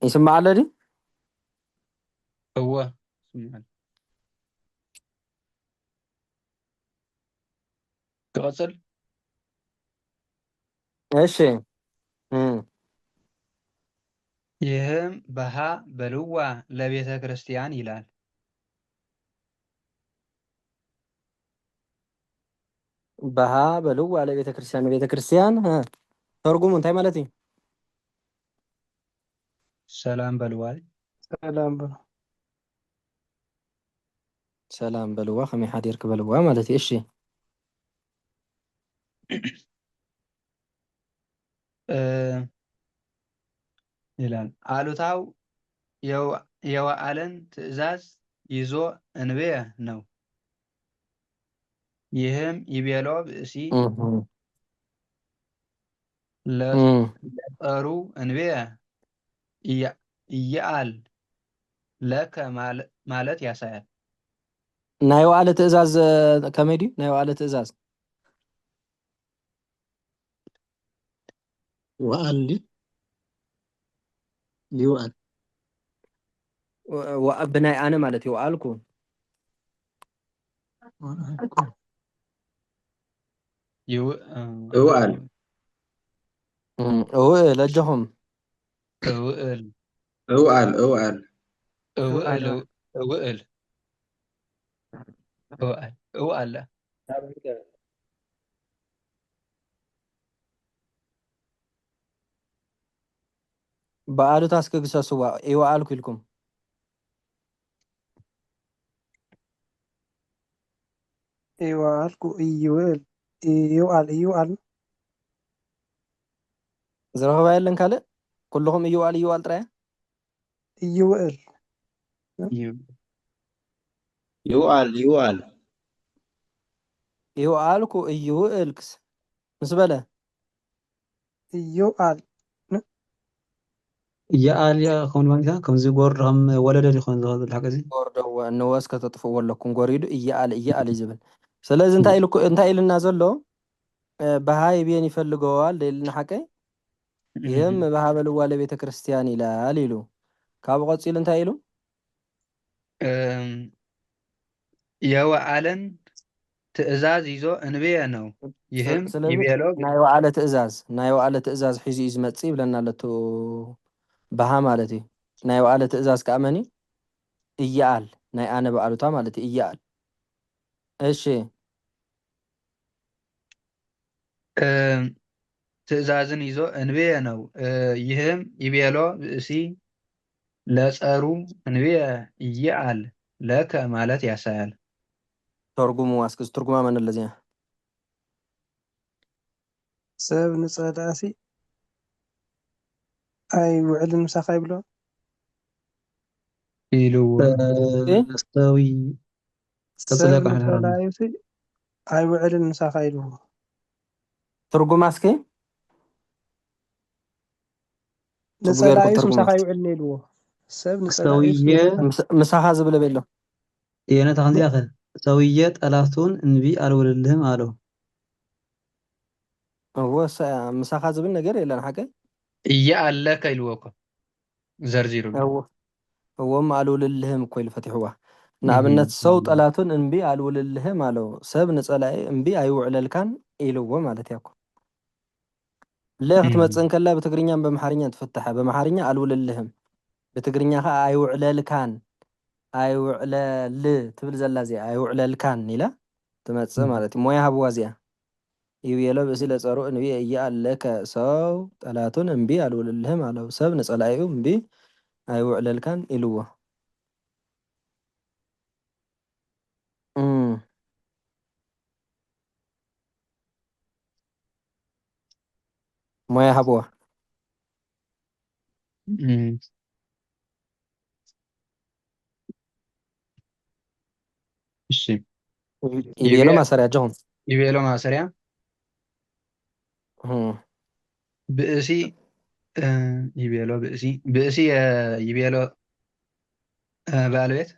يسمع على دي. هو سمعت. تواصل. ايش؟ امم ይህም በሃ በልዋ ለቤተ ክርስቲያን ይላል። بها بلو على بيت كريستيان، بيت كريستيان ها. ترجمه انت مالتي. ሰላም በልዋል። ሰላም በሉ። سلام بلوا خمي حد يركب بلوا مالتي ايش؟ እ ይላል አሉታው የዋዕልን ትእዛዝ ይዞ እንብየ ነው። ይህም ይቤሎ ብእሲ امم امم ለጸሩ እንብየ እየአል ለከ ማለት ያሳያል። نايو على تأزاز كوميدي، نايو على تأزاز وقال لي يوقال وابناء انا مالتي وقالكم يوقال هو لجهم እውእል يوقال يوقال እውእል እውእል እውእል እውአለ بقالو تاسك قصصوا ايوا قالكم لكم ይዋልኩ እይውል ይዋል زرغبا يلن كاله كلهم ايوا قال ترى ይውል يوقال يوقال ايوا قالكم ايوا الكس مسبله ይዋል يا آليا خون مانجا كم زي قور هم ولد اللي خون هذا الحاجة زي ወርደው እንወስ ከተጥፎ ወለኩም ጎሪዱ እያለ ይዝብል ስለዚህ እንታይ ኢልና ዘሎ በሃይ ቤን ይፈልገዋል ሌልና ሓቀይ ይህም በሃበልዋ ለቤተ ክርስቲያን ይላል ኢሉ ካብ ቆፂል እንታይ ኢሉ የዋዕልን ትእዛዝ ይዞ እንብየ ነው። ይህም ስለዚህ ይቤሎ ናይ ዋዕለ ትእዛዝ ሒዙ እዩ ዝመፅእ ይብለና ኣለቱ በሃ ማለት እዩ ናይ ዋዕለ ትእዛዝ ከኣመኒ እያል ናይ ኣነ በዓሉታ ማለት እዩ እያል እሺ ትእዛዝን ይዞ እንብየ ነው። ይህም ይቤሎ ብእሲ ለጸሩ እንብየ እየአል ለከ ማለት ያሳያል። ተርጉሙ ዋስክስ ትርጉማ መን ኣለዚያ ሰብ ንፀላእሲ ኣይውዕልን ምሳኻ ይብሎ ኢልዎ استوي ሰብ تطلق على الحرام ንፀላእሲ ኣይውዕልን ምሳኻ ኢልዎ ትርጉማ እስኪ ንፀላእዩስ ምሳኻ ይውዕልን ኢልዎ ሰብ ንፀላእዩስ سوية ምሳኻ ዝብል በሎ የነ ተኸንዚያ ኸ ሰውየ ጠላቱን እንቢ አልውልልህም አለው። ወሳ ምሳኻ ዝብል ነገር የለን ሓቀይ እየአለከ ኢልዎ እኮ ዘርዚሩ እዎም አልውልልህም እኮ ኢሉ ፈቲሕዋ ንኣብነት ሰው ጠላቱን እንቢ አልውልልህም አለው ሰብ ንፀላኢ እንቢ ኣይውዕለልካን ኢልዎ ማለት እያ እኮ ለ ክትመፅእ ከላ ብትግርኛን በመሓርኛን ትፍታሐ በመሓርኛ አልውልልህም ብትግርኛ ከዓ ኣይውዕለልካን ኣይውዕለል ትብል ዘላ እዚኣ ኣይውዕለልካን ኢላ ትመፅእ ማለት እዩ ሞያ ሃብዋ እዚኣ ይቤሎ ብእሲ ለፀሩ እንቢ እያአለከ ሰው ጠላቱን እንቢ አልውልልህም አለው ሰብ ንፀላኢኡ እንቢ ኣይውዕለልካን ኢልዎ ሞያ ሃብዋ እሺ ይቤሎ ማሰሪያ ጀኹም ይቤሎ ማሰሪያ ብእሲ ይቤሎ ብእሲ ይቤሎ ባለቤት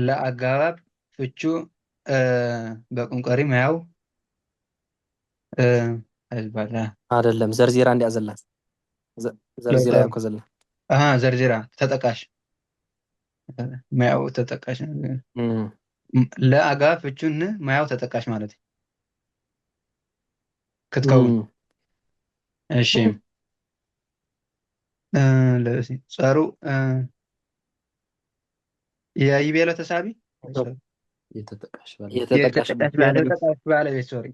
ለአጋባብ ፍቹ በቁንቀሪ መያው አይባላ አይደለም ዘርዚራ እንዲያ ዘላት ዘርዚራ እኮ ዘላ ዘርዚራ ተጠቃሽ ማያው ተጠቃሽ ለአጋ ፍቹን ማያው ተጠቃሽ ማለት እዩ ክትከውን እሺ ለሲ ጸሩ የይቤሎ ተሳቢ የተጠቃሽ የተጠቃሽ ባለቤት ሶሪ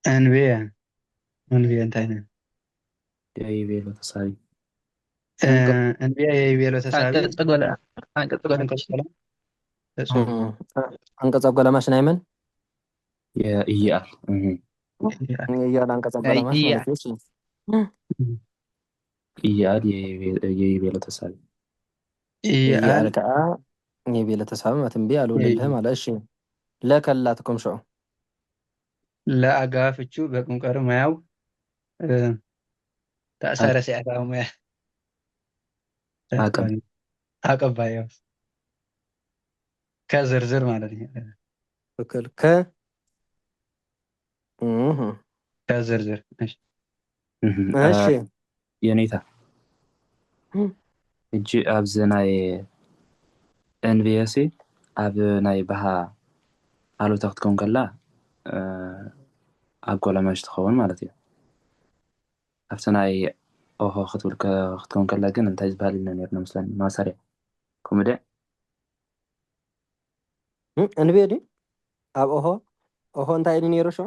እንቢያ እንታይ ነው የይቤሎ ተሳቢ እንቢያ የይቤሎ ተሳቢ አንቀጽ አጎላማሽ ናይመን የእያል እያል አንቀጽ አጎላማሽ ማለት ነው እያል የይቤሎ ተሳቢ እያል ከዓ የይቤሎ ተሳቢ ማለት እንቢ አልወልልህ ማለት እሺ ለከላትኩም ሸው ለአጋፍቹ በቁንቀር ማያው ተአሰረ ሲያታው ማያ አቀባዩ ከዝርዝር ማለት ነው ትክክል ከዝርዝር እሺ የኔታ እጂ ኣብዚ ናይ ኤንቪኤስ ኣብ ናይ ባሃ ኣሉታ ክትከውን ከላ ኣጎላማሽ ትኸውን ማለት እዩ ኣብቲ ናይ ኦሆ ክትከውን ከላ ግን እንታይ ዝበሃል ኢልና ነርና ምስለኒ ማሰርያ ከምኡ ደ እንብየ ዲ ኣብ ኦሆ እንታይ ኢሉ ነይሩ ሾ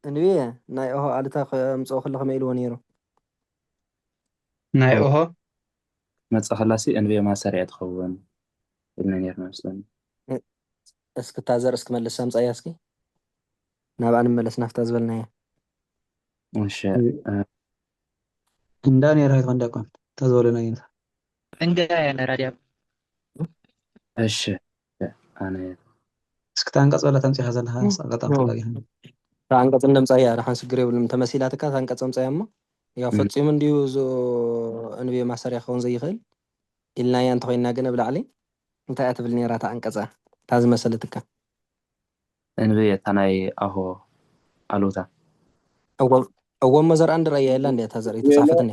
እንብየ ናይ ኦሆ ኣሉታ ከምፅኦ ከለኹ ኢልዎ ነይሩ ናይ ኦሆ መፅእ ከላሲ እንብየ ማሰርያ ትኸውን ኢልና ነርና ምስለኒ እስኪ ታዘር እስክመልስ ሰምፃያ እስኪ ናብኣ ንመለስ ናፍታ ዝበልናየ እሺ እንዳ ነራ ይኮንዳኩም ተዘወለና ይንታ እንጋ ያነ ራዲያ እሺ ኣነ እስክታ አንቀጽ ወላ ተምጽያ ዘለሃ ሰቀጣም ተላጊ አንቀጽ እንደምጻያ ረሃን ስግር ይብልም ተመሲላትካ አንቀጽ ምጻያ ሞ ያው ፈጽም እንዲሁ ዞ እንቤ ማሰሪያ ኸውን ዘይኽእል ኢልና ያን ተኾይና ግን ብላዕሊ እንታይ አትብል ነራታ አንቀጻ ታዝ መሰለትካ እንቤ ታናይ አሆ አሉታ እወም መዘር አንድ ራያ ያለ እንዴ ታዘር የተጻፈትኝ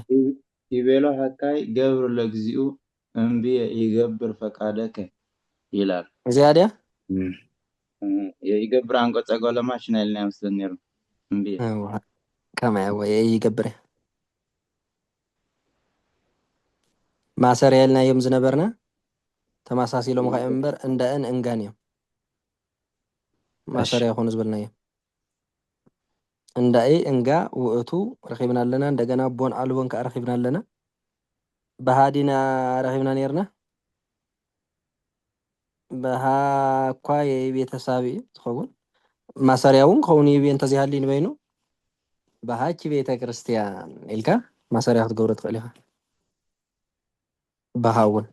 ይቤሎ ሀካይ ገብር ለግዚኡ እንቤ ይገብር ፈቃደከ ይላል ዚያዲያ ይገብር አንቀጸ ጎለማሽ ናይልና ያምስለኒሩ እንቤ ከማ ወይ ይገብር ማሰሪያ ያልና የም ዝነበርና ተማሳሲሎም ካ እንበር እንደን እንጋንዮም ማሰሪያ ሆነ ዝብልናየ እንዳይ እንጋ ውእቱ ረኺብና ኣለና እንደገና ቦን አልቦን ካ ረኺብና ኣለና በሃዲና ረኺብና ነርና በሃ እኳ የቤተሰብ ትኸውን ማሰሪያውን ከውን የቤን ተዚሃሊ ንበይኑ በሃች ቤተ ክርስቲያን ኢልካ ማሰሪያ ክትገብሮ ትኽእል ኢኻ በሃውን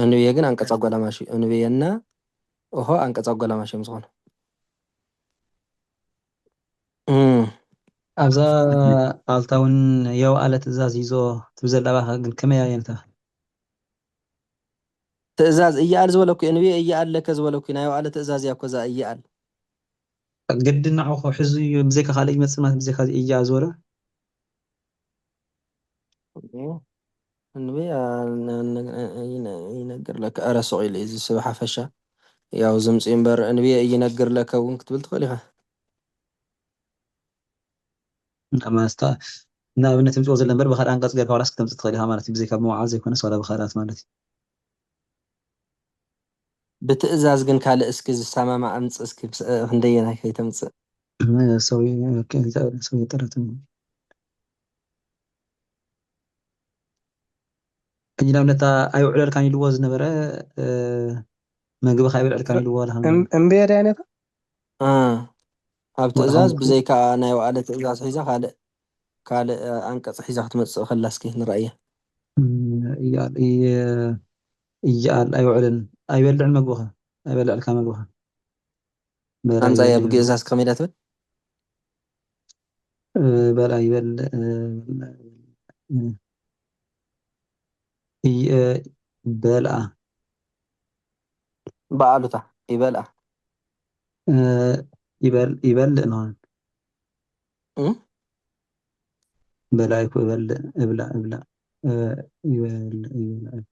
እንብየ ግን አንቀጽ አጓላማሽ እንብየና ኦሆ አንቀጽ አጓላማሽ ምዝኾነ ኣብዛ ኣልታውን የው ኣለ ትእዛዝ ይዞ ትብዘላባ ግን ከመይ ኣየንታ ትእዛዝ እያል ዝበለኩ እንብየ እያል ለከ ዝበለኩ ናዮ ኣለ ትእዛዝ ያኮ ዛ እያል ግድና ኣኹ ሕዙ ብዘይካ ካልእ ይመጽእ ማለት ብዘይካ እያ ዝበለ እንብየ ይነግር ለከ ኣረሰቕ ኢሉ እዚ ስብሓ ፈሻ ያው ዝምጽ እምበር እንብየ ይነግር ለከ እውን ክትብል ትኽእል ኢኻ ማስታ ንኣብነት ምጽኦ ዘሎ እምበር ብኻልእ አንቀጽ ጌርካ ዋላስ ክትምጽእ ትኽእል ኢኻ ማለት እዩ ብዘይካ ብመውዓዝ ዘይኮነስ ዋላ ብኻልኣት ማለት እዩ ብትእዛዝ ግን ካልእ እስኪ ዝሰማማ ኣምጽ እስኪ ክንደየናይ ከይተምጽእ ሰውዬ ጥረት እጅናብነታ ኣይውዕለልካን ኢልዎ ዝነበረ መግቢ ካይብልዕልካን ኢልዎ እምበየ ዳ ነታ ኣብ ትእዛዝ ብዘይካ ናይ ዋዕለ ትእዛዝ ሒዛ ካልእ አንቀጽ ሒዛ ክትመጽእ ከላ እስኪ ንረአየ እያል ኣይውዕልን ኣይበልዕን መግብኻ ኣይበልዕልካ መግብኻ ኣምጻያ ብግእዛዝ ከመይ ዳ ትብል በልዓ ይበልዕ በልዓ በዓሉታ ይበልዓ يبلع نهان بلايكو يبلع ابلع يبلع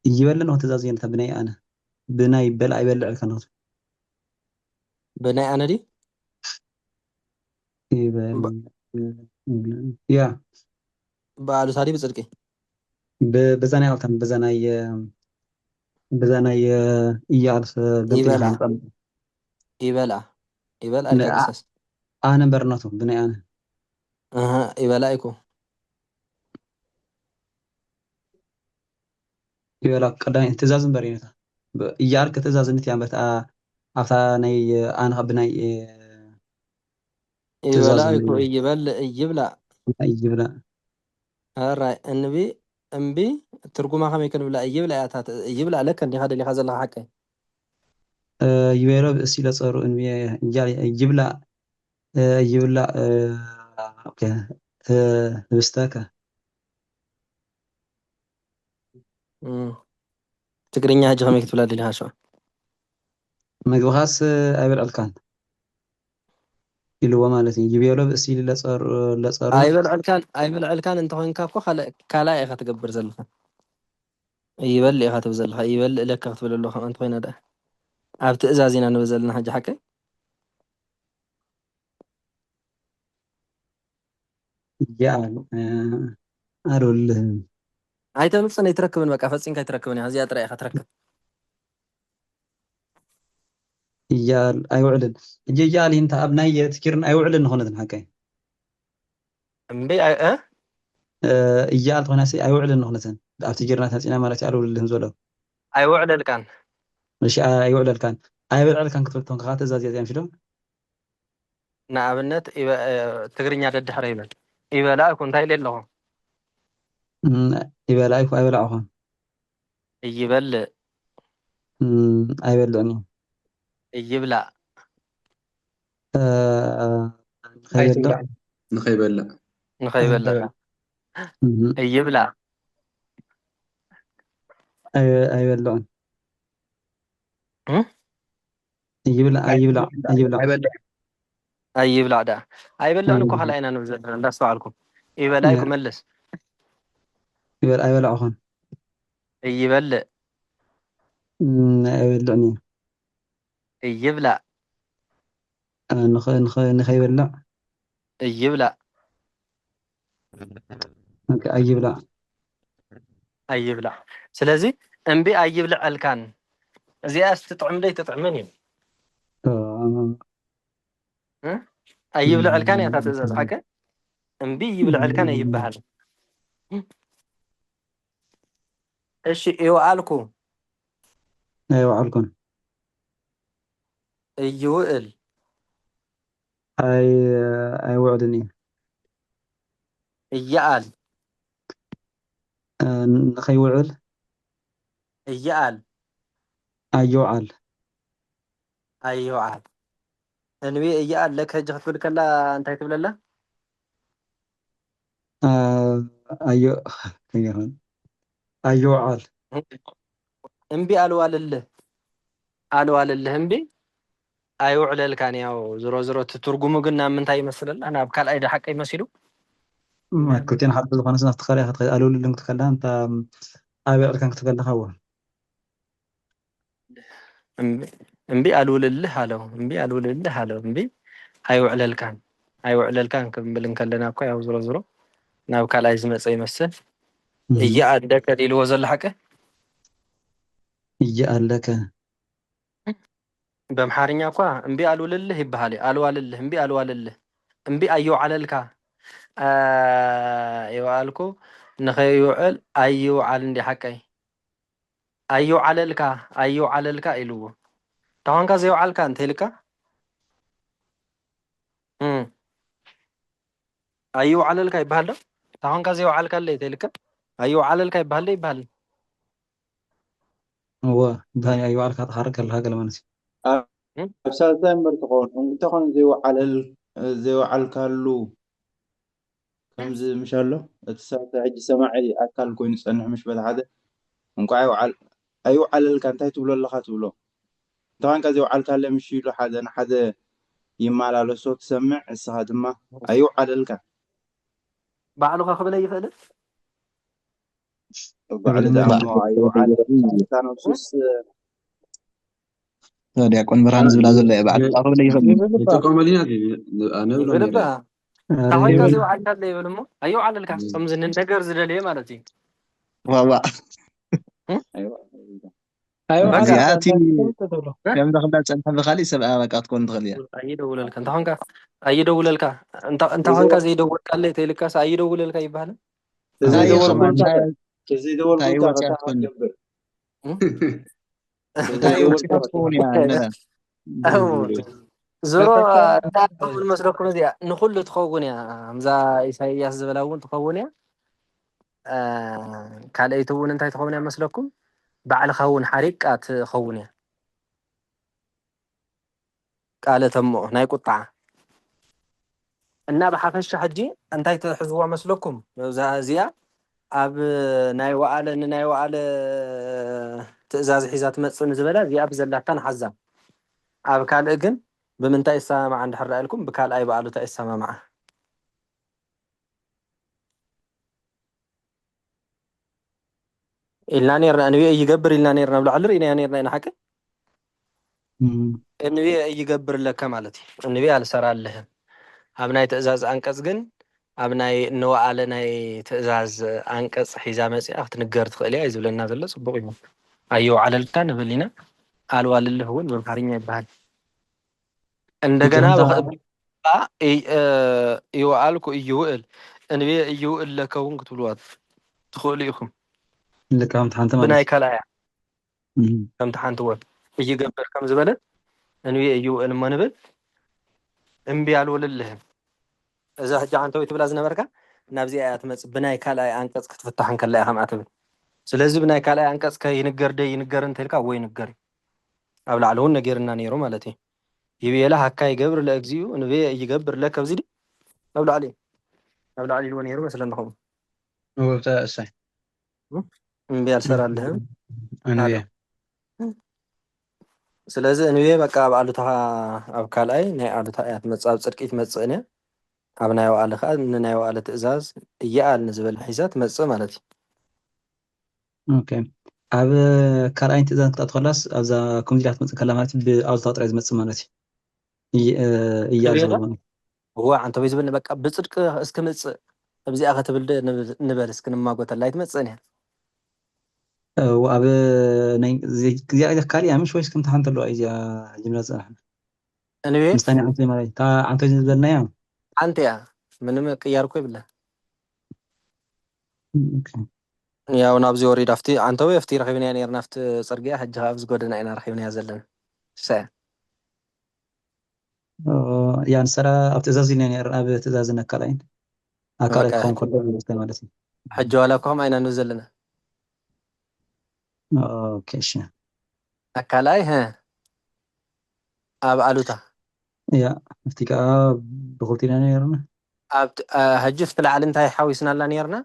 يبلع نهان تزازين تبني أنا بنا يبلع الكنوت بناء أنا دي يا بعد ساري بصدقي بزانا يالتم بزانا يعرف قبل يبلع خان يبلع الكنسس أنا برناتو بني أنا أها يبلعكو يبلع قدام تزازن برينتا يعرف تزازن نتي عم أفتا ناي أنا بناي يبلعكو يبلع يبلع هاي النبي أنبي ترجمة خم يكون بلا يبلع لك اللي هذا اللي خزل لها حكي يبلع سيلا صاروا إن يبلع يبلع أوكي بستاكا تقريني هاي خم يكتب لها اللي هاشوا مجبخاس أبل الكان إلو مالتي يبيلو بسيل لصارو أيبلع الكان أنت هون كافو كلا إخا تقبر زلها يبلع إخا تبزلها يبلع لك أخت بلله أنت هون هذا عبت إزازين أنا بزلنا حاجة حكي يعل أرول هاي تنص أنا يتركبن بقى فاتسين كاي تركبني هذه أترى إخا تركب يعل أيوعلن يعل أنت أبناء تكيرن أيوعلن هون حكي أمبي أه يعل تونسي أيوعلن هون أفتكرنا تحسينا مالك أرول اللي هنزولو أيوعد الكان مش أيوعلن كان أيوعلن كان كتبت تون خاطر زازي زي مشلون نعبنت تقريني هذا الدحر يبلع كنت هاي لله يبقى أيكو أيوعلن هون يبلع أيوعلن يبلع خيبل لا نخيبل لا نخيبل لا يبلع أيوعلن يبلع يبلع ده يبلع نكو حلقنا نبزل ده سؤالكم يبلع يكون ملس يبقى أيوعلن هون يبلع أيوعلن يبلع نخيبل لا يبلع أيبلع يبلع سلازي أنبي يبلع الكان زي تطعم لي تطعمني يبلع الكان يا تاسس حاجة أنبي يبلع الكان يبهل إيش يوالكم أيوة علكم يوئل أي وعدني يعال نخي وعل يعال أيوعل يعال أنبي يعال لك هجة تقول كلا أنت تقول لا أيو أيوعل أنبي ألوال الله أنبي أيوعل الكان ياو زرو تترجمو قلنا من تاي مثلا أنا بكال أيد حق يمثلوا ما كنتين حد بالخانس ناس تخلي قالوا لي اللي متكلم أنت أبي كان تتكلم هو أنبي ألول الله هالو أنبي ألول الله هالو أنبي أيوعل الكان كم بلنكلنا كوي أو زرو ناو بكال أيز مسأي مثل يعال لك دي الوزن حقه يجعل لك بمحارኛ እኳ እምቢ አልውልልህ ይባሃል አልዋልልህ እምቢ አልዋልልህ እምቢ አየውዓለልካ ይዋልኩ ንኸይውዕል አየውዓል እንዲ ሓቀይ አየውዓለልካ ኢልዎ ታኾንካ ዘይውዓልካ እንተይልካ አየውዓለልካ ይበሃል ዶ ታኾንካ ዘይውዓልካ ለ እንተይልካ አየውዓለልካ ይበሃል ዶ ይበሃል هو بهاي أيوة على حركة الهاجة لما نسي سالتين برتقون انت خون زي وعلى كالو ከምዚ ምሽ ኣሎ እቲ ሰባት ሕጂ ሰማዒ ኣካል ኮይኑ ዝፀንሕ ምሽ በቲ ሓደ እንኳ ኣይውዓለልካ እንታይ ትብሎ ኣለካ ትብሎ እንተኾንካ ዘይውዓልካለ ምሽ ኢሉ ሓደ ንሓደ ይመላለሶ ትሰምዕ እስኻ ድማ ኣይውዓለልካ ባዕሉኻ ክብለ ይኽእል ባዕሉ ዝኣምኖ ኣይውዓለልካ ነብሱስ ዲያቆን ብርሃን ዝብላ ዘሎ ባዕሉ ክብለ ይኽእል ይጥቀመልና ኣነ ብሎ ነይረ ይብልባ ታኾንካ ዘይውዓልካለ ይብል እሞ ኣይውዓለልካ ከምዚ ነገር ዝደልየ ማለት እዩ ዋዋ ኣይውዓለልካ ከም ዘኽዳ ፀንሐ ብካሊእ ሰብኣ በቃ ክትኮን ትኽእል እያ ኣይደውለልካ እንተኾንካ ኣይደውለልካ እንተኾንካ ዘይደወልካለ ተይልካስ ኣይደውለልካ ይበሃል ተዘይደወልኩልካ ገብር ዞሮ እንታይ መስለኩም እዚኣ ንኩሉ ትኸውን እያ ምዛ ኢሳይያስ ዝበላ እውን ትኸውን እያ ካልአይቲ እውን እንታይ ትኸውን እያ መስለኩም ባዕልኻ እውን ሓሪቃ ትኸውን እያ ቃለ ተምኦ ናይ ቁጣዓ እና ብሓፈሻ ሕጂ እንታይ ትሕዝዋ መስለኩም እዚኣ ኣብ ናይ ወኣለ ንናይ ወኣለ ትእዛዝ ሒዛ ትመፅእ ንዝበላ እዚኣ ብዘላታ ንሓዛ ኣብ ካልእ ግን ብምንታይ ይሰማማዓ እንድሕር ኢልኩም ብካልኣይ በኣሉታ ይሰማማዓ ኢልና ነርና እንብየ ይገብር ኢልና ነርና ብላዕሊ ርኢና ነርና ኢና ሓቂ እንብየ ይገብር ለካ ማለት እዩ እንብየ ኣልሰራልህም ኣብ ናይ ትእዛዝ ኣንቀጽ ግን ኣብ ናይ ንወኣለ ናይ ትእዛዝ ኣንቀጽ ሒዛ መፅኣ ክትንገር ትኽእል እያ እዩ ዝብለና ዘሎ ፅቡቅ እዩ ኣይውዓለልካ ንብል ኢና ኣልዋልልህ እውን በምሓርኛ ይበሃል እንደገና ይወኣልኩ እይውእል እንብየ እይውእል ለከ እውን ክትብልዋ ትኽእሉ ኢኹም ብናይ ካልኣያ ከምቲ ሓንቲ ወ እይገብር ከም ዝበለት እንብየ እይውእል እሞ ንብል እምቢ ኣልውልልህም እዛ ሕጂ ሓንተወይ ትብላ ዝነበርካ ናብዚኣ እያ ትመፅእ ብናይ ካልኣይ አንቀጽ ክትፍታሕ ከላ ኢኻ ከምኣ ትብል ስለዚ ብናይ ካልኣይ አንቀጽ ከይንገር ደ ይንገር እንተኢልካ ወይ ንገር ኣብ ላዕሊ እውን ነጊርና ነይሩ ማለት እዩ ይብየላ ሃካ ይገብር ለእግዚኡ እንብየ ይገብር ለከ ኣብዚ ዲ ኣብ ላዕሊ ኢልዎ ነይሩ መስለኒ ኸም እሰይ እምቢ ኣልሰራልህም ስለዚ እንብየ በቃ ኣብ ኣሉታ ኣብ ካልኣይ ናይ ኣሉታ እያ ትመፅእ ኣብ ፅድቂ ትመፅእ እያ ኣብ ናይ ወኣለ ከዓ ንናይ ወኣለ ትእዛዝ እየኣል ንዝበለ ሒዛ ትመፅእ ማለት እዩ ኦኬ ኣብ ካልኣይ ትእዛዝ ክትኣቱ ከላስ ኣብዛ ከምዚ ኢላ ክትመፅእ ከላ ማለት ብኣሉታ ጥራይ ዝመፅእ ማለት እዩ እያል ዝበል ማለት እዋ ዓንተ ወይ ዝብል በቃ ብፅድቂ እስክምፅእ ኣብዚኣ ክትብል ንበል እስክንማጎተላ ይትመፅእ እያ ኣብ ናይ እዚኣ ካሊእ ምሽ ወይስ ከምቲ ሓንቲ ኣለዋ እዚኣ ጅምላ ዝፀናሕና እንብየ ምስታኒ ዓንተ ማለት እታ ዓንተ ዝበልናያ ሓንቲ እያ ምንም ቅያር እኮ ይብላ ያው ናብዚ ወሪድ ኣፍቲ ዓንተ ወይ ኣፍቲ ረኺብናያ ነርና ኣብቲ ፅርግያ ሕጂ ካብ ዝጎደና ኢና ረኺብናያ ዘለና ሰ ያ ንሰራ ኣብ ትእዛዝ ኢልና ነር ኣብ ትእዛዝ ነካልኣይን ኣካልኣይ ክኸውን ከሎ ማለት እዩ ሕጂ ዋላ እኳም ኣይና ንብ ዘለና ኦኬ እሺ ኣካልኣይ ኣብ ኣሉታ ያ ኣብቲ ከዓ ብክልቲና ነርና ኣብ ሕጂ ፍቲ ላዕሊ እንታይ ሓዊስናላ ነርና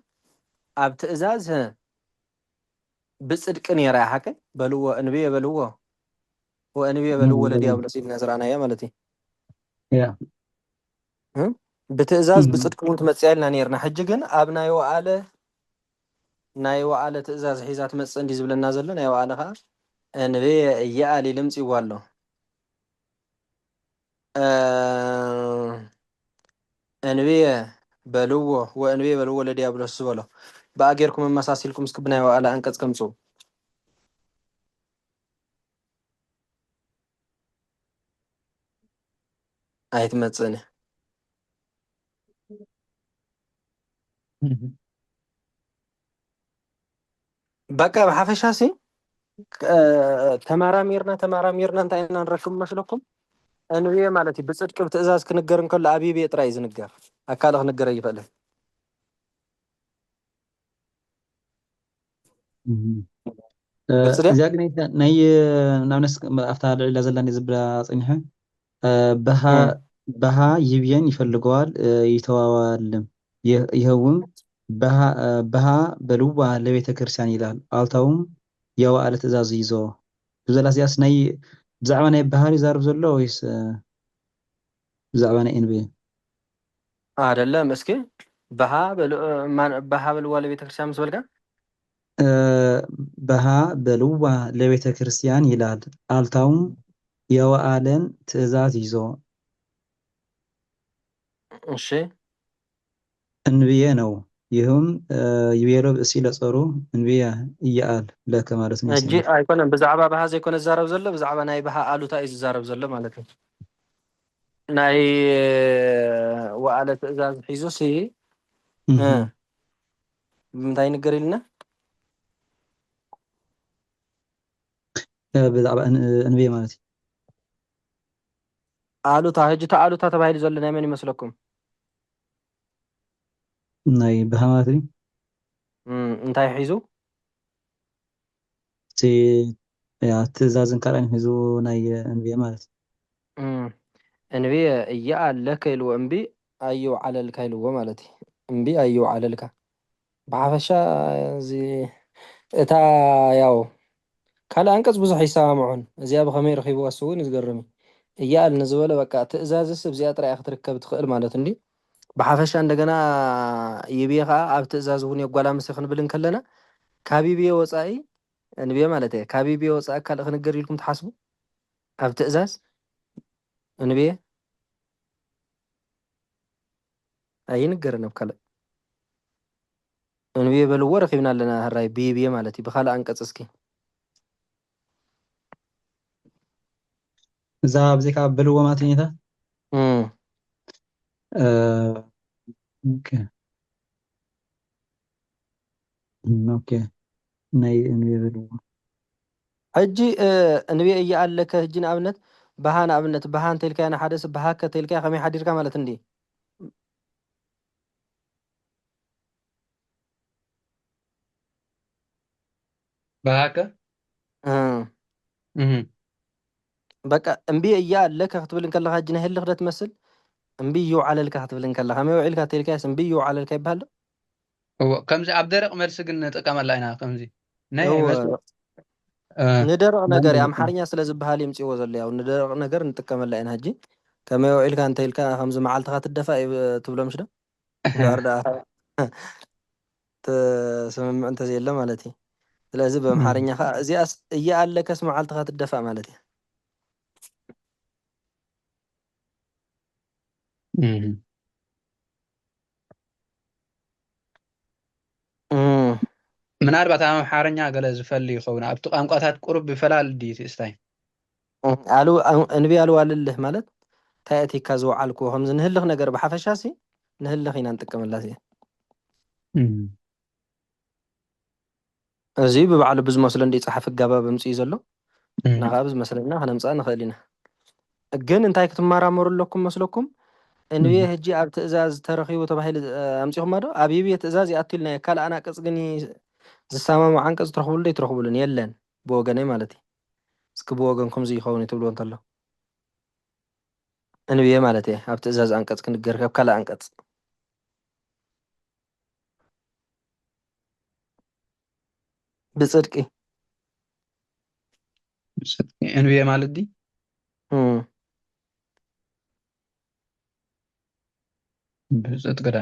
ኣብ ትእዛዝ ብፅድቂ ነይራ ያ ሓቂ በልዎ እንብየ በልዎ ወእንብየ በልዎ ለዲያብሎስ ኢልና ዝረኣናያ ማለት እዩ ያ ብትእዛዝ ብፅድቂ እውን ትመፅያ ኢልና ነርና ሕጂ ግን ኣብ ናይ ወኣለ ትእዛዝ ሒዛ ትመፅእ እንዲ ዝብለና ዘሎ ናይ ወኣለ ከዓ እንብየ እየኣል ኢሉ ምፅይዎ ኣሎ እንብየ በልዎ ወእንብየ በልዎ ለዲያብሎስ ዝበሎ ብኣ ጌርኩም መሳሲልኩም እስኪ ብናይ ወኣለ አንቀጽ ከምፁ ኣይትመፅእን በቃ ብሓፈሻሲ ተማራሚርና እንታይ ኢና ንረክብ መስለኩም እንብየ ማለት እዩ ብፅድቂ ብትእዛዝ ክንገር እንከሎ ኣብ ይብየ ጥራይ እዩ ዝንገር ኣካል ክንገር ኣይኽእልን እዚኣ ግን ናይ ናብነስ ኣብታ ልዕላ ዘላኒ ዝብላ ፀኒሐ በሃ ይብየን ይፈልገዋል ይተዋዋልም ይኸውም በሃ በልዋ ለቤተ ክርስቲያን ይላል ኣልታውም የዋዕለ ትእዛዝ ይዞ ብዘላ እዚኣስ ናይ ብዛዕባ ናይ ባህሪ ይዛርብ ዘሎ ወይስ ብዛዕባ ናይ ኤንቢ አይደለም እስኪ በሃ በልዋ ለቤተ ክርስቲያን ምስ በልካ በሃ በልዋ ለቤተ ክርስቲያን ይላል ኣልታውም የዋዕለን ትእዛዝ ይዞ እሺ እንብየ ነው ይህም ይቤሎ ብእሲ ለፀሩ እንብየ እያል ለከ ማለት ነው እጂ አይኮነም ብዛዕባ ባሃ ዘይኮነ ዝዛረብ ዘሎ ብዛዕባ ናይ ባሃ ኣሉታ እዩ ዝዛረብ ዘሎ ማለት እዩ ናይ ዋዕለ ትእዛዝ ሒዙሲ ብምንታይ ንገር ኢልና ብዛዕባ እንብየ ማለት እዩ ኣሉታ ሕጂ እታ ኣሉታ ተባሂሉ ዘሎ ናይ መን ይመስለኩም ናይ ባሃ ማለት እዩ እንታይ ሒዙ ትእዛዝን ካልኣይን ሒዙ ናይ እንብየ ማለት እዩ እንብየ እያኣለከ ኢልዎ እምቢ ኣይውዓለልካ ኢልዎ ማለት እዩ እምቢ ኣይውዓለልካ ብሓፈሻ እዚ እታ ያው ካልእ አንቀጽ ብዙሕ ይሰማምዑን እዚኣ ብኸመይ ረኺብዋስ እውን ዝገርም እያል ንዝበለ በቃ ትእዛዝስ ብዚኣ ጥራይ ክትርከብ ትኽእል ማለት እንዲ ብሓፈሻ እንደገና ይብየ ከዓ ኣብ ትእዛዝ እውን የጓላምስ ክንብል ከለና ካብ ይብየ ወፃኢ እንብየ ማለት እየ ካብ ይብየ ወፃኢ ካልእ ክንገር ኢልኩም ትሓስቡ ኣብ ትእዛዝ እንብየ ኣይንገርን ኣብ ካልእ እንብየ በልዎ ረኺብና ኣለና ህራይ ብይብየ ማለት እዩ ብካልእ አንቀጽ እስኪ እዛ ብዘይካ በልዎ ማለት እኒታ ኦኬ ናይ እንብየ በልዎ ሕጂ እንብየ እያኣለከ ሕጂ ንኣብነት ባሃ ንኣብነት ባሃ እንተይልካያ ንሓደ ሰብ ባሃከ ተይልካያ ከመይ ሓዲርካ ማለት እንዲ ባሃከ በቃ እምብየ እያኣለከ ክትብል ከለካ ሕጂ ናይ ህልክ ዶ ትመስል እምቢ ይውዓለልካ ክትብል ከለካ ከመይ ውዒልካ ተይልካያስ እምቢ ይውዓለልካ ይበሃል ዶ ከምዚ ኣብ ደረቕ መልሲ ግን ንጥቀመላ ኢና ከምዚ ናይ መልሲ ንደረቕ ነገር ኣምሓርኛ ስለ ዝበሃል የምፅዎ ዘሎ ያው ንደረቕ ነገር ንጥቀመላ ኢና ሕጂ ከመይ ውዒልካ እንተይልካ ከምዚ መዓልትካ ትደፋእ ትብሎምሽ ዶ እንዳር ዳ ስምምዕ እንተዘየለ ማለት እዩ ስለዚ በኣምሓርኛ ከዓ እዚኣስ እያኣለከስ መዓልትካ ትደፋእ ማለት እዩ ምናልባት ኣብ ኣምሓርኛ ገለ ዝፈሊ ይኸውን ኣብቲ ቋንቋታት ቁሩብ ይፈላል ድዩ እስታይ እንብየ ኣልዋልልህ ማለት እንታይ ኣቲካ ዝወዓልክዎ ከምዚ ንህልኽ ነገር ብሓፈሻ ሲ ንህልኽ ኢና ንጥቀመላ እዚኣ እዚ ብባዕሉ ብዝመስሎ እንደ ፀሓፍ ኣገባብ ኣምፅኡ ዘሎ ናኻ ብዝመስለና ክነምፃእ ንኽእል ኢና ግን እንታይ ክትመራመሩ ኣለኩም መስለኩም እንብየ ሕጂ ኣብ ትእዛዝ ተረኺቡ ተባሂሉ ኣምፂኹማ ዶ ኣብ ይብየ ትእዛዝ ይኣቱ ኢልና ካልእ ኣናቅጽ ግን ዝሰማሙ ዓንቀጽ ትረኽብሉ ዶ ይትረኽቡልን የለን ብወገነይ ማለት እዩ እስኪ ብወገንኩም ይኸውን ትብልዎ እንተሎ እንብየ ማለት እየ ኣብ ትእዛዝ አንቀጽ ክንገር ካብ ካልእ አንቀጽ ብጽድቂ እንብየ ማለት ዲ ብጽድቂ ዳ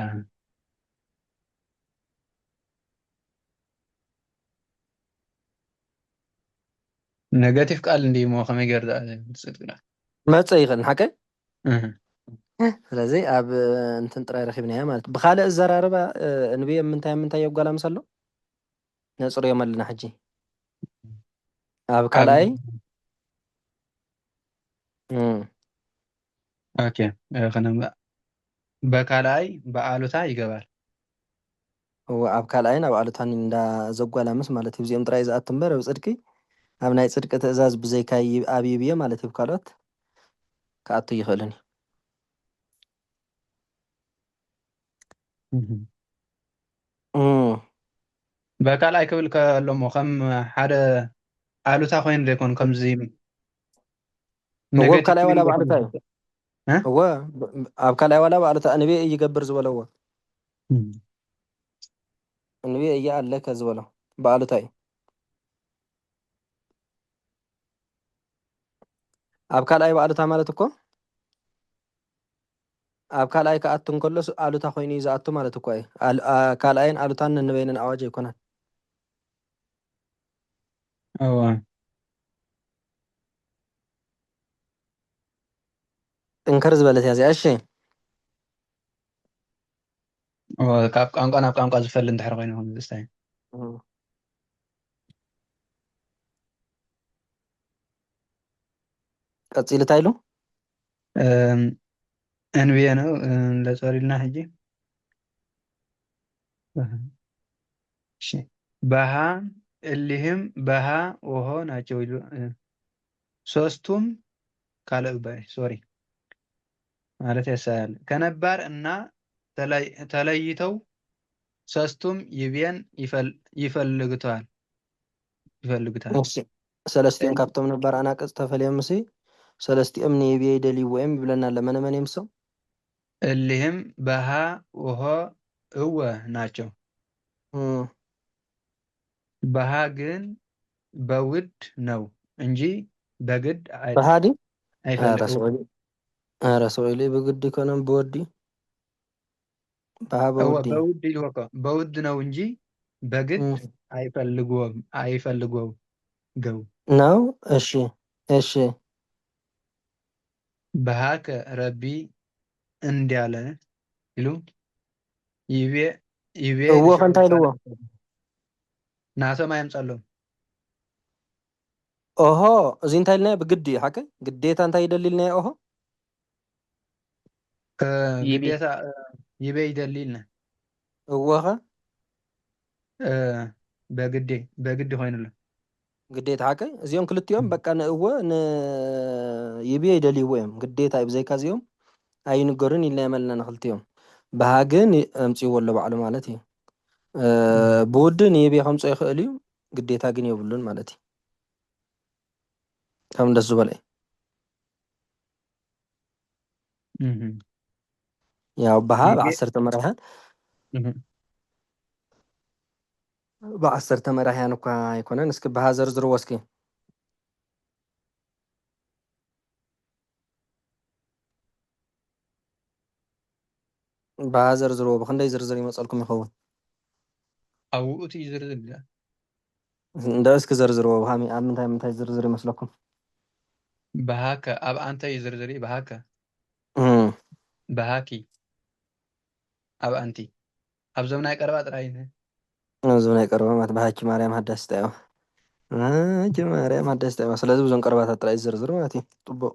ኔጋቲቭ ቃል እንዲ ሞ ከመይ ገይር ብጽድቂ ዳ መፀ ይኽእል ሓቀ ስለዚ ኣብ እንትን ጥራይ ረኺብናያ ማለት ብካልእ ኣዘራርባ እንብየ ምንታይ የጓላምስ ኣሎ ነፅርዮም ኣለና ሕጂ ኣብ ካልኣይ ኦኬ በካልኣይ በኣሉታ ይገባል ኣብ ካልኣይን ኣብ ኣሉታን እንዳዘጓላምስ ማለት እዩ እዚኦም ጥራይ ዝኣቱ እምበር ኣብ ፅድቂ ኣብ ናይ ፅድቂ ትእዛዝ ብዘይካ ኣብ ይብየ ማለት እዩ ካልኦት ክኣቱ ይኽእልን በካልኣይ ክብል ከሎሞ ከም ሓደ ኣሉታ ኮይኑ ዘይኮኑ ከምዚ እዎ ካልኣይ ዋላ በኣሉታ እዩ እዎ ኣብ ካልኣይ ዋላ በኣሉታ እንብየ ይገብር ዝበለዎ እንቢ እያ አለ ከዝበለው በአሉታይ ኣብ ካልኣይ በአሉታ ማለት እኮ ኣብ ካልኣይ ከኣቱ እንከሎ አሉታ ኮይኑ እዩ ዝኣቱ ማለት እኮ እዩ ካልኣይን አሉታን ንበይንን ኣዋጅ ኣይኮነን እንከር ዝበለት እያ እዚኣ እሺ ካብ ቋንቋ ናብ ቋንቋ ዝፈል እንድሕር ኮይኑ ምስታይ ቀፂል እንታይ ኢሉ እንብየ ነው ለፀሪልና ሕጂ ባሃ እሊህም ባሃ ወሆ ናቸው ይሉ ሶስቱም ካልእ ባይ ሶሪ ማለት ያሳያል ከነባር እና ተለይተው ሶስቱም ይብየን ይፈልግታል ሰለስቲኦም ካብቶም ነባር ኣናቅጽ ተፈልዮም ምስ ሰለስቲኦም ንይብየ ይደልይዎ እዮም ይብለና ለመነመን እዮም ሰው እሊህም ባሃ ወሆ እወ ናቸው ባሃ ግን በውድ ነው እንጂ በግድ ባሃዲ አይፈልግም ረሰው ኢሉ በግድ ይኮነም በወዲ ባሃ በውዲ በውድ ነው እንጂ በግድ አይፈልገውም ገው ነው እሺ እሺ ባሃከ ረቢ እንዲያለ ኢሉ ይቤ እዎ ከንታይ ኢልዎ ናቶም ኣየምፀሎም ኦሆ እዚ እንታይ ኢልናዮ ብግዲ እዩ ሓቀ ግዴታ እንታይ ይደሊ ኢልናዮ ኦሆ ግዴታ ይቤ ይደሊ ኢልና እዎ ኸ በግዲ ኮይኑሎ ግዴታ ሓቀ እዚኦም ክልቲኦም በቃ ንእዎ ንይብየ ይደልይዎ እዮም ግዴታ እዩ ብዘይካ እዚኦም ኣይንገሩን ኢልና የመልና ንክልቲኦም ባሃ ግን ኣምፅይዎ ኣሎ ባዕሉ ማለት እዩ ብውዲ ንይብየ ከምፆ ይኽእል እዩ ግዴታ ግን የብሉን ማለት እዩ ከም ደስ ዝበለ ያው ባሃ ብዓሰርተ መራሕያን ብዓሰርተ መራሕያን እኳ ኣይኮነን እስኪ ባሃ ዘርዝርዎ እስኪ ባሃ ዘርዝርዎ ብክንደይ ዝርዝር ይመፀልኩም ይኸውን ኣብ ውእቱ እዩ ዝርዝር እንደ እስኪ ዘርዝርዎ ኣብ ምንታይ ዝርዝር ይመስለኩም ባሃከ ኣብ ኣንተ እዩ ዝርዝር ባሃከ ባሃኪ ኣብ ኣንቲ ኣብዞም ናይ ቀረባ ጥራይ ኣብዞም ናይ ቀረባ ማለት ባሃኪ ማርያም ሃዳስ ታዮ ባሃኪ ማርያም ሃዳስ ታዮ ስለዚ ብዞም ቀረባታት ጥራይ ዝርዝር ማለት እዩ ጥቡቅ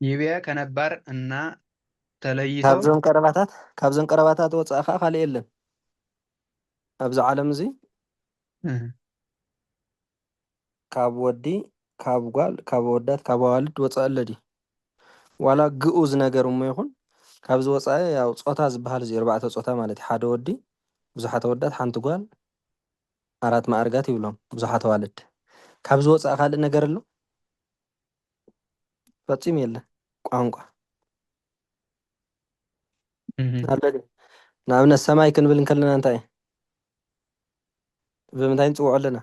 ይብየ ከነባር እና ተለይተው ካብዞም ቀረባታት ወፃእ ከዓ ካልእ የለን ኣብዚ ዓለም እዚ ካብ ወዲ ካብ ጓል ካብ ወዳት ካብ ኣዋልድ ወፃእ ኣሎ ድዩ ዋላ ግኡዝ ነገር እሞ ይኹን ካብዚ ወፃኢ ያው ፆታ ዝበሃል እዚ 4 ፆታ ማለት እዩ ሓደ ወዲ ብዙሓት ወዳት ሓንቲ ጓል 4 ማዕርጋት ይብሎም ብዙሓት ኣዋልድ ካብዚ ወፃኢ ካልእ ነገር ኣሎ ፈፂሙ የለን ቋንቋ ኣሎ ንኣብነት ሰማይ ክንብል እንከለና እንታይ ብምንታይ ንፅውዖ ኣለና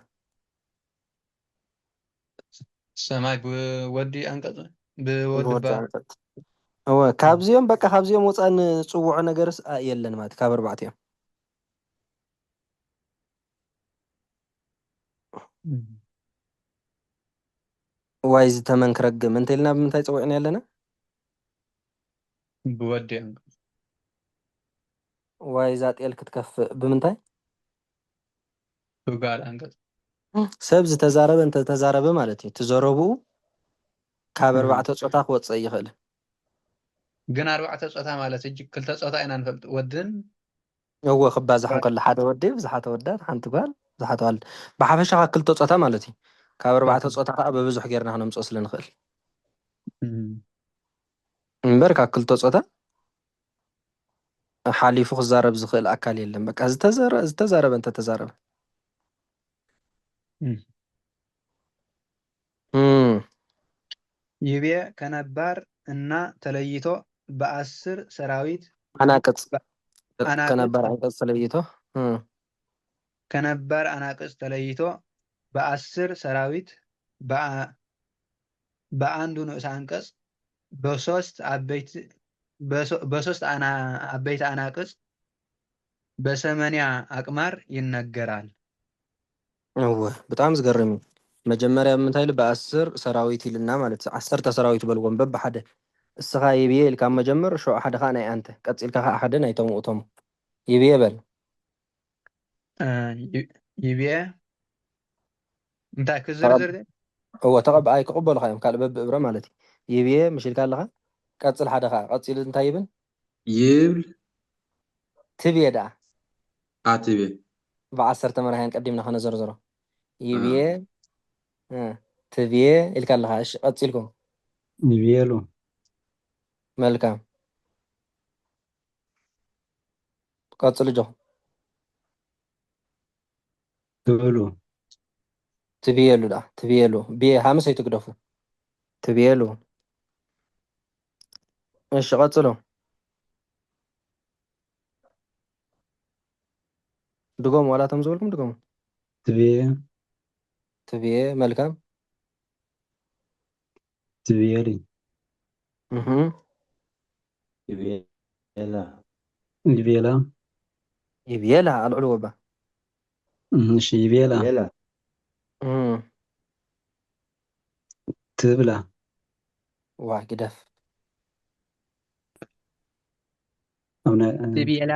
ሰማይ ብወዲ ኣንቀጽ ብወዲ እወ ካብዚኦም በቃ ካብዚኦም ወፃኢ ንፅውዖ ነገርስ የለን ማለት ካብ 4 እዮም ዋይ ዝተመንክረግም እንተኢልና ብምንታይ ፀዊዕና ኣለና ብወዲ ዋይ ዛጤል ክትከፍእ ብምንታይ ብጋል አንቀጽ ሰብ ዝተዛረበ እንተተዛረበ ማለት እዩ ትዘረብኡ ካብ 4 ፆታ ክወፅእ ይኽእል ግን 4 ፆታ ማለት እጅ ክልተ ፆታ ኢና ንፈልጥ ወድን እዎ ክባዛሕ እንከሎ ሓደ ወዲ ብዙሓት ወዳት ሓንቲ ጓል ብዙሓት ኣዋልድ ብሓፈሻ ክልተ ፆታ ማለት እዩ ካብ 4 ፆታ ከዓ ብብዙሕ ጌርና ክነምፅኦ ስለ ንኽእል እምበር ካብ ክልተ ፆታ ሓሊፉ ክዛረብ ዝኽእል ኣካል የለን በቃ ዝተዛረበ እንተተዛረበ ይብየ ከነባር እና ተለይቶ በ10 ሰራዊት አናቅጽ አናቅጽ ከነባር አንቀጽ ተለይቶ ከነባር አናቅጽ ተለይቶ በ10 ሰራዊት በአንዱ ንዑስ አንቀጽ በሶስት አበይት አናቅጽ በ80 አቅማር ይነገራል። በጣም ዝገርም መጀመሪያ ምንታይል በ10 ሰራዊት ይልና ማለት 10 ሰራዊት በልዎም በብሓደ እስኻ ይብየ ኢልካ መጀመር ሾ ሓደ ካ ናይ አንተ ቀፂልካ ሓደ ናይ ተምኡቶም ይብየ በል ይብየ እንታይ ክዝርዝር ተቐብኣይ ክቕበሉካ እዮም ካልእ በብእብረ ማለት እዩ ይብየ ምሽልካ ኣለካ ቀፅል ሓደ ካ ቀፂሉ እንታይ ይብል يبل ትብየ ደኣ عتبة ብ10 መራሕያን ቀዲምና ከነዘርዝሮ ይብየ ትብየ ኢልካ ኣለካ እሺ ቀፂልኩም ይቤሉ መልካም ቀፅሉ ጆ ትብሉ ትብየሉ ዳ ትብየሉ ብየ ሃምስ ኣይትግደፉ ትብየሉ እሺ ቀፅሉ ድጎም ዋላ ተም ዝበልኩም ድጎም ትብየ ትብየ መልካም ትብየሊ ይቤላ ይቤላ ይብየላ አልዕሉ ወባ እሺ ይቤላ ይቤላ ትብላ ዋ ግደፍ አብና ትብየላ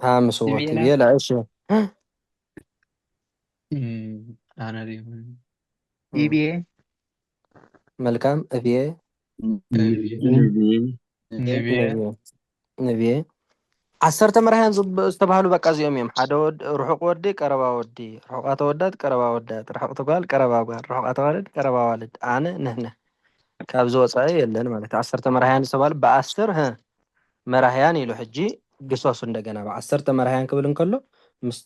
ሃምስ ወ ትብየላ እሺ አና ይብየ መልካም እብየ ንብየ 10 መራሕያን ዝተባሃሉ በቃ እዚኦም እዮም ሓደ ርሑቕ ወዲ ቀረባ ወዲ ርሑቓተ ወዳት ቀረባ ወዳት ርሑቕቲ ጓል ቀረባ ጓል ርሑቓተ ዋልድ ቀረባ ዋልድ ኣነ ንህነ ካብዚ ወፃኢ የለን ማለት 10 መራሕያን ዝተባሃሉ በ10 መራሕያን ኢሉ ሕጂ ግሶሱ እንደገና ብ10 መራሕያን ክብል እንከሎ ምስ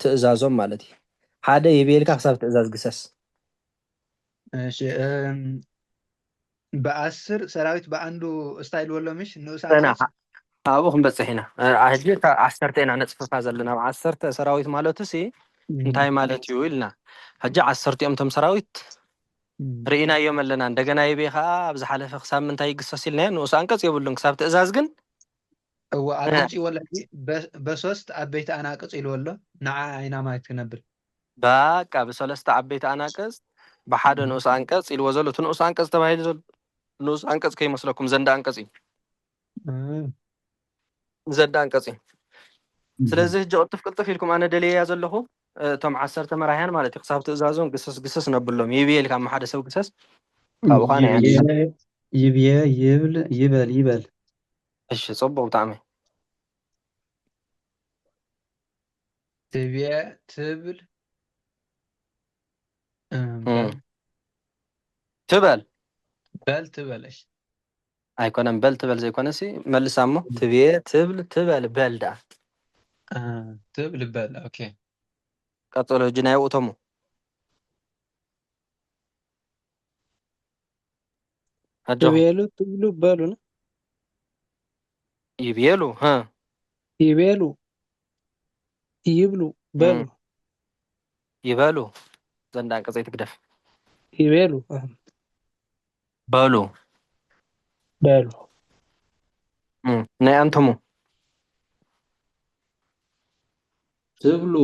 ትእዛዞም ማለት እዩ ሓደ ይቤልካ ክሳብ ትእዛዝ ግሰስ እሺ በ10 ሰራዊት በአንዱ ስታይል ወሎ ምሽ ንኡስ ኣብኡ ክንበፅሕ ኢና ሕጂ 10 ኢና ነፅፍፋ ዘለና 10 ሰራዊት ማለቱ ሲ እንታይ ማለት እዩ ኢልና ሕጂ 10 እቶም ሰራዊት ርኢናዮም ኣለና እንደገና ይቤ ከዓ ኣብ ዝሓለፈ ክሳብ ምንታይ ይግሰስ ኢልና ንኡስ አንቀጽ የብሉን ክሳብ ትእዛዝ ግን هو أرجع ولا بسوست أبيت أنا قص إلى ولا نع عينا ما يتنبل በቃ በሰለስተ ዓበይቲ ኣናቀጽ ብሓደ ንኡስ አንቀጽ ኢልዎ ዘሎ እቲ ንኡስ አንቀጽ ተባሂሉ ዘሎ ንኡስ አንቀጽ ከይመስለኩም ዘንዳ አንቀጽ እዩ ዘንዳ አንቀጽ እዩ ስለዚ ሕጂ ቅልጥፍ ኢልኩም ኣነ ደልየያ ዘለኹ እቶም 10 መራሕያን ማለት እዩ ክሳብ ትእዛዞም ግሰስ ነብሎም ይብየ ኢልካ ሓደ ሰብ ግሰስ ካብኡ ኸ ናይ ይብየ ይብል ይበል እሺ ጽቡቕ ብጣዕሚ تبي تبل ትበል تبلش ኣይኮነን በል ትበል ዘይኮነሲ መልሳ እሞ ትብየ ትብል ትበል በል ዳ تبل بل أوكي ቀጥሎ ሕጂ ናይ ውእቶሙ ይቤሉ ትብሉ በሉና ይብየሉ ይቤሉ ይብሉ በሉ ይበሉ ዘንዳ አንቀጽ ይትግደፍ ይቤሉ በሉ በሉ ናይ አንተሙ ትብሉ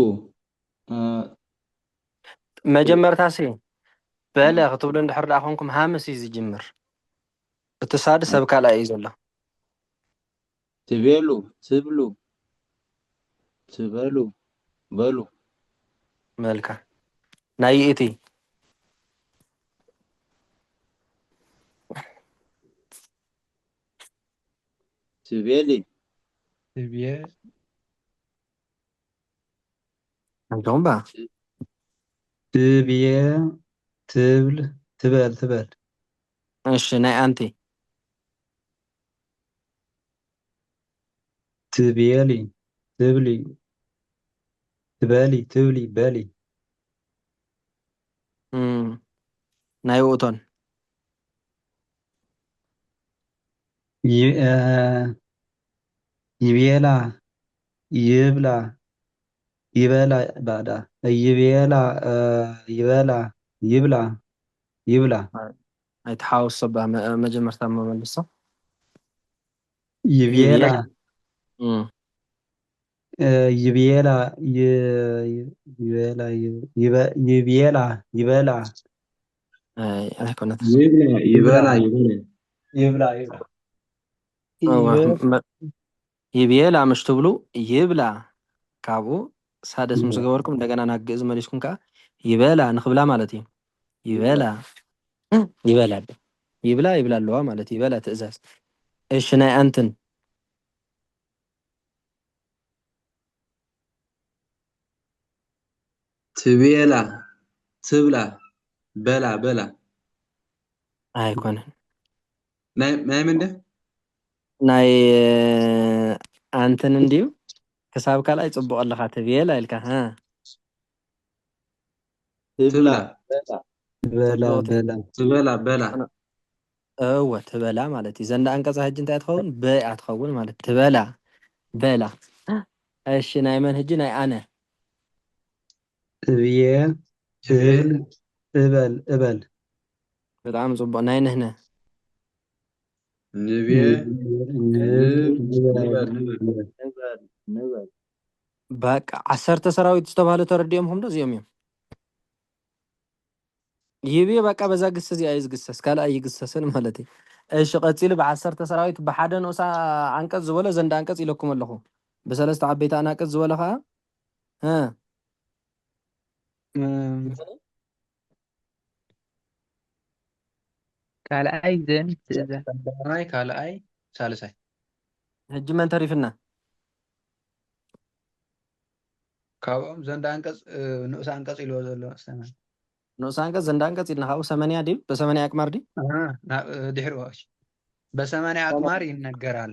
መጀመርታሲ በለ ክትብሉ እንድሕር ዳ ኮንኩም ሃምስ እዩ ዝጅምር እቲ ሳድ ሰብ ካልኣይ እዩ ዘሎ ትቤሉ ትብሉ ትበሉ በሉ መልካ ናይ እቲ ትቤሊ تبي አንተም ባ ትብየ ትብል ትበል እሺ ናይ አንቲ ትብየሊ ትብሊ ትበሊ ትብሊ በሊ ናይ ውእቶን ይቤላ ይብላ ይበላ ባዳ ይቤላ ይበላ ይብላ ይብላ ኣይተሓወሶ መጀመርታ መመልሶ ይቤላ ይቤላ ይቤላ ይቤላ ይበላ ኣይኮነት ይበላ ይብላ ይቤላ ምሽ ትብሉ ይብላ ካብኡ ሳደስ ምስ ገበርኩም እንደገና ናብ ግእዝ መሊስኩም ከዓ ይበላ ንክብላ ማለት እዩ ይበላ ይበላ ይብላ ይብላ ኣለዋ ማለት ይበላ ትእዛዝ እሺ ናይ አንትን ትቤላ ትብላ በላ በላ ኣይኮነን ናይ ምንደ ናይ አንትን እንዲዩ ክሳብ ካልኣይ ፅቡቅ ኣለካ ትቤላ ኢልካ ትብላ በላ በላ ትበላ በላ እወ ትበላ ማለት እዩ ዘንዳ አንቀፃ ሕጂ እንታይ ትኸውን በኣ ትኸውን ማለት ትበላ በላ እሺ ናይ መን ሕጂ ናይ ኣነ እብየ እበል እበል በጣም ፅቡቅ ናይ ንህነ ንብየ በቃ 10 ሰራዊት ዝተባሃሉ ተረዲኦምኩም ዶ እዚኦም እዮም ይቤ በቃ በዛ ግስ እዚ ኣይዝግሰስ ካልኣይ ይግሰስን ማለት እዩ እሺ ቀፂሉ ብ10 ሰራዊት ብሓደ ንኡሳ አንቀጽ ዝበለ ዘንዳ አንቀጽ ኢለኩም ኣለኹ ብሰለስተ ዓበይቲ ኣናቅጽ ዝበለ ከዓ ካልኣይ ዘን ትእዛዝ ካልኣይ ሳልሳይ ሕጂ መን ተሪፍና ካብኦም ዘንዳ አንቀጽ ንኡስ አንቀጽ ኢልዎ ዘሎ ሰማይ ንኡስ አንቀጽ ዘንዳ አንቀጽ ኢልና ካብኡ 80 ድዩ በ80 አቅማር ዲ ድሕሪኡ በ80 አቅማር ይነገራል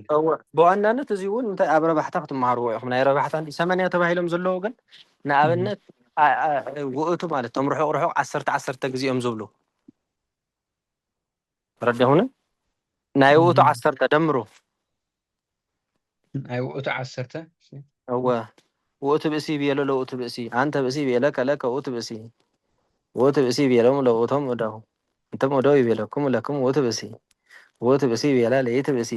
ብዋናነት እዚ እውን እንታይ ኣብ ረባሕታ ክትመሃርዎ ኢኹም ናይ ረባሕታ 80 ተባሂሎም ዘለዎ ግን ንኣብነት ውእቱ ማለት ቶም ርሑቕ ርሑቕ 10 ግዜኦም ዝብሉ ረዲኹን ናይ ውእቱ 10 ደምሩ ናይ ውእቱ 10 እወ ውእቱ ብእሲ ብየሎ ለውእቱ ብእሲ አንተ ብእሲ ብየለከ ለከ ውእቱ ብእሲ ውእቱ ብእሲ ብየሎም ለውእቶም ወዳሁ እንተም ወዳው ይቤለኩም ለኩም ውእቱ ብእሲ ውእቱ ብእሲ ብየላ ለይት ብእሲ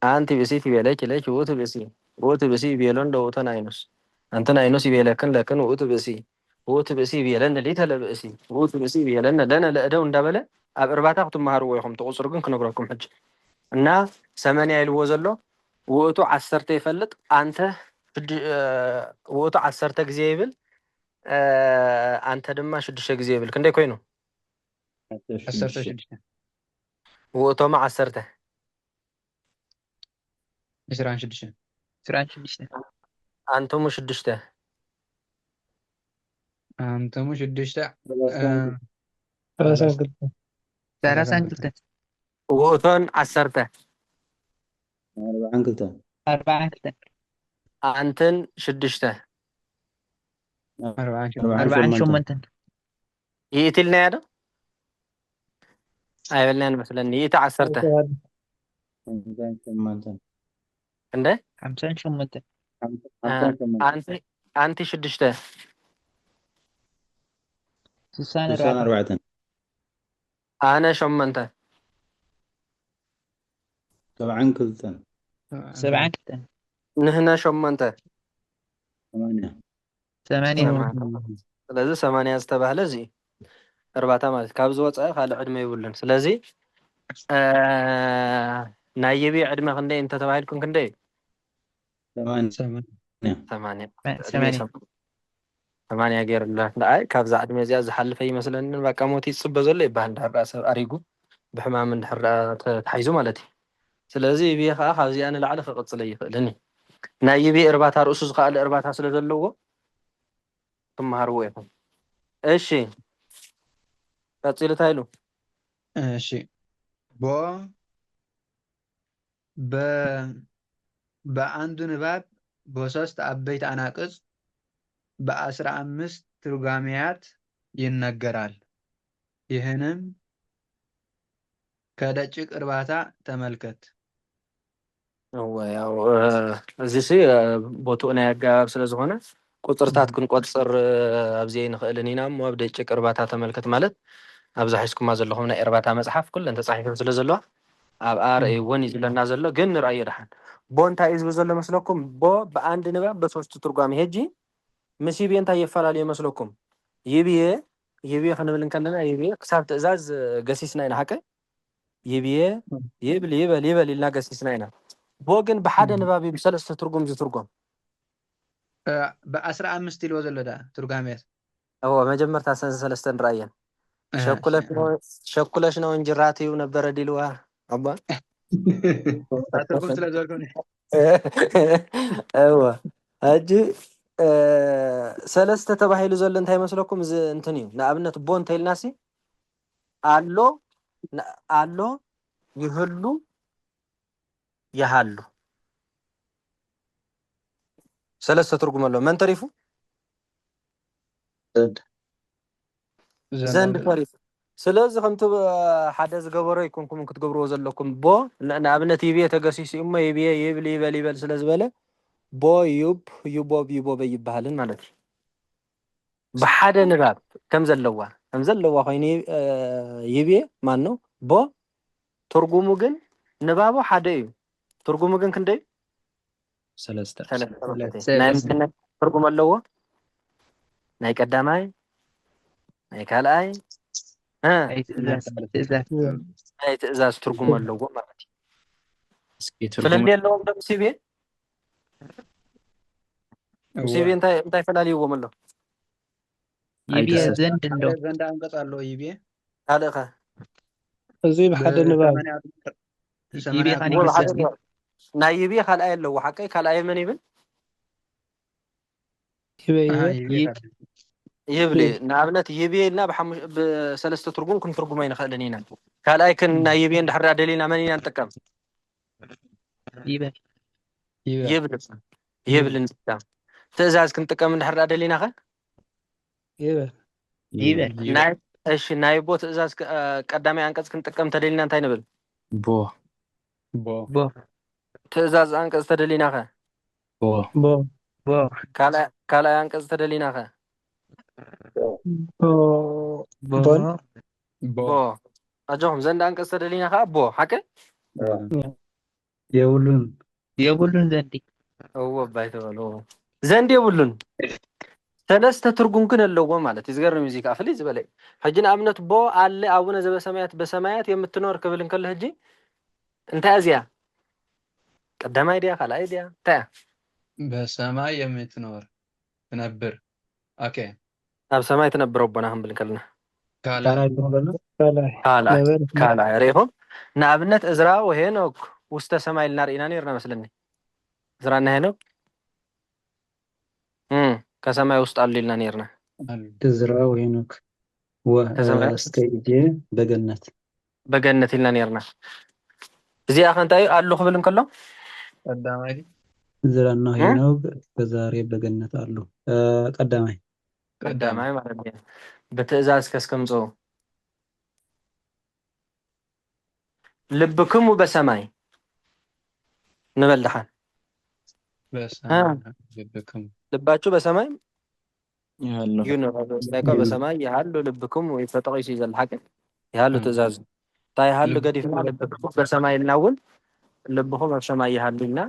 አንቲ ብእሲ ትቤለች ለች ውእቱ ብእሲ ብየሎን ለውእቶን አይኑስ አንተን አይኑስ ይቤለክን ለክን ውእቱ ብእሲ ብየለን ሊተ ለብእሲ ውእቱ ብእሲ ብየለን ለነ ለእደው እንዳበለ ኣብ እርባታ ክትመሃርዎ ኢኹም ትቁፅሩ ግን ክነግረኩም ሕጂ እና 80 ኢልዎ ዘሎ ውእቱ 10 ይፈልጥ አንተ ውእቱ 10 ግዜ ይብል አንተ ድማ 6 ግዜ ይብል ክንደይ ኮይኑ 16 ውእቶማ 10 26 አንተሙ 6 አንተሙ 6 32 ውእቶን 10 42 አንተን 6 48 ይእትልና ያደ አይበልናን መስለን ይእታ 10 እንደ 58 አንቲ 6 64 አነ 8 72 ንህና 8 ስለዚ 80 ዝተባህለ እዚ እርባታ ማለት ካብ ዝወፀ ካልእ ዕድመ ይብሉን ስለዚ ናይ ይቤ ዕድመ ክንደይ እንተ ተባሂልኩም ክንደይ 80 ገይሩላ ንኣይ ካብዛ ዕድመ እዚኣ ዝሓልፈ ይመስለኒ በቃ ሞት ይፅበ ዘሎ ይበሃል እንድሕር ሰብ ኣሪጉ ብሕማም እንድሕር ተታሒዙ ማለት እዩ ስለዚ ይቤ ከዓ ካብዚኣ ንላዕሊ ክቅፅል ይኽእልኒ ናይ ይቤ እርባታ ርእሱ ዝከኣለ እርባታ ስለ ዘለዎ ትመሃርዎ ኢኹም እሺ ቀፂሉ እንታይ ኢሉ እሺ በአንዱ ንባብ በሶስት አበይት አናቅጽ በ15 ትርጓሜያት ይነገራል። ይህንም ከደጭቅ እርባታ ተመልከት። هو ያው እዚ ሲ ቦቱኡ ናይ ኣገባብ ስለ ዝኾነ ቁፅርታት ክንቆፅር ኣብዚ ንኽእልን ኢና እሞ ኣብ ደቂቅ እርባታ ተመልከት ማለት ኣብዚ ሓይስኩማ ዘለኹም ናይ እርባታ መፅሓፍ ኩለን ተፃሒፈን ስለ ዘለዋ ኣብኣ ርእይዎን እዩ ዝብለና ዘሎ ግን ንርአዮ ድሓን ቦ እንታይ እዩ ዝብል ዘሎ መስለኩም ቦ ብኣንድ ንባብ በሶስቱ ትርጓሜ ሄጂ ምስ ይብየ እንታይ የፈላለዩ መስለኩም ይብየ ይብየ ክንብል ከለና ይብየ ክሳብ ትእዛዝ ገሲስና ኢና ሓቀ ይብየ ይብል ይበል ይበል ኢልና ገሲስና ኢና ቦ ግን ብሓደ ንባብ ብሰለስተ ትርጉም ዝትርጎም ب15 ኢልዎ ዘሎ ዳ ትርጓሜት هو መጀመርታ ሰለስተ ንራእየን ሸኩለሽ ነው እንጅራትዩ ነበረ ዲልዋ አባ ትርጉም ስለዘልኩኝ ايوه اجي ሰለስተ ተባሂሉ ዘሎ እንታይ መስለኩም ዝ እንትን እዩ ንኣብነት ቦ እንተይልናሲ አሎ ይህሉ ይሃሉ ሰለስተ ትርጉም አለው መን ተሪፉ ዘንድ ተሪፉ ስለዚህ ከምቲ ሓደ ዝገበሮ ይኩንኩም ክትገብርዎ ዘለኩም ቦ ንኣብነት ይብየ ተገሲሱ እሞ ይብየ ይብል ይበል ይበል ስለ ዝበለ ቦ ዩብ ዩቦብ ዩቦብ ይባሃልን ማለት እዩ ብሓደ ንባብ ከም ዘለዋ ኮይኑ ይብየ ማን ነው ቦ ትርጉሙ ግን ንባቡ ሓደ እዩ ትርጉሙ ግን ክንደይ ሰለስተ ናይ ትርጉም ኣለዎ ናይ ቀዳማይ ናይ ካልኣይ ናይ ትእዛዝ ትርጉም ኣለዎ ማለት እዩ ስለዚ ኣለዎም ዶ ሲብየ ሲብየ እንታይ ፈላልይዎም ኣሎ ይብየ ዘንድ እንዶ ዘንድ አንቀጽ አለው ይብየ ካልእኸ እዚ ብሓደ ንባብ ይብየ ኻኒ ግሰስ ናይ ይብየ ካልኣይ ኣለዎ ሓቀይ ካልኣይ መን ይብል يبلي نابنت يبينا بسلسة ترجم كن ترجمة ينخلنينا كلاي كنا يبين دحر دليلنا منين نتكلم يبل نتكلم تزاز كنت كم دحر دليلنا خا يبل ناي إيش ناي بو تزاز قدامي أنكس كنت كم تدليلنا أنتي نبل بو تزاز أنكس تدليلنا خا بو كلا أنكس تدليلنا خا بو أجهم زند أنك استدلينا خا بو حكي يقولون زندي هو بايتولو زند يقولون ثلاثة ترجم كن اللغة مالت يزجر ميوزيك أفلي زبالي حجنا أمنت بو على أونا زب بسمايات يوم التنور قبل كل هجي أنت أزيا قدام أيديا خلا أيديا تا بسماء يوم التنور تنبر أوكي أب سمايت نبر ربنا هم بالكلنا كالا ريهم نابنت إزرا وهنوك وست سماي النار إناني رنا مثلني إزرانا هنوك كسماي وست قال لنا نيرنا إزرا وهنوك وستيجي بجنة لنا نيرنا زي أخن تاي قال له خبلن كله قدامي إزرانا هنوك كزاري بجنة قال له قدامي ማለት ነው በትእዛዝ ከስከምጾ ልብክሙ በሰማይ ንበልሐን ልብክሙ ልባችሁ በሰማይ ያሉ ይኖር በሰማይ ያሉ ልብክሙ ይፈጠቅሽ ይዘል ሐቅ ያሉ ትእዛዝ ታይ ያሉ ገዲፍ ልብክሙ በሰማይ እናውን ልብኩም በሰማይ ያሉና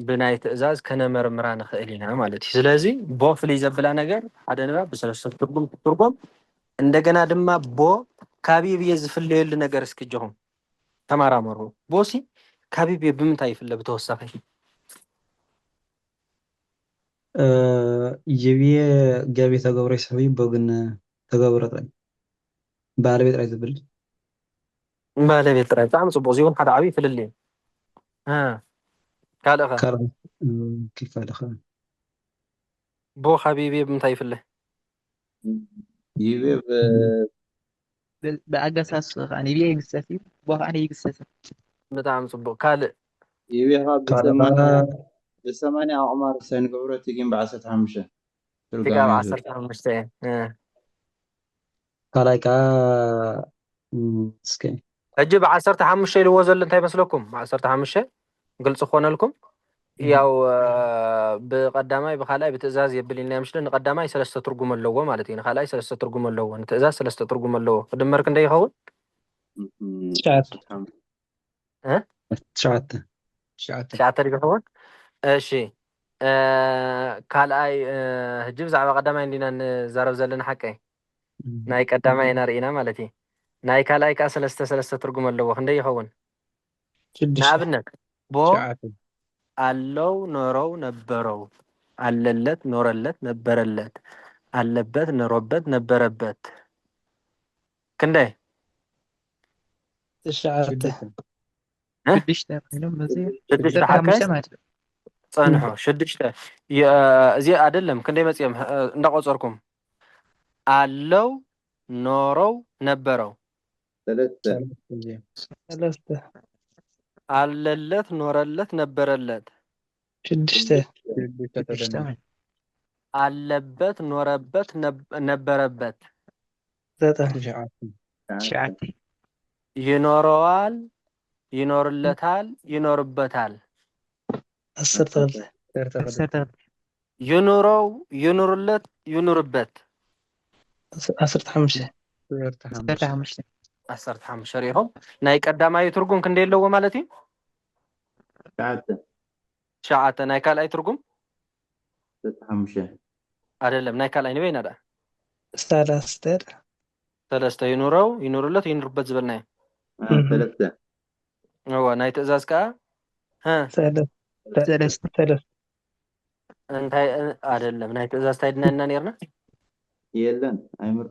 ብናይ ትእዛዝ ከነመርምራ ንኽእሊና ማለት እዩ ስለዚ ቦ ፍልይ ዘብላ ነገር ሓደ ንባብ ብሰለስተ ትርጉም እንደገና ድማ ቦ ካቢብየ ዝፍለየሉ ነገር እስክጀኹም ተማራመሩ ቦሲ ካቢብየ ብምንታይ ይፍለ ብተወሳኺ ይብየ ገቢ ተገብሮ ይስሕብ ቦግን ተገብሮ ጥራይ ባለቤት ጥራይ ዝብል ባለቤት ጥራይ ብጣዕሚ ፅቡቅ እዚ እውን ሓደ ዓብይ ፍልል እዩ ካልእኸ كيف بو حبيبي بمتى يفله يبي بأجساس يعني بيه يجسسي بو يعني يجسس بتاع مصبوق كالئ يبي ها بثمانية أعمار سنة قبره تجين بعشرة حمشة تجا بعشرة حمشة كلايكا سكين أجيب 10 حمشة اللي وزن اللي انتهي مسلكم 10 حمشة ግልጽ ኮነልኩም ያው በቀዳማይ በኻላይ በትእዛዝ የብልና ምሽለ ንቀዳማይ ሰለስተ ትርጉም ኣለዎ ማለት እዩ ንኻላይ ሰለስተ ትርጉም ኣለዎ ንትእዛዝ ሰለስተ ትርጉም ኣለዎ ክድመር ክንደይ ይኸውን ትሽዓተ ይኸውን እሺ ካልኣይ ሕጂ ብዛዕባ ቀዳማይ እንዲና ንዛረብ ዘለና ሓቀይ ናይ ቀዳማይ ኢና ርኢና ማለት እዩ ናይ ካልኣይ ከዓ ሰለስተ ትርጉም ኣለዎ ክንደይ ይኸውን ንኣብነት ቦ አለው ኖረው ነበረው አለለት ኖረለት ነበረለት አለበት ኖሮበት ነበረበት ክንደይ ጸንሖ ሽድሽተ እዚ አይደለም ክንደይ መጽየም እንዳቆጸርኩም አለው ኖረው ነበረው ሰለስተ አለለት ኖረለት ነበረለት ሽድሽተ አለበት ኖረበት ነበረበት ትሽዓተ ይኖረዋል ይኖርለታል ይኖርበታል ዓሰርተ ይኑረው ይኑርለት ይኑርበት ዓሰርተ ሓሙሽተ ዓሰርተ ሓሙሽተ ሪኢኹም ናይ ቀዳማይ ትርጉም ክንደይ ኣለዎ ማለት እዩ ትሽዓተ ናይ ካልኣይ ትርጉም አይደለም ናይ ካልኣይ ንበይና ዳ ሰለስተ ይኑረው ይኑርለት ይኑርበት ዝበልናዮ هو ናይ ትእዛዝ ከዓ ሰለስተ እንታይ አይደለም ናይ ትእዛዝ ታይድናና ነርና የለን አይምር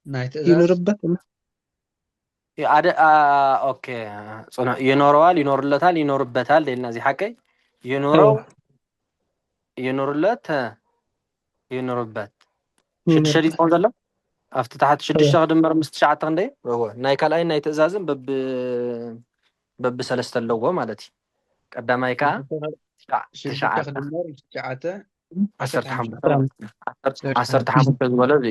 ናይ ትእዛዝ ይኑርበት አደ ኦኬ ጽና ይኖረዋል ይኖርለታል ይኖርበታል ደልና እዚ ሓቀይ ይኖረው ይኖርለት ይኖርበት ሽድሽተ ይጾም ዘሎ afte tahat ሽድሽተ ድምር ምስ ትሽዓተ ክንደይ ወ ናይ ካልኣይ ናይ ትእዛዝን በብ ሰለስተ ኣለዎ ማለት እዩ ቀዳማይ ከዓ ትሽዓተ ዓሰርተ ሓሙሽተ ዝበለ እዚ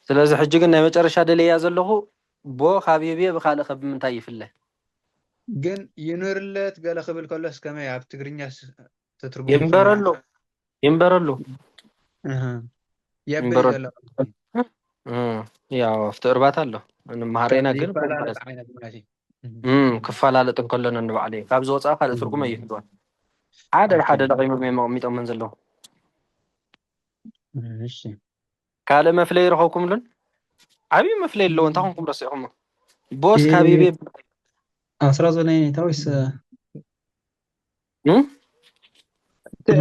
ስለዚ ሕጂ ግን ናይ መጨረሻ ደለያ ዘለኹ ቦ ካብየብየ ብካልእ ከብ ምንታይ ይፍለ ግን ይኑርለት ገለ ክብል ከሎስ ከመይ ኣብ ትግርኛ ተትርጉም ይንበረሉ የበይ ዘሎ ያው afte እርባታ ኣሎ እንማሃረና ግን ክፈላለጥ እንከለና ንባዕለ ካብ ዝወፃ ካልእ ትርጉም ኣይፍልዋ ሓደ ለቂሞም የሚጠመን ዘሎ እሺ ካልእ መፍለይ ረኸብኩምሉን ዓብይ መፍለይ ኣለዎ እንታይ ኮንኩም ረሲዕኩም ቦስ ካቢቤ ኣስራ ዘነይ ታውስ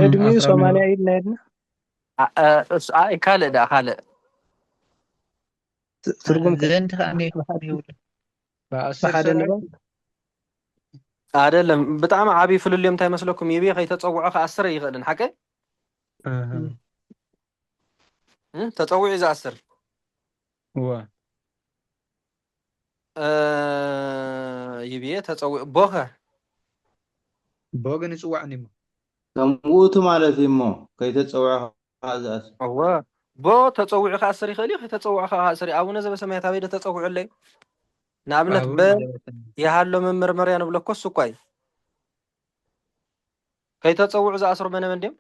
ዕድሚኡ 80 ኢልና ይድና አይ ካልእ ዳ ካልእ ትርጉም ዘንድ ከአኔ በሓደ ንባብ አይደለም በጣም ዓብይ ፍልል እንታይ መስለኩም ይቤ ከይተጸውዖ ከ10 ይኽእልን ሓቀ ተጸውዒ ዛ 10 ይቤ ተጸውዒ ቦኸ ቦገን ይጽዋዕኒ ሞ ከምኡቱ ማለት እሞ ከይተጸውዖ ካዛስ አዋ ቦ ተጸውዒ ከ10 ይኽእል ከይተጸውዖ ከ10 አቡነ ዘበሰማያት አበይ ተጸውዑ ለይ ንኣብነት ያሃሎ መመርመርያ ንብለኮ ሱቋይ ከይተጸውዑ ዝኣስሩ መነመን ድም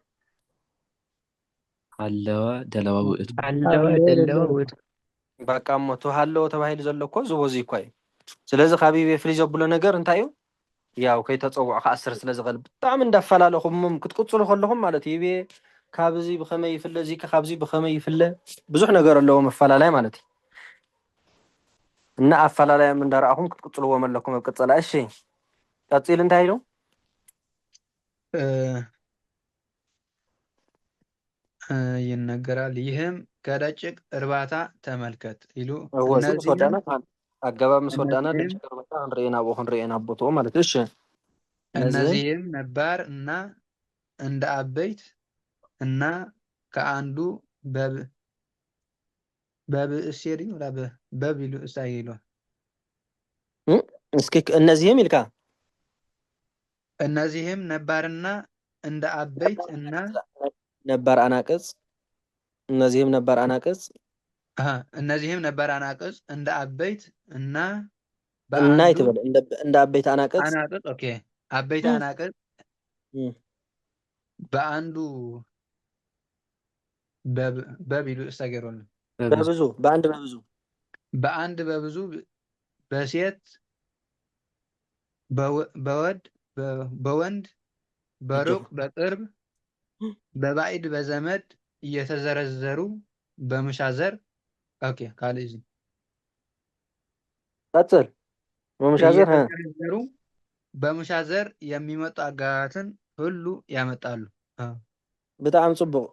ኣለዋ ደለዋ ውእቱ በቃ ሞቱ ሃለዎ ተባሂሉ ዘለኮ ዝቦዚ ይኳይ ስለዚ ካቢብ ፍሊ ዘብሎ ነገር እንታይ እዩ ያው ከይተጸውዑ ከ10 ስለዝቀል በጣም እንዳፈላለኹም ክትቁጽሉ ከለኹም ማለት ይቤ ካብዚ ብኸመይ ይፍለ እዚ ካብዚ ብኸመይ ይፍለ ብዙሕ ነገር ኣለዎ መፈላላይ ማለት እዩ እና አፈላላይ ምን እንዳራኹም ክትቁጽልዎ መለኩም በቀጸላ እሺ ቀጽል እንታይ ነው ይነገራል ይህም ከዳጭቅ እርባታ ተመልከት ይሉ እነዚህ ወዳና አገባ መስወዳና ደጭቅ እርባታ እንሬና ቦቶ ማለት እሺ እነዚህም ነባር እና እንደ አበይት እና ከአንዱ በብእሴሪ ወላ በቢሉ እስታይሉ እስኪ እነዚህም ይልካ እነዚህም ነባርና እንደ አበይት እና ነባር አናቅጽ እነዚህም ነባር አናቅጽ እነዚህም ነባር አናቅጽ እንደ አበይት እና እናይ በአንዱ ትበል እንደ አበይት አናቅጽ አናቅጽ ኦኬ አበይት አናቅጽ በአንዱ በቢሉ እስተገሩን በብዙ በአንድ በብዙ በአንድ በብዙ በሴት በወድ በወንድ በሩቅ በቅርብ በባዕድ በዘመድ እየተዘረዘሩ በመሻዘር ኦኬ ካልዚ ቀጥል በመሻዘር እየተዘረዘሩ በመሻዘር የሚመጡ አጋራትን ሁሉ ያመጣሉ። ብጣዕሚ ጽቡቕ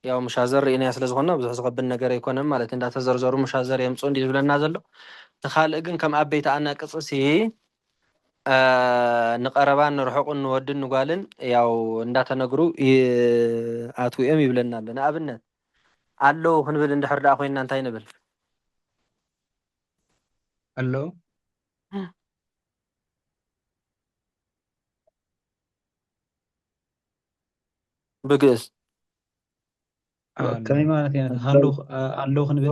ያው መሻዘር ኢና ስለዝኾነ ብዙሕ ዝኸብድ ነገር ኣይኮነን ማለት እንዳተዘርዘሩ መሻዘር የምፁ እንዲ ዝብለና ዘሎ ተኻልእ ግን ከም ኣበይታ ኣናቅጽሲ ንቀረባን ንርሑቕን ንወድን ንጓልን ያው እንዳተነግሩ ኣትው እዮም ይብለና ኣሎ ንኣብነት ኣለው ክንብል እንድሕር ዳኣ ኮይንና እንታይ ንብል ኣለው ብግእዝ ከመይ ማለት እያ ኣለው ክንብል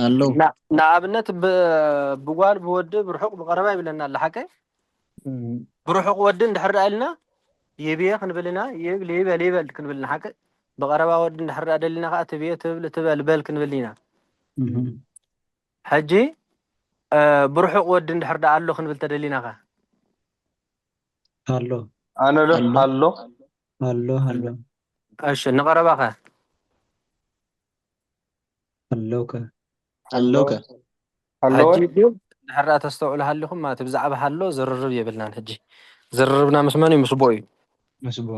ኣለው ንኣብነት ብጓል ብወዲ ብርሑቕ ብቀረባ ይብለና ኣሎ ሓቀይ ብርሑቕ ወዲ እንድሕር ዳኣ ኢልና ይብየ ክንብል ኢና ይብል ይበል ይበል ክንብል ኢና ሓቀይ ብቀረባ ወዲ እንድሕር ዳኣ ደሊና ከዓ ትብየ ትብል ትበል በል ክንብል ኢና ሕጂ ብርሑቕ ወዲ እንድሕር ዳኣ ኣሎ ክንብል ተደሊና ኸ ኣሎ ኣነ ኣሎ ኣሎ ኣሎ እሺ ንቀረባ ኸ ኣለውከ ኣለውከ ሕጂ ድሕር ዳኣ ተስተውዕሉ ሃለኹም ማለት ብዛዕባ ሃሎ ዝርርብ የብልናን ሕጂ ዝርርብና ምስ መን እዩ ምስ ቦ እዩ መስቦ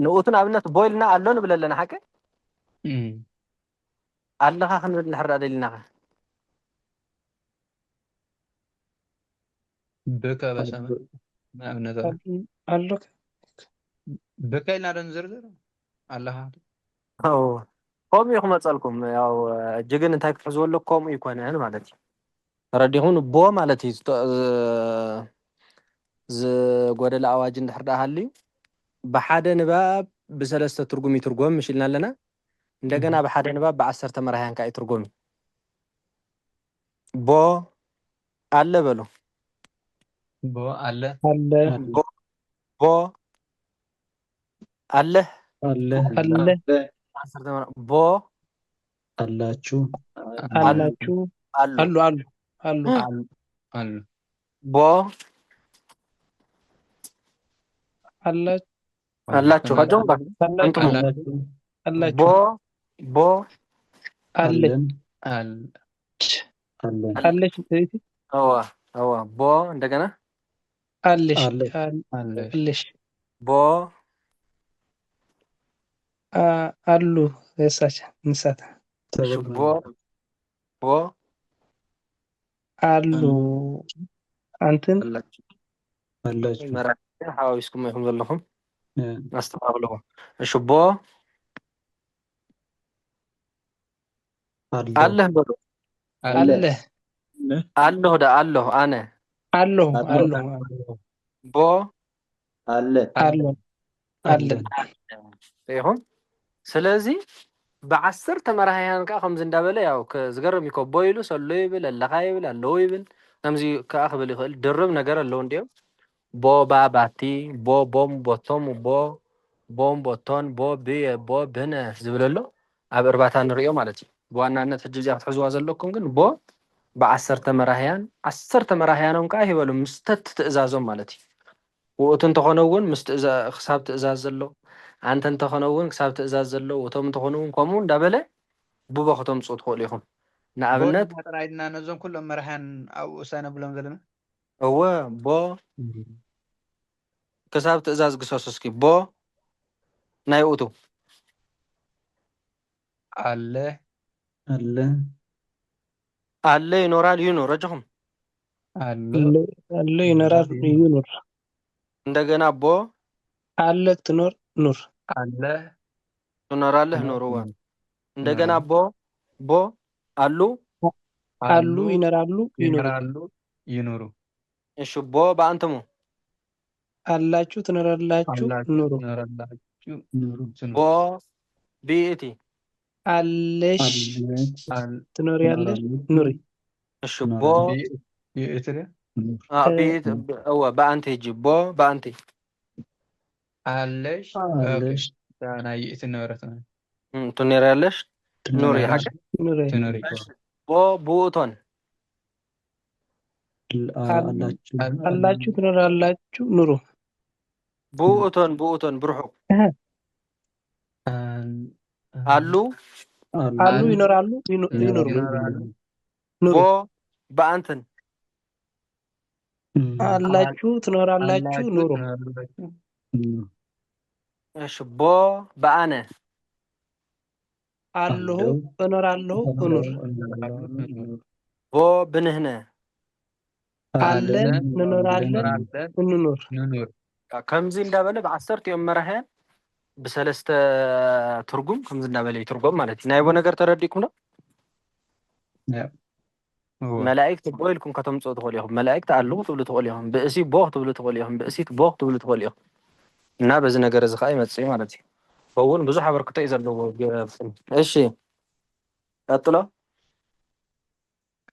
ንኡቱ ንኣብነት ቦ ኢልና ኣሎ ንብል ኣለና ሓቀ ኣለኻ ክንብል እንድሕር ዳኣ ደሊና ኸ ብከ በሰመ ንኣብነት ኣለካ ብከ ኢልና ዶ ንዝርዝር ኣለኻ ከምኡ እዩ ክመፀልኩም ያው እጅግን እንታይ ክሕዝበሎ ከምኡ ይኮነን ማለት እዩ ተረዲኹን ቦ ማለት እዩ ዝጎደለ ኣዋጅ እንድሕር ዳኣ ሃልዩ ብሓደ ንባብ ብሰለስተ ትርጉም ይትርጎም ምሽ ኢልና ኣለና እንደገና ብሓደ ንባብ ብ10 መራሕያን ከዓ ይትርጎም ቦ ኣለ በሉ ቦ አለ አለ ቦ አለ አለ አለ ቦ አላችሁ አላችሁ አሉ አሉ አሉ አሉ አሉ ቦ አላችሁ አላችሁ ከጆም አላችሁ አላችሁ ቦ ቦ አለች አለን አለች አዋ አዋ ቦ እንደገና አለሽ አለሽ ቦ አሉ እሳች እንሳት ቦ ቦ አሉ አንተን አላችሁ መራጭ ሓዋዊስኩም ይኹም ዘለኹም አስተባብለኹ እሺ ቦ አለ በሉ አለ አለሁ ዳ አለሁ አነ አለሁ አለሁ ቦ አለ አለ አለ ይኹም ስለዚህ ብ10 ተመራሕያን ከዓ ከምዚ እንዳበለ ያው ዝገርም ይኮ ቦ ኢሉ ሰሎ ይብል ኣለኻ ይብል ኣለዎ ይብል ከምዚ ከዓ ክብል ይኽእል ድርብ ነገር ኣለዎ እንዲኦም ቦ ባባቲ ቦ ቦም ቦቶም ቦ ቦም ቦቶን ቦ ብየ ቦ ብነ ዝብል ኣሎ ኣብ እርባታ ንሪኦ ማለት እዩ ብዋናነት ሕጂ እዚኣ ክትሕዝዋ ዘለኩም ግን ቦ ብ10 ተመራሕያን 10 ተመራሕያኖም ከዓ ይበሉ ምስተት ትእዛዞም ማለት እዩ ውእቱ እንተኾነ እውን ምስ ክሳብ ትእዛዝ ዘሎ አንተ እንተኾነ እውን ክሳብ ትእዛዝ ዘሎ እቶም እንተኾኑ እውን ከምኡ እንዳበለ ብቦ ከተምፅኡ ትኽእሉ ኢኹም ንኣብነት ጥራይድና ነዞም ኩሎም መራሕያን ኣብኡ ውሳነ ብሎም ዘለና እወ ቦ ክሳብ ትእዛዝ ግሰሱ እስኪ ቦ ናይ ውእቱ አለ አለ አለ ይኖራል ይኑር ረጅኹም አለ ይኖራል ይኑር እንደገና ቦ አለ ትኖር ኑር አለ ትኖራለህ ኑር እንደገና ቦ ቦ አሉ አሉ ይኖራሉ ይኑሩ እሺ ቦ በአንተሙ አላችሁ ትኖራላችሁ ኑሩ ቦ بيئتي አለሽ ትኖሪያለሽ ኑሪ እሺ ቦ ቢእትለ بيئت هو بأنت هجي بو بأنت አለሽ አለሽ ናይ ይእቲ ንብረት ነው تنيريالش نوري ትነሪያለሽ حاجة ኑሪ ትነሪ بو بوتون አላችሁ አላችሁ ትኖራላችሁ ኑሩ بوتون بروحو አሉ አሉ ይኖራሉ ይኖሩ ኑሩ ቦ በአንተን አላችሁ ትኖራላችሁ ኑሩ እሺ ቦ በአነ አለሁ እኖራለሁ እኑር ቦ ብንህነ አለን እንኖራለን እንኑር ንኑር ከምዚ እንዳበለ ብ10 እዮም መራሕያን ብሰለስተ ትርጉም ከምዚ እንዳበለ ይትርጎም ማለት እዩ ናይቦ ነገር ተረዲእኩም ዶ መላእክት ቦ ኢልኩም ከተምፅኡ ትኽእሉ ኢኹም መላእክት ኣለዉ ትብሉ ትኽእሉ ኢኹም ብእሲ ቦ ክትብሉ ትኽእሉ ኢኹም ብእሲት ቦ ክትብሉ ትኽእሉ ኢኹም እና በዚ ነገር እዚ ከዓ ይመፅእ እዩ ማለት እዩ እውን ብዙሕ ኣበርክቶ እዩ ዘለዎ እሺ ቀጥሎ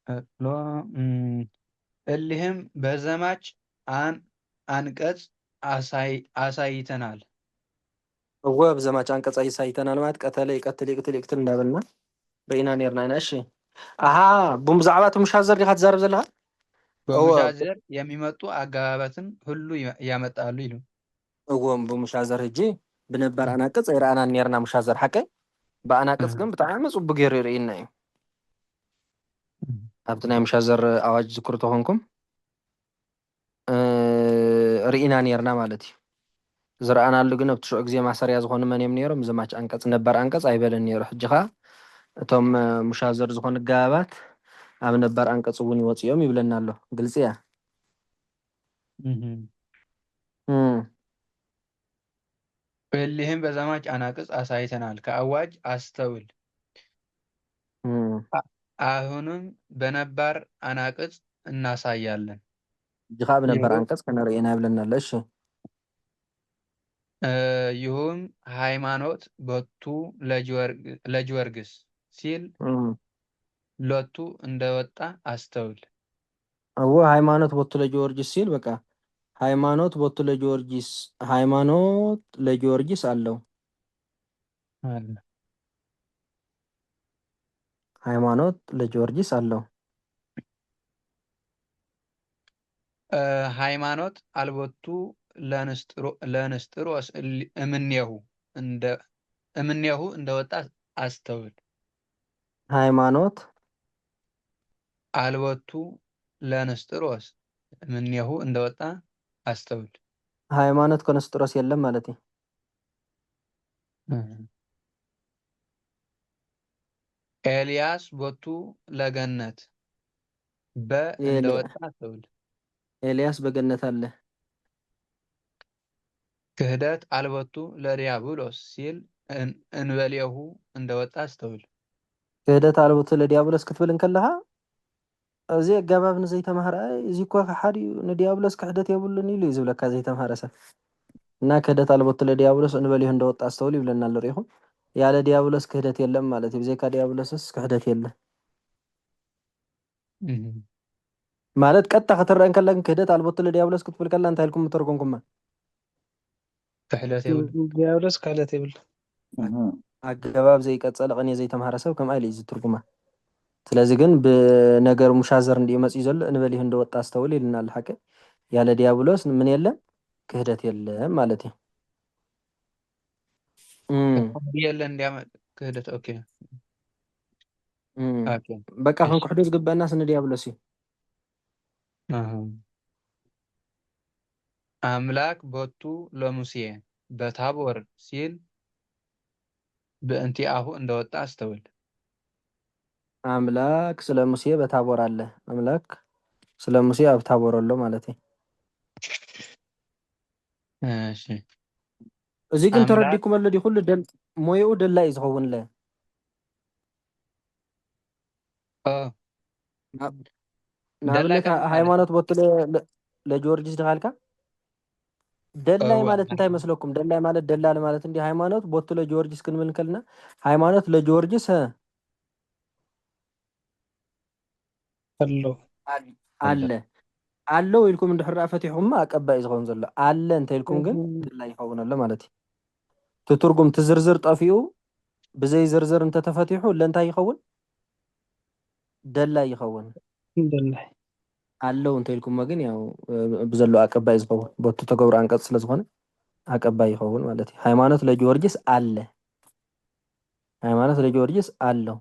ቀጥሎ እሊህም በዘማች አንቀጽ አሳይተናል እወ ብዘማች አንቀጽ አሳይተናል ማለት ቀተለ ይቀትል ይቅትል ይቅትል እንዳበልና በኢና ነርና ኢና እሺ አሃ ብዛዕባ ሙሻዘር ዲኻ ትዛረብ ዘለካ በሙሻዘር የሚመጡ አገባባትን ሁሉ ያመጣሉ ይሉ እወም ብሙሻዘር ህጂ ብነባር አናቅጽ ይረአና ነርና ሙሻዘር ሓቀይ በአናቅጽ ግን ብጣዕሚ ጽቡቅ ገይሩ ይርኢና እዩ ኣብቲ ናይ ሙሻዘር ኣዋጅ ዝክሩ ተኾንኩም ርኢና ነርና ማለት እዩ ዝረአናሉ ግን ኣብቲ ሽዑ ግዜ ማሰርያ ዝኾኑ መን እዮም ነይሮም ዘማች አንቀጽ ነባር አንቀጽ ኣይበለን ነይሩ ሕጂ ኸ እቶም ሙሻዘር ዝኾኑ ገባባት ኣብ ነባር አንቀጽ እውን ይወፅኦም ይብለና ኣሎ ግልጽ እያ እሊህም በዘማች አናቅጽ አሳይተናል ከአዋጅ አስተውል አሁንም በነባር አናቅጽ እናሳያለን እጅኻ ብነባር አንቀጽ ከነርእየና ይብለና ኣሎ እሺ ይሁም ሃይማኖት በቱ ለጅወርግስ ሲል ሎቱ እንደወጣ አስተውል እወ ሃይማኖት ቦቱ ለጊዮርጊስ ሲል በቃ ሃይማኖት ቦቱ ለጊዮርጊስ ሃይማኖት ለጊዮርጊስ አለው ሃይማኖት ለጊዮርጊስ አለው ሃይማኖት አልቦቱ ለንስጥሮስ እምኔሁ እንደወጣ አስተውል ሃይማኖት አልቦቱ ለንስጥሮስ እምኔሁ እንደወጣ አስተውል ሃይማኖት ከንስጥሮስ የለም ማለት እዩ ኤልያስ ቦቱ ለገነት እንደወጣ አስተውል ኤልያስ በገነት አለ ክህደት አልቦቱ ለዲያብሎስ ሲል እንበልየሁ እንደወጣ አስተውል ክህደት አልቦቱ ለዲያብሎስ ክትብል እንከለኻ እዚ ኣገባብ ንዘይተማሃረ እዚ እኳ ሓዲ ንዲያብሎስ ክሕደት የብሉን ኢሉ እዩ ዝብለካ ዘይተማሃረ ሰብ እና ክህደት አልቦቱ ለዲያብሎስ እንበልየሁ እንደወጣ አስተውል ይብለና ኣሎ ሪኢኹም ያለ ዲያብሎስ ክህደት የለም ማለት እዩ ብዘይካ ዲያብሎስስ ክህደት የለን ማለት ቀጥታ ክትረአ እንከላ ክህደት አልቦቱ ለዲያብሎስ ክትብል ከላ እንታይ ኢልኩም ትርጉምኩማ ክሕደት የብሉ ዲያብሎስ ክህደት የብሉ ኣገባብ ዘይቀፀለ ቅንየ ዘይተማሃረ ሰብ ከምኣ ኢሉ እዩ ዝትርጉማ ስለዚ ግን ብነገር ሙሻዘር እንዲኡ መፅኡ ዘሎ እንበልይሁ እንደወጣ አስተውል ይልና ኣሎ ሓቀ ያለ ዲያብሎስ ምን የለን ክህደት የለም ማለት እዩ የለን እንዲያመጥ ክህደት ኦኬ በቃ ክንክሕዶ ዝግበአና ስነ ዲያብሎስ እዩ አምላክ ቦቱ ለሙሴ በታቦር ሲል በእንቲአሁ እንደወጣ አስተውል አምላክ ስለ ሙሴ በታቦር አለ አምላክ ስለ ሙሴ ኣብ ታቦር ኣሎ ማለት እዩ እሺ እዚ ግን ተረዲኩም ኣሎ ዲ ኩሉ ሞይኡ ደላይ እዩ ዝኸውን ለ ንኣብነት ሃይማኖት ቦቱ ለጊዮርጊስ ድኻልካ ደላይ ማለት እንታይ መስለኩም? ደላይ ማለት ደላል ማለት እንዲህ ሃይማኖት ቦቱ ለጊዮርጊስ ክንብል ከልና ሃይማኖት ለጊዮርጊስ አለ አለው ኢልኩም እንድሕር ፈቲሑማ አቀባይ ዝኸውን ዘሎ አለ እንተይልኩም ግን ደላይ ይኸውን ኣሎ ማለት እዩ። ትትርጉም ትዝርዝር ጠፊኡ ብዘይ ዝርዝር እንተተፈቲሑ ለእንታይ ይኸውን? ደላይ ይኸውን። ደላይ አለው እንተይልኩም ግን ያው ብዘሎ አቀባይ ዝኸውን ቦቱ ተገብሮ አንቀጽ ስለ ዝኾነ አቀባይ ይኸውን ማለት እዩ። ሃይማኖት ለጊዮርጊስ አለ። ሃይማኖት ለጊዮርጊስ አለው።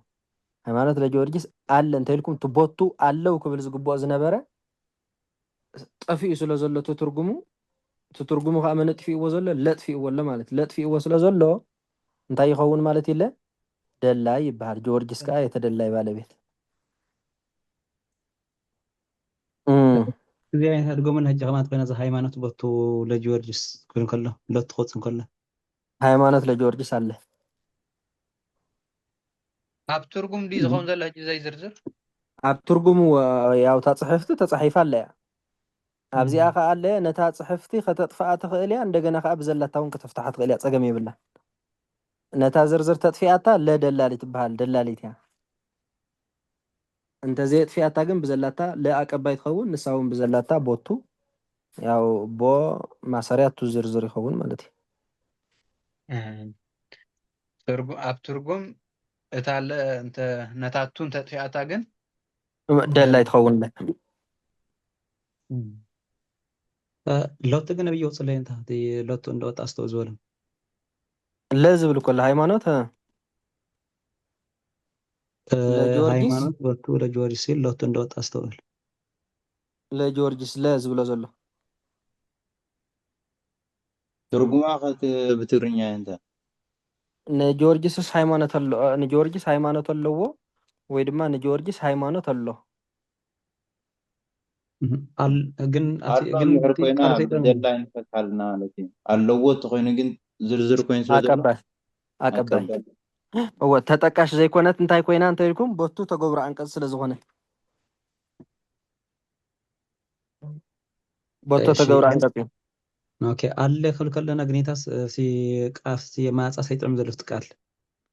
ሃይማኖት ለጊዮርጊስ አለ እንተይልኩም ትቦቱ አለው ክብል ዝግባእ ዝነበረ ጠፊኡ ስለ ዘሎ ትትርጉሙ ከዓ መን ጥፊእዎ ዘሎ ለጥፊእዎ ኣሎ ማለት ለጥፊእዎ ስለ ዘሎ እንታይ ይኸውን ማለት ኢለ ደላይ ይበሃል። ጊዮርጊስ ከዓ የተደላይ ባለቤት እዚ ዓይነት ድጎምን ሕጂ ከማት ኮይና እዚ ሃይማኖት ቦቱ ለጊዮርጊስ ክብል ከሎ ሎት ትኸውፅን ከሎ ሃይማኖት ለጊዮርጊስ አለ ኣብ ትርጉም ዲ ዝኸውን ዘሎ ሕጂ ዘይዝርዝር ኣብ ትርጉሙ ያው ታፅሕፍቲ ተፃሒፋ ኣለ እያ ኣብዚኣ ከዓ ኣለ ነታ ፅሕፍቲ ከተጥፍኣ ትኽእል እያ እንደገና ከዓ ብዘላታ እውን ከተፍታሓ ትኽእል እያ ፀገም የብላ ነታ ዝርዝር ተጥፊኣታ ለደላሊት ትበሃል ደላሊት እያ እንተዘይ ጥፊኣታ ግን ብዘላታ ለኣቀባይ ትኸውን ንሳ እውን ብዘላታ ቦቱ ያው ቦ ማሰሪያቱ ዝርዝር ይኸውን ማለት እዩ ኣብ ትርጉም እታ እንተ ነታቱ እንተጥፊኣታ ግን ደላይ ትኸውን ሎት ግን ነብይ ወፅለይ እንታ ሎት እንደወጣ ኣስተው ዝበሉ ለዝብል ኮለ ሃይማኖት ሃይማኖት ቦቱ ለጊዮርጊስ ሲል ሎት እንደወጣ ኣስተውል ለጊዮርጊስ ለዝብሎ ዘሎ ትርጉማ ከት ብትግርኛ እንተ ንጊዮርጊስስ ሃይማኖት ኣሎ ንጊዮርጊስ ሃይማኖት ኣለዎ ወይ ድማ ንጊዮርጊስ ሃይማኖት ኣሎ ግን ኮይና ደላይ ንፈትሓልና ማለት እዩ ኣለዎ እተኮይኑ ግን ዝርዝር ኮይኑ ኣቀባይ እወ ተጠቃሽ ዘይኮነት እንታይ ኮይና እንተይልኩም ቦቱ ተገብሮ አንቀጽ ስለ ዝኾነ ቦቱ ተገብሮ አንቀጽ ኦኬ አለ ከለና ግኔታስ ሲ ቃፍሲ ማጻ ሰይጥም ዘልፍት ቃል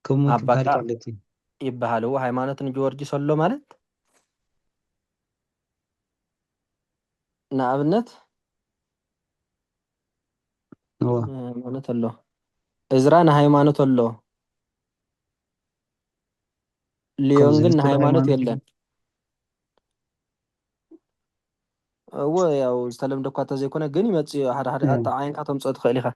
ከሙ አባቃ ይባሃሉ ሃይማኖት ንጊዮርጊስ ኣሎ ማለት ንኣብነት ማለት ኣሎ እዝራ ንሃይማኖት ኣሎ ሊዮን ግን ሃይማኖት የለን ያው ዝተለምደ እኳ ተዘይኮነ ግን ይመጽእ ሓደ ሓደ ኣጣዓይንካ ተምጽኦ ትኽእል ኢኻ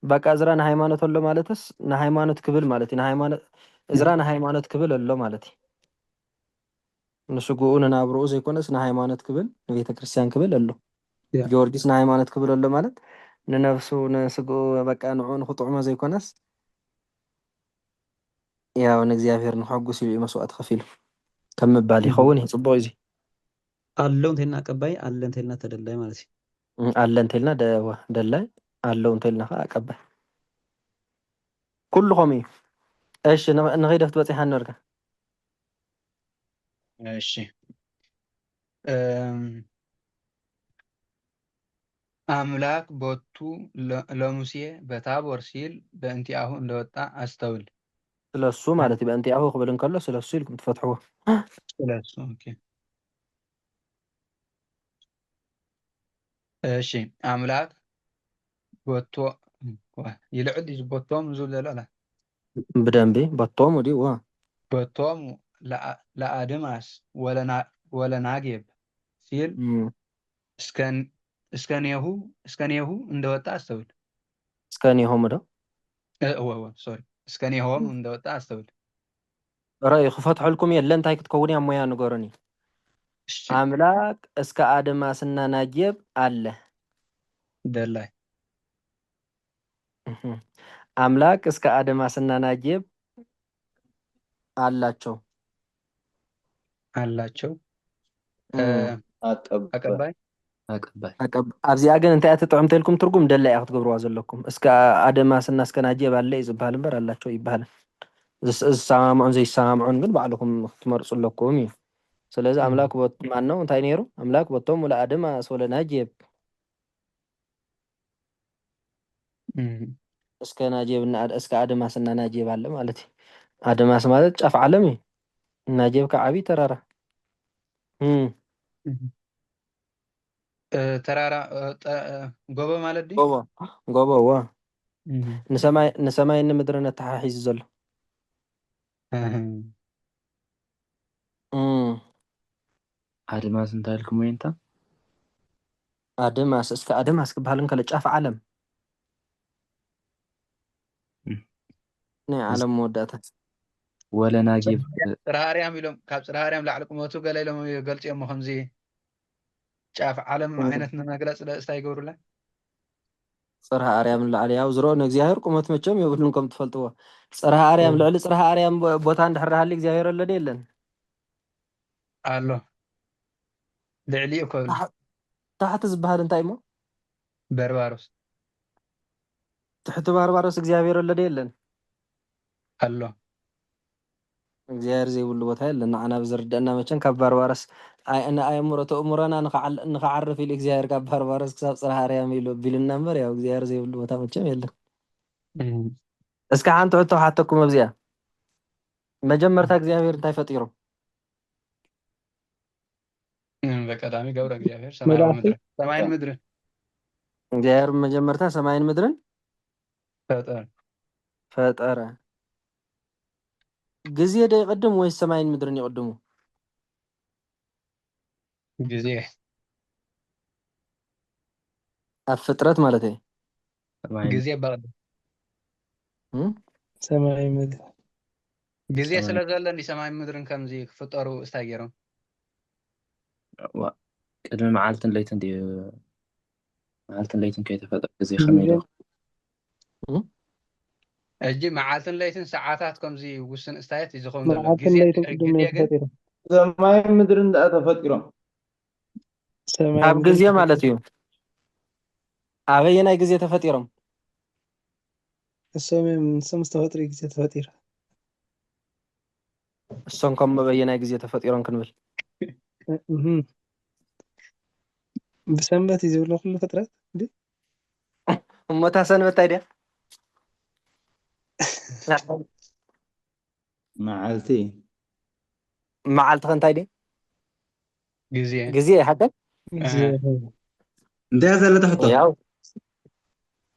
በቃ እዝራ ንሃይማኖት ኣሎ ማለትስ ንሃይማኖት ክብል ማለት እዩ ንሃይማኖት እዝራ ንሃይማኖት ክብል ኣሎ ማለት እዩ ንስጉኡ ንናብርኡ ዘይኮነስ ንሃይማኖት ክብል ንቤተ ክርስቲያን ክብል ኣሎ ጊዮርጊስ ንሃይማኖት ክብል ኣሎ ማለት ንነፍሱ ንስጉኡ በቃ ንዑ ንኽጥዕሞ ዘይኮነስ ያው ንእግዚአብሔር ንኸጉስ ኢሉ መስዋዕት ከፊሉ ከም ምባል ይኸውን ይጽቡቕ እዚ አለው እንተልና አቀባይ አለ እንተልና ተደላይ ማለት እዩ አለ እንተልና ደላይ አለው እንተልና አቀባይ ኩልኩም እዩ እሺ ንኸይደፍት በፂሓ ንርጋ እሺ አምላክ ቦቱ ለሙሴ በታቦር ሲል በእንቲአሁ እንደወጣ አስተውል ስለሱ ማለት እዩ በእንቲአሁ ክብል እንከሎ ስለሱ ኢልኩም ትፈትሕዎ ስለሱ ኦኬ እሺ አምላክ ቦቶ ይልዕል ቦቶም ዝብለላ ብደንቢ ቦቶም ዲ ዋ ቦቶም ለአድማስ ወለናጌብ ሲል እስከኔሁ እንደወጣ አስተውል እስከኔሆም ዶ ሶሪ እስከኔሆም እንደወጣ አስተውል رأي خفت حلكم يلا انت هيك تكوني عمويا نقرني አምላክ እስከ አድማስና ናጌብ አለ ደላይ አምላክ እስከ አድማስና ናጌብ አላቸው አቀባይ ኣብዚኣ ግን እንታይ ኣትጥዕም ተልኩም ትርጉም ደላይ ኣኽት ገብርዋ ዘለኩም እስከ ኣድማስና እስከ ናጌብ አለ ይዝባሃል እምበር ኣላቸው ይባሃል ዝሰማምዑን ዘይሰማምዑን ግን ባዕልኩም ክትመርፁ ኣለኩም እዩ ስለዚህ አምላክ ቦት ማን ነው እንታይ ነይሩ አምላክ ቦቶም ለአድማስ ወለናጌብ እስከ ናጀብና እስከ አድማስና ናጀብ አለ ማለት እዩ። አድማስ ማለት ጫፍ ዓለም እዩ። ናጀብ ከዓ ዓብይ ተራራ ተራራ ጎቦ ማለት ድዩ ጎቦ ጎቦ ዋ ንሰማይ ንምድሪ ነተሓሒዙ ዘሎ አድማስ እንታይ ኢልኩም ወይ እንታ አድማስ እስከ አድማስ ክበሃል እንከሎ ጫፍ ዓለም ናይ ዓለም መወዳእታ ወለ ናጊብ ፅርሐ ኣርያም ኢሎም ካብ ፅርሐ ኣርያም ላዕሊ ቁመቱ ገለ ኢሎም ገልፂኦም ከምዚ ጫፍ ዓለም ዓይነት ንመግለፂ ደስታ ይገብሩላ ፅርሐ ኣርያም ላዕሊ ያው ዝሮ ንእግዚኣብሔር ቁመት መቸም የብሉን ከም ትፈልጥዎ ፅርሐ ኣርያም ልዕሊ ፅርሐ ኣርያም ቦታ እንድሕር ሃሊ እግዚኣብሔር ኣሎ ደ የለን ኣሎ ልዕሊኡ ከብሉ ታሕቲ ዝበሃል እንታይ እሞ በርባሮስ ትሕቲ ባርባሮስ እግዚኣብሔር ኣሎ ደ የለን ኣሎ እግዚኣብሔር ዘይብሉ ቦታ የለን ንዓና ብዝርድአና መቸም ካብ ባርባሮስ ኣእምሮ ተእምሮና ንኸዓርፍ ኢሉ እግዚኣብሔር ካብ ባርባሮስ ክሳብ ፅርሐ ኣርያም ኢሉ ቢልና እምበር ያው እግዚኣብሔር ዘይብሉ ቦታ መቸም የለን እስኪ ሓንቲ ሕቶ ሓተኩም ኣብዚኣ መጀመርታ እግዚኣብሔር እንታይ ፈጢሩ በቀዳሚ ገብረ እግዚአብሔር ሰማይን ምድርን እግዚአብሔር መጀመርታ ሰማይን ምድርን ፈጠረ ጊዜ ደ ይቅድም ወይስ ሰማይን ምድርን ይቅድሙ ጊዜ ኣብ ፍጥረት ማለት እዩ ጊዜ በቅድም ሰማይ ምድር ጊዜ ስለ ዘለኒ ሰማይን ምድርን ከምዚ ክፍጠሩ እስታይ ገይሮም ቅድሚ መዓልትን ለይትን ድዩ መዓልትን ለይትን ከይተፈጠረ ጊዜ ከመይ ኢሉ እጂ መዓልትን ለይትን ሰዓታት ከምዚ ውስን እስታየት ዝኸውን ዘሎ መዓልትን ለይትን ቅድም ተፈጢሮም ሰማይን ምድርን ዳ ተፈጢሮም ኣብ ጊዜ ማለት እዩ ኣበየናይ ጊዜ ተፈጢሮም እሶም ዝተፈጥሩ ጊዜ ተፈጢሮ እሶም ከም በየናይ ጊዜ ተፈጢሮም ክንብል ብሰንበት እዩ ዝብሎ ኩሉ ፍጥረት እሞታ ሰንበት እንታይ ድያ መዓልቲ መዓልቲ ከንታይ ድያ ጊዜ ሓደግ እንታይ ዘለ ተሕቶ ያው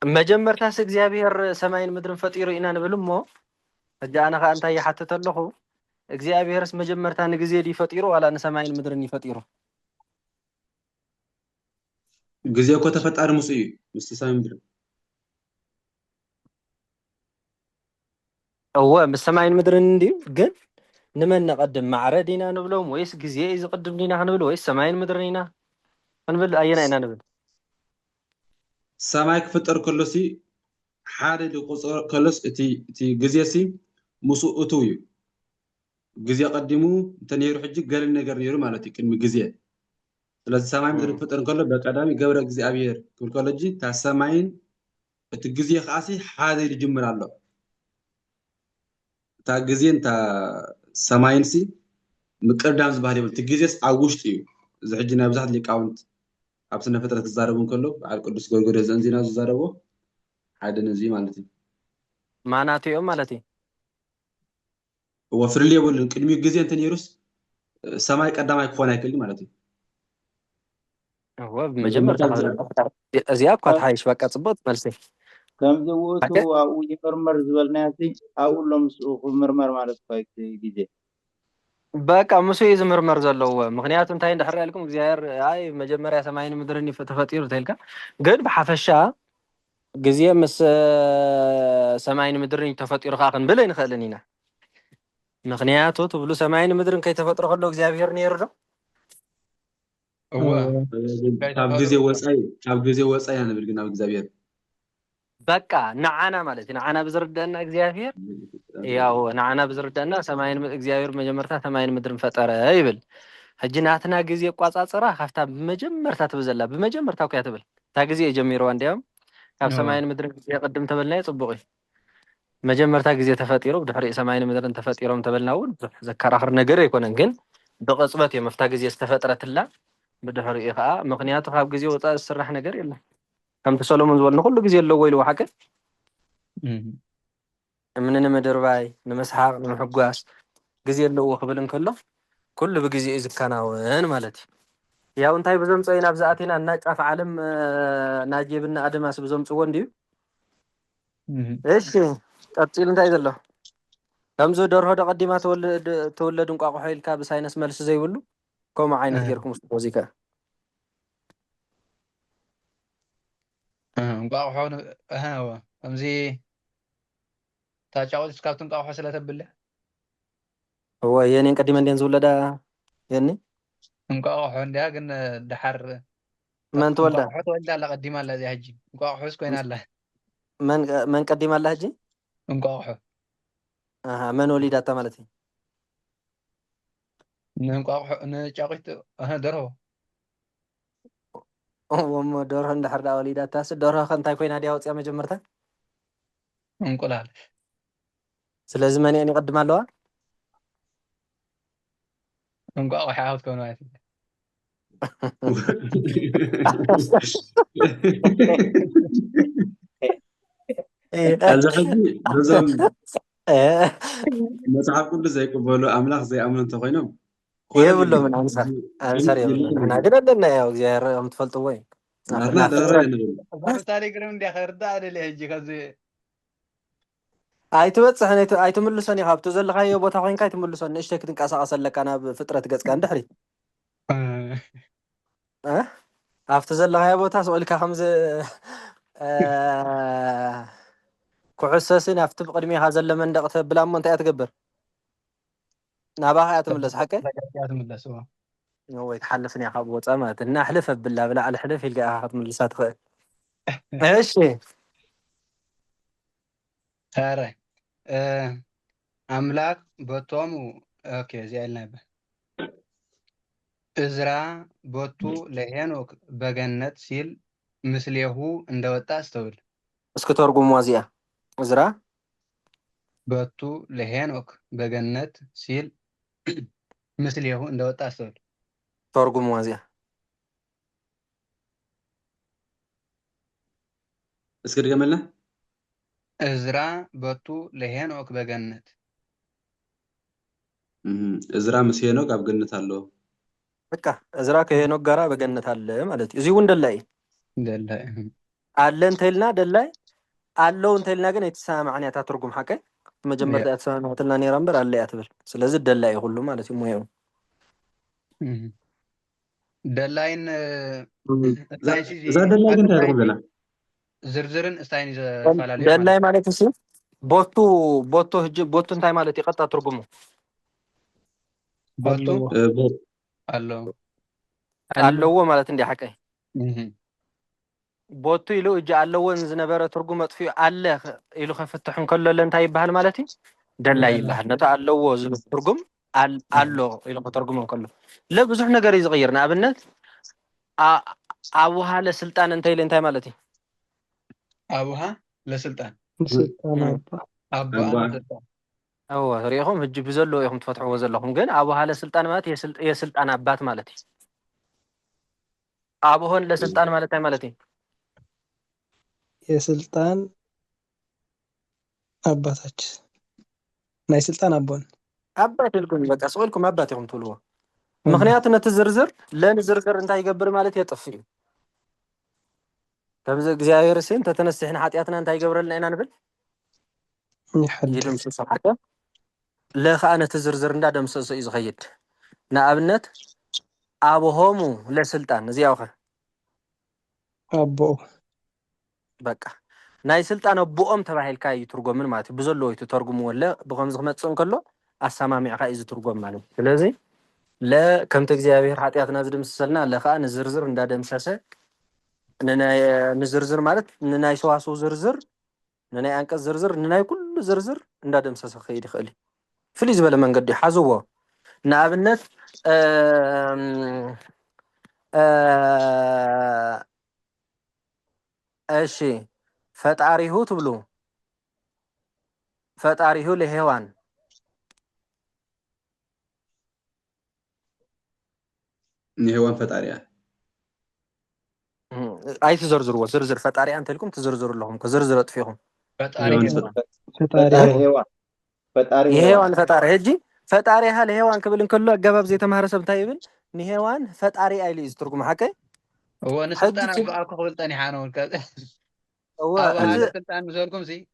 መጀመርታስ እግዚአብሔር ሰማይን ምድርን ፈጢሩ ኢና ንብል እሞ ሕጂ ኣነ ከዓ እንታይ ይሓትት ኣለኹ እግዚአብሔርስ መጀመርታ ንግዜ ዲ ፈጢሩ ዋላ ንሰማይን ምድርን ይፈጢሩ ጊዜ እኮ ተፈጣሪ ምስ እዩ ምስ ሰማይን ምድርን እወ ምስ ሰማይን ምድርን እንድዩ ግን ንመን ነቐድም ማዕረድ ኢና ንብሎም ወይስ ግዜ እዩ ዝቕድም ዲና ክንብል ወይስ ሰማይን ምድርን ኢና ክንብል ኣየና ኢና ንብል ሰማይ ክፍጠር ከሎሲ ሓደ ቁፅር ከሎስ እቲ ግዜሲ ምስኡ እቱ እዩ ግዜ ቀዲሙ እንተነይሩ ሕጂ ገለ ነገር ነይሩ ማለት እዩ ቅድሚ ግዜ ስለዚ ሰማይ ምድሪ ክፍጠር ከሎ በቀዳሚ ገብረ እግዚኣብሔር ክብል ከሎ ሕጂ እታ ሰማይን እቲ ግዜ ከዓሲ ሓደ ይጅምር ኣሎ እታ ግዜን እታ ሰማይንሲ ምቅዳም ዝበሃል የብል እቲ ግዜስ ኣብ ውሽጢ እዩ እዚ ሕጂ ናይ ብዙሓት ሊቃውንት ኣብ ስነ ፍጥረት ክዛረቡ ከሎ በዓል ቅዱስ ጎርጎርዮስ ዘንዚና ዝዛረቦ ሓደ ነዚ ማለት እዩ ማናትኦም ማለት እዩ ወፍርል የብሉን ቅድሚ ግዜ እንተ ነይሩስ ሰማይ ቀዳማይ ክኾን ኣይክእልን ማለት እዩ እወ መጀመርታ እዚኣ እኳ ተሓይሽ በቃ ፅቡቅ መልሲ ከምዚ ውእቱ ኣብኡ ይምርመር ዝበልናያሲ ኣብኡ ሎ ምስኡ ክምርመር ማለት ግዜ በቃ ምስ እዩ ዝምርመር ዘለዎ ምክንያቱ እንታይ እንድሕር ያልኩም እግዚኣብሔር ኣይ መጀመርያ ሰማይን ምድርን ተፈጢሩ ተይልካ ግን ብሓፈሻ ግዜ ምስ ሰማይን ምድርን ተፈጢሩ ከዓ ክንብል ኣይንኽእልን ኢና ምክንያቱ ትብሉ ሰማይን ምድርን ከይተፈጥሮ ከሎ እግዚኣብሔር ነይሩ ዶ እወ ካብ ግዜ ወፃኢ ንብል ግን ኣብ እግዚኣብሔር በቃ ንዓና ማለት ንዓና ብዝርድአና እግዚኣብሔር ያው ንዓና ብዝርድአና ሰማይን እግዚኣብሔር መጀመርታ ሰማይን ምድርን ፈጠረ ይብል ሕጂ ናትና ግዜ ቋፃፅራ ካብታ ብመጀመርታ ትብል ዘላ ብመጀመርታ እኳ ትብል እታ ግዜ ጀሚርዋ እንዲያውም ካብ ሰማይን ምድርን ግዜ ቅድም ተበልናዮ ፅቡቅ እዩ መጀመርታ ግዜ ተፈጢሩ ብድሕሪኡ ሰማይን ምድርን ተፈጢሮም ተበልና እውን ዘከራኽር ነገር ኣይኮነን ግን ብቅፅበት እዮም ኣብታ ግዜ ዝተፈጥረትላ ብድሕሪኡ ከዓ ምክንያቱ ካብ ግዜ ወፃኢ ዝስራሕ ነገር የለን ከምቲ ሰሎሞን ዝበሉ ኩሉ ግዜ ኣለዎ ኢልዎ ሓቀ እምኒ ንምድርባይ ንምስሓቅ ንምሕጓስ ግዜ ኣለዎ ክብል እንከሎ ኩሉ ብግዜ እዩ ዝከናወን ማለት እዩ ያው እንታይ ብዘምፀኦ ናብ ዝኣቴና እና ጫፍ ዓለም ናጀብና ኣድማስ ብዘምፅዎ እንድዩ እሺ ቀፂሉ እንታይ ዘሎ ከምዚ ደርሆ ደቀዲማ ተወለድ እንቋቁሖ ኢልካ ብሳይነስ መልሲ ዘይብሉ ከምኡ ዓይነት ጌርኩም ሙዚቃ እንቋቁሖ ከምዚ ታጫወት ካብቲ እንቋቁሖ ስለተብለ هو يعني قديما دين زولدا يعني እንቋቁሖ እንዲያ ግን ድሓር من تولدا እንቋቁሖ ተወልዳ ኣላ ቀዲማ ኣላ እዚኣ ሕጂ እንቋቁሖስ ኮይና ኣላ من قديم الله هجي እንቋቁሖ من وليداتا مالتي ንእንቋቁሖ ንጫቂት ደርሆ وم دورها اندحر دا وليداتا دورها خنتاي كوينا دي اوصيا مجمرتا እንቁላል ስለዚህ ማን يعني قدم አለዋ እንቋቁሖ ዓወት ከሆነ ማለት ኣብዚ ሕጂ ነዞም መፅሓፍ ቅዱስ ዘይቅበሉ ኣምላኽ ዘይኣምኑ እንተኮይኖም يبلو من انصار يبلو احنا قلنا لنا يا እግዚአብሔር የምትፈልጥዎ ወይ ናትና ደረ ንብል ቴሌግራም እንዲያ ከርዳ አይደለ ሕጂ ከዚ ኣይትበፅሕን ኣይትምልሶን ኢኻ ኣብቲ ዘለኻዮ ቦታ ኮይንካ ኣይትምልሶን ንእሽተይ ክትንቀሳቐስ ኣለካ ናብ ፍጥረት ገፅካ እንድሕሪት ኣብቲ ዘለኻዮ ቦታ ስቕኢልካ ከምዚ ኩዕሶስን ኣብቲ ብቅድሚኻ ዘሎ መንደቕ ተብላ እሞ እንታይ እያ ትገብር ናባኻ እያ ትምለስ ሓቀ ትምለስ ወይ ትሓልፍን ኢኻ ካብ ወፃ ማለት እና ኣሕልፍ ኣብላ ብላዕሊ ሕልፍ ኢልካ ኢኻ ክትምልሳ ትኽእል እሺ ኧረ ኣምላክ በቶሙ ኦኬ እዚኣ ኢልና ነበር እዝራ ቦቱ ለሄኖክ በገነት ሲል ምስሌሁ እንደወጣ አስተውል እስኪ ተርጉሟ እዚኣ እዝራ በቱ ለሄኖክ በገነት ሲል ምስሌሁ እንደወጣ አስተውል ተርጉሟ እዚኣ እስኪ ድገመልና እዝራ በቱ ለሄኖክ በገነት እዝራ ምስ ሄኖክ ኣብ ገነት ኣሎ በቃ እዝራ ከሄኖክ ጋራ በገነት አለ ማለት እዩ እዚ እውን ደላይ ደላይ አለ እንተልና ደላይ አለው እንተልና ግን የተሰማዕንያታ ትርጉም ሓቀ መጀመርታ የተሰማዕትና ነራ እምበር አለ ያ ትብል ስለዚህ ደላይ ሁሉ ማለት እዩ ሞያው ደላይን እዛ ደላይ ግን እንታይ ትርጉም ዘላ ዝርዝርን እስታይን ዘፈላለዩ ደላይ ማለት እሺ ቦቱ ህጅ ቦቱ እንታይ ማለት ይቀጣ ትርጉሙ ቦቱ ኣለዎ ማለት እንዲ ሓቀይ ቦቱ ኢሉ እጅ ኣለዎን ዝነበረ ትርጉም መጥፊኡ ኣለ ኢሉ ከፍትሕ እንከሎ እንታይ ይበሃል ማለት እዩ ደላይ ይበሃል ነታ ኣለዎ ዝብል ትርጉም ኣሎ ኢሉ ከተርጉሞ እንከሎ ለብዙሕ ነገር እዩ ዝቕይር ንኣብነት ኣቡሃ ለስልጣን እንታይ ማለት እዩ ኣቡሃ ለስልጣን አባ أو ريهم هجي بزلوا يهم تفتحوا وزلهم جن أبو هلا سلطان مالتي يسلطان أبات مالتي أبو هون لسلطان مالتي የስልጣን አባታች ናይ ስልጣን አቦን أبات لكم بقى سؤالكم أبات يهم تقولوا مخنياتنا تزرزر لين زرزر أنت يقبر مالتي يطفي كم زي رسين تتنسحنا حاتياتنا أنت يقبر لنا نبل يدوم صحته لا خانة تزرزر ندم إذا خيط نابنت أبو هومو لسلطان زياوخه አቦ بقى ناي سلطان أبوهم تبعيل كاي ترجم من ماتي بزلوا يترجم ولا بخمس خمس سنين كله السماع كاي ترجم ماله لازم لا كم تجزيها حاتياتنا زد مسلنا لا خانة زرزر ندم ساسة نزرزر مالت ناي سواسو زرزر ناي أنك زرزر ناي كل زرزر ندم ساسة خير خالي فليز بلا من قد حزوه نابنت أشي فتعريه تبلو فتعريه لهوان ንሄዋን ፈጣሪያ أي تزرزروا زرزر فتاري أنت لكم تزرزروا لهم كزرزرت فيهم ፈጣሪ ሄዋን ፈጣሪ ሄዋን ፈጣሪ يهوان فتاري هجي فتاري هل هيوان قبل كله جواب زي تمهر سب تايبن نهيوان فتاري أي ليز ترجم حكي هو نسلطان أبو قبلتني حانون كذا هو هذا سلطان بزوركم زي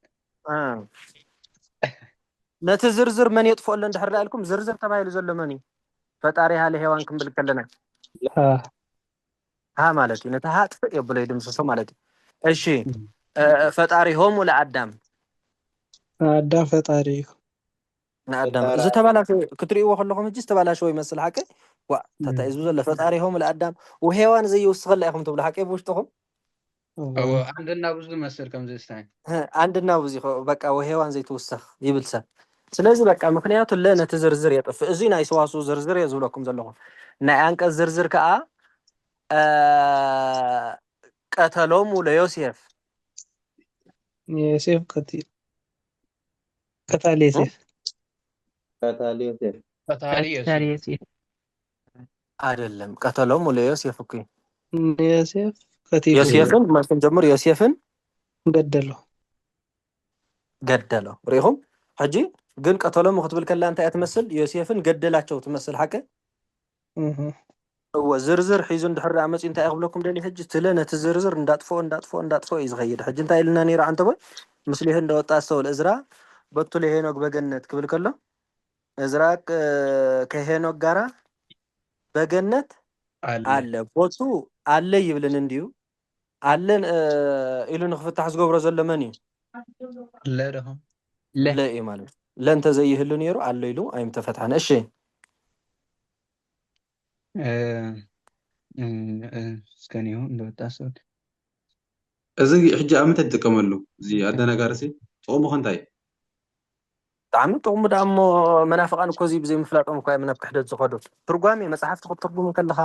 نتزرزر من يطفئ لنا دحر لكم زرزر تبعي لزل مني فتاري هل هيوان كم بالكلنا ها مالتي نتهات في يبلي دمسسو مالتي እሺ ፈጣሪሆም ለአዳም አዳም ፈጣሪ አዳም ዝተባላሽ ክትሪእዎ ከለኹም እጂ ዝተባላሽ ወይ መስል ሓቀ ዋ ተታይዙ ዘለ ፈጣሪሆም ለአዳም ወሄዋን ዘይውስኸላ ኢኹም ትብሉ ሓቀ ብውሽጥኹም አንድና ብዙ መስል ከም ዝስታይ አንድና ብዙ በቃ ወሄዋን ዘይትውስኽ ይብል ሰብ ስለዚህ በቃ ምክንያቱ ለነተ ዝርዝር የጥፍ እዚ ናይ ሰዋሱ ዝርዝር የዝብለኩም ዘለኹም ናይ አንቀጽ ዝርዝር ከዓ ቀተሎም ለዮሴፍ ዮሴፍ ቀታሊ ዮሴፍ አይደለም ቀተሎም ለዮሴፍ እኮ ዮሴፍ ዮሴፍን ማለትም ጀምር ዮሴፍን ገደለው ሪኹም ሕጂ ግን ቀተሎም ክትብል ከላ እንታይ አትመስል ዮሴፍን ገደላቸው ትመስል ሓቀ هو زرزر حيزون دحر عمص انت اغبلكم دلي حج تلنا تزرزر እንዳጥፎ ይዝኸይድ حج እንታይ ኢልና ነይራ አንተ ወይ ምስሊህ እንደወጣ ሰው ለእዝራ በትለ ሄኖክ በገነት ክብል ከሎ እዝራ ከሄኖክ ጋራ በገነት አለ ቦቱ አለ ይብልን እንዲዩ አለን ኢሉን ክፍታሕ ዝገብሮ ዘለመን እዩ ለደም ለኢ ማለት ለንተ ዘይህሉ ነይሩ አለ ኢሉ አይም ተፈታሐነ እሺ እስከኒው እንደወጣሰው እዚ ሕጂ አመት ተጥቀመሉ እዚ አደነጋርሲ ጾሙ ከንታይ ጣዕሚ ጥቅሙ ዳሞ መናፍቃን እኮ እዚ ብዘይ ምፍላጦም እኮ የምናብ ክሕደት ዝኸዱ ትርጓሜ መጽሐፍቲ ክትርጉም ከለኻ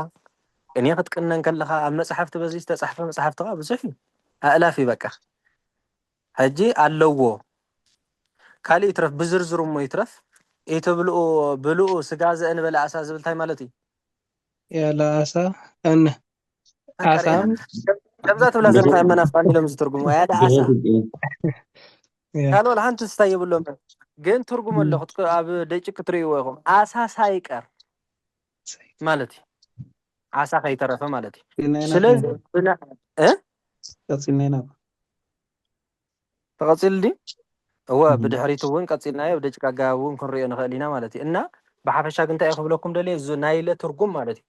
እኔ ክትቅነን ከለኻ ኣብ መጽሐፍቲ በዚ ዝተጻሕፈ መጽሐፍቲ ካ ብዙሕ ኣእላፍ ይበቃ ሕጂ ኣለዎ ካልእ ይትረፍ ብዝርዝሩ እሞ ይትረፍ ኢትብልኡ ብልኡ ስጋ ዘእንበለ ዓሳ ዝብል እንታይ ማለት እዩ ያለ ዓሳ እነ ዓሳም ከብዛ ትብላ ዘርፋ መናፍቃን ኢሎም ዝትርጉሙ ያለ ዓሳ ካልኦል ሓንቲ ስታይ ይብሎም ግን ትርጉም ኣለኹ ኣብ ደጭ ክትርእይዎ ኢኹም ዓሳ ሳይቀር ማለት እዩ ዓሳ ከይተረፈ ማለት እዩ ስለዚ ቀፂልናይና ተቐፂል ዲ هو بدحريت وين قصينا يا بدك قاغون كنريو نخلينا مالتي ان بحفشا كنت يخبلكم دلي نايله ترجم مالتي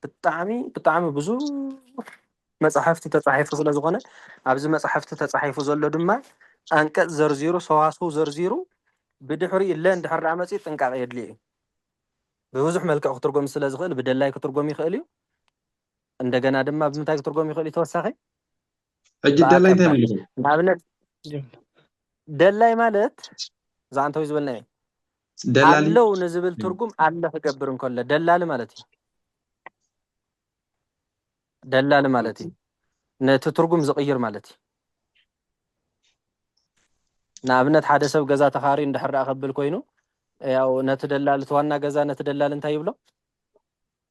بطعمي ብዙ መጽሐፍቲ ተጻሒፉ ስለዝኾነ ኣብዚ መጽሐፍቲ ተጻሒፉ ዘሎ ድማ አንቀጽ ዘርዚሩ ሰዋሱ ዘርዚሩ ብድሕሪ ኢለ እንድሕር ዓመጽ ጥንቃቄ የድሊ በብዙሕ መልክዕ ክትርጎም ስለዝኽእል ብደላይ ክትርጎም ይኽእል እዩ እንደገና ድማ ብምንታይ ክትርጎም ይኽእል ተወሳኺ ሕጂ ደላይ እንታይ ማለት እዩ ናብነት ደላይ ማለት ዛንተው ዝብልናይ ደላለው ንዝብል ትርጉም አለ ክገብር እንከለ ደላል ማለት እዩ ደላል ማለት እዩ ነቲ ትርጉም ዝቕይር ማለት እዩ ናብነት ሓደ ሰብ ገዛ ተኻሪ እንድሕር ኣኸብል ኮይኑ ያው ነቲ ደላል ተዋና ገዛ ነቲ ደላል እንታይ ይብሎ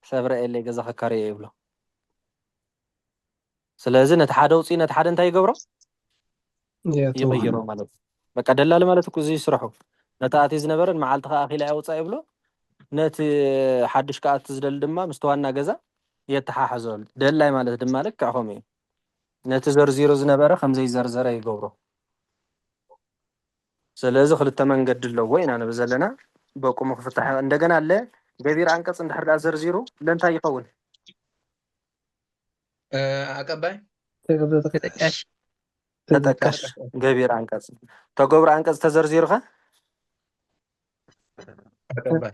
ሰብረ ኤለ ገዛ ከካሪ ይብሎ ስለዚ ነቲ ሓደ ውፂ ነቲ ሓደ እንታይ ይገብሮ ይቕይሮ ማለት በቃ ደላል ማለት እኮ እዚ ይስርሑ ነቲ ኣቲ ዝነበረን መዓልቲ ኸ ኣኺላ ያውፃ ይብሎ ነቲ ሓድሽ ከኣቲ ዝደል ድማ ምስ ተዋና ገዛ የተሓሓዘሉ ደላይ ማለት ድማ ልክ ኣኸም እዩ ነቲ ዘርዚሩ ዝነበረ ከምዘይ ዘርዘረ ይገብሮ ስለዚ ክልተ መንገዲ ኣለዎ ኢና ንብል ዘለና በቁሙ ክፍታሕ እንደገና ኣለ ገቢር አንቀጽ እንድሕር ዘርዚሩ ለንታይ ይኸውን አቀባይ ተጠቃሽ ገቢር አንቀጽ ተገብር አንቀጽ ተዘርዚሩኸ አቀባይ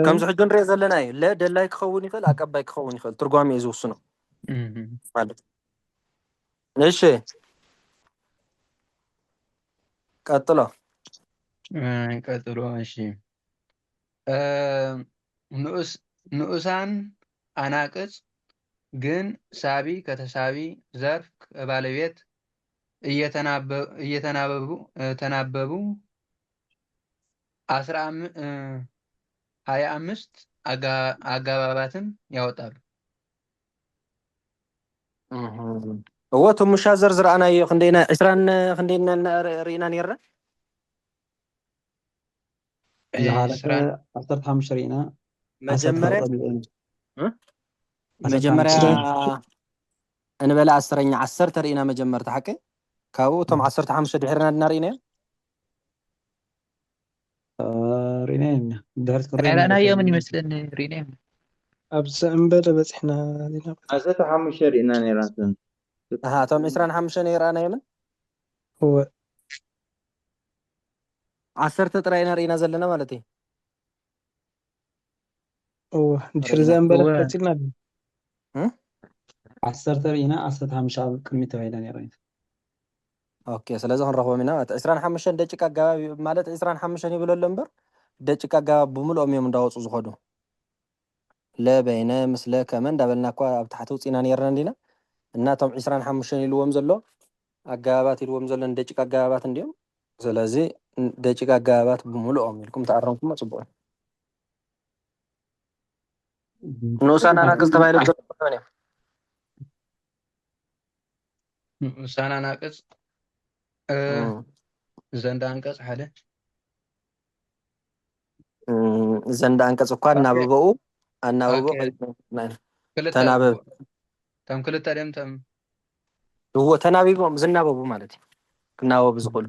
ከምዚ ሕጂ ንሪኦ ዘለና እዩ ለደላይ ክኸውን ይኽእል ኣቀባይ ክኸውን ይኽእል ትርጓሜ እዩ ዝውስኖ ማለት እሺ ቀጥሎ እሺ ንኡሳን አናቅጽ ግን ሳቢ ከተሳቢ ዘርፍ ባለቤት እየተናበቡ 25 አጋባባትን ያወጣሉ هو توم مشازر زرعنا خندينا عسران خندينا رينا نيرنا زعلك عسران 15 رينا 10 مجمرة قبل 15 مجمرة عسران أنا بلا عسرين عسرت رينا مجمرة حكي كاو توم عسرت حمشة دحرنا نارينا رينين دهرت لا كورين أنا يوم يمثلني رينيم أبز أمبلا بس إحنا هذه أساس حمو شرينا نيران ها توم عسران حمشة نيرانا يمن هو عسرت ترينا رينا زلنا مالتي هو دير رينا أمبلا هو كاتلنا 10 رينا 15 كلمة وعيدان يا ريت اوكي ስለዚህ ክንረኽቦ ኢና 25 ደቂቃ ኣገባቢ ማለት 25 ይብሎ ለምበር ደቂቃ ኣገባብ ብምልኦም እዮም እንዳወፁ ዝኸዱ ለበይነ ምስለ ከመ እንዳበልና እኳ ኣብ ታሕቲ ውፂና ነርና እንዲና እና እቶም 25 ኢልዎም ዘሎ ኣገባባት ኢልዎም ዘሎ ደቂቃ ኣገባባት እንዲኦም ስለዚ ደቂቃ ኣገባባት ብምልኦም ኢልኩም ተኣረምኩም ፅቡቅ ንኡሳን ኣናቅጽ ተባሂሎም ዘሎ መን እዮም ንኡሳን ኣናቅጽ ዘንዳ አንቀጽ ሓደ ዘንዳ አንቀጽ እኳ እናበበኡ ኣናበቦ ተናበብ ተም ክልተ ድም ተም ህዎ ተናቢቦም ዝናበቡ ማለት እዩ ክናበቡ ዝኽእሉ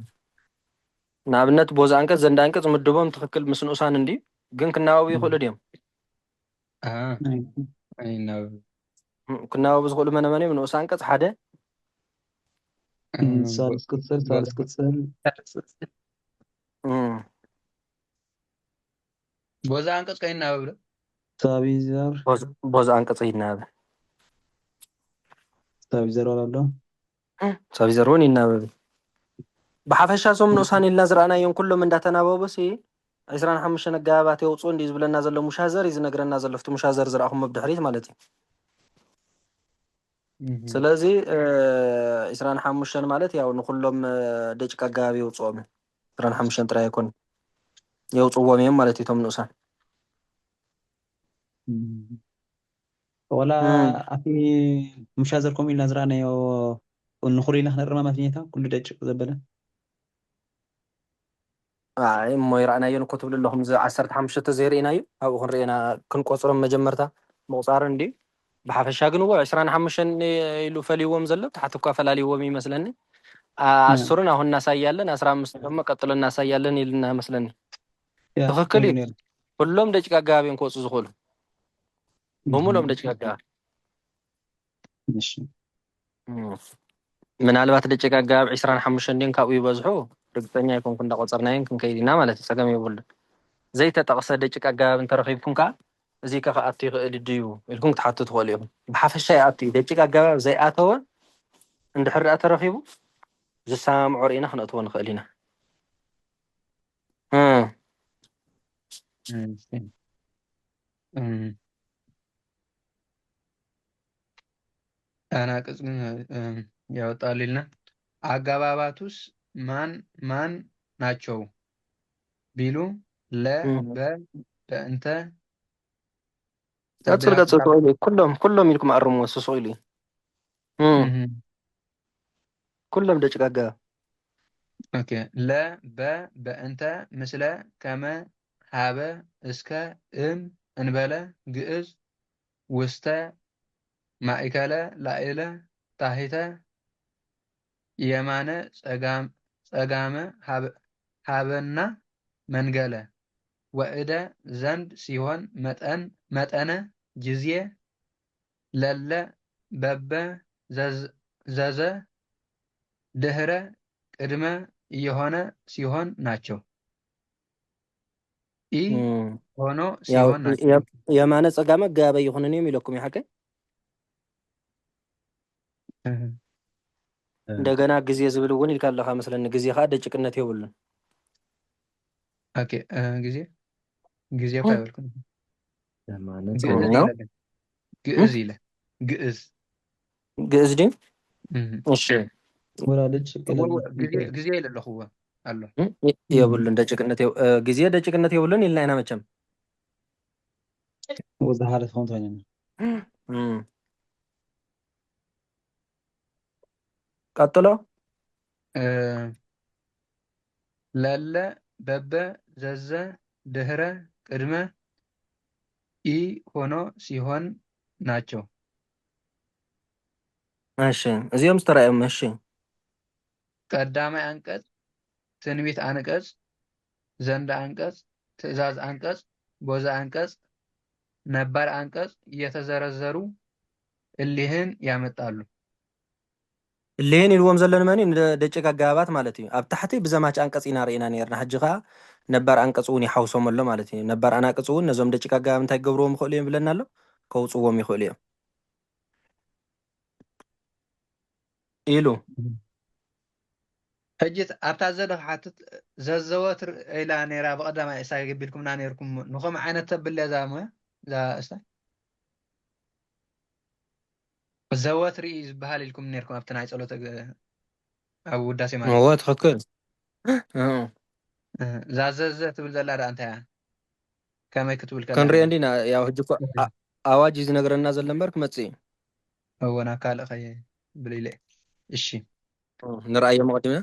ንኣብነት ቦዛ አንቀጽ ዘንዳ አንቀጽ ምድቦም ትክክል ምስ ንኡሳን እንዲ ግን ክናበቡ ይኽእሉ ድዮም ክናበቡ ዝኽእሉ መነመን እዮም ንኡስ አንቀጽ ሓደ ثالث قصل ቦዛ አንቀጽ ከይናበብ ዶ سابيزر ቦዛ አንቀጽ ይናበብ سابيزر ولا لا سابيزر ون ይናበብ ብሓፈሻ ሶም ንኡሳን ኢልና ዝረኣናዮም ኩሎም እንዳተናበቡ ሲ 25 ኣገባባት የውፁ እንዲ ዝብለና ዘሎ ሙሻዘር እዩ ዝነግረና ዘሎ ፍቲ ሙሻዘር ዝረኣኹም ብድሕሪት ማለት እዩ ስለዚ 25 ማለት ያው ንኩሎም ደቂቃ ኣገባቢ የውፅኦም 25 ጥራይ ኣይኮን የውፅዎም እዮም ማለት እቶም ንኡሳን ولا أفي مشازر كوم إلى زرعنا يو ونخري لنا الرمى مفنيتها كل دقيقة زبالة እሞ ይረኣናዮ ክትብሉ ኣለኹም ዚ 15 ዘይርኢናዩ ኣብኡ ክንርኢና ክንቆፅሮም መጀመርታ ምቁፃር እንዲ ብሓፈሻ ግን እዎ 25 ኢሉ ፈልይዎም ዘሎ ታሕቲ እኳ ፈላልይዎም ይመስለኒ 10ን አሁን እናሳያለን 15 ደግሞ ቀጥሎ እናሳያለን ይልና መስለኒ ትክክል እዩ ሁሎም ደቂቃ ኣገባቢን ክወፁ ዝኽእሉ بمولهم دقيقة قاعد ምናልባት ደቂቃ ጋብ 25 እንደን ካብኡ ይበዝሑ ርግጠኛ ይኮን ኩንዳ ቆፀርናይን ክንከይዲና ማለት ሰገም ይብሉ ዘይተጠቕሰ ደቂቃ ጋብ እንተረኺብኩም ካ እዚ ከኣት ይኽእል ድዩ ኢልኩም ትሓቱ ትኽእሉ ኢኹም ብሓፈሻ ይኣቱ ደቂቃ ጋብ ዘይኣተወ እንድሕር ተረኺቡ ዝሳምዑ ርኢና ክነእትዎ ንኽእል ኢና አናቅጽ ያወጣልና አገባባቱስ ማን ማን ናቸው ቢሉ በእንተ ቀጽል ኩሎም ይልኩም አርሙ ወስሶ ይሉ ኩሎም ደቂቃ ጋ ኦኬ በእንተ ምስለ ከመ ሃበ እስከ እንበለ ግዕዝ ውስተ ማእከለ ላዕለ ታሕተ የማነ ጸጋመ ሀበና መንገለ ወእደ ዘንድ ሲሆን መጠነ ጊዜ ለለ በበ ዘዘ ድህረ ቅድመ እየሆነ ሲሆን ናቸው ኢ ሆኖ ሲሆን ናቸው የማነ ጸጋመ ጋበ ይሆነን የሚለኩም ያሐቀ እንደገና ጊዜ ዝብል እውን ይልካለኻ መስለኒ ጊዜ ካ ደጭቅነት ይብሉን ኦኬ ጊዜ ካይወልኩም ግዕዝ ይለ ግዕዝ ዲ እሺ ወላ ጊዜ ይለለኹዎ አሎ ይብሉን ደጭቅነት ጊዜ ደጭቅነት ይብሉን ይልና ኢና መቸም ወዛ ሐለት ሆንቶኛ ቀጥሎ ለለ በበ ዘዘ ድህረ ቅድመ ኢ ሆኖ ሲሆን ናቸው። እሺ እዚኦም ዝተራእዮም እሺ ቀዳማይ አንቀጽ ትንቢት አንቀጽ ዘንድ አንቀጽ ትእዛዝ አንቀጽ ቦዛ አንቀጽ ነባር አንቀጽ እየተዘረዘሩ እሊህን ያመጣሉ። እሊህን ኢልዎም ዘለና መኒ ንደቂቅ አገባባት ማለት እዩ። ኣብ ታሕቲ ብዘማች አንቀጽ ኢና ርኢና ነርና ሕጂ ከዓ ነባር አንቀጽ እውን ይሓውሶም ኣሎ ማለት እዩ። ነባር አናቅጽ እውን ነዞም ደቂቅ አገባብ እንታይ ገብርዎም ይኽእሉ እዮም ብለና ኣሎ ከውፅዎም ይኽእሉ እዮም ኢሉ ሕጂ ኣብታ ዘደሓትት ዘዘወትር ኢላ ነራ ብቀዳማይ እሳይ ገቢልኩምና ነርኩም ንኸም ዓይነት ተብል እዛ ሞያ እዛ እሳይ ዘወትር እዩ ዝበሃል ኢልኩም ነርኩም ኣብቲ ናይ ጸሎት ኣብ ውዳሴ ማለት እዎ ትኽክል እዛ ዘዘ ትብል ዘላ ዳ እንታይ እያ ከመይ ክትብል ከላ ክንሪኦ እንዲና ያው ሕጂ እኮ ኣዋጅ እዩ ዝነግረና ዘሎ እምበር ክመጽእ እዩ እወና ካልእ ኸየ ብል ኢለ እሺ ንርአዮ መቐዲምና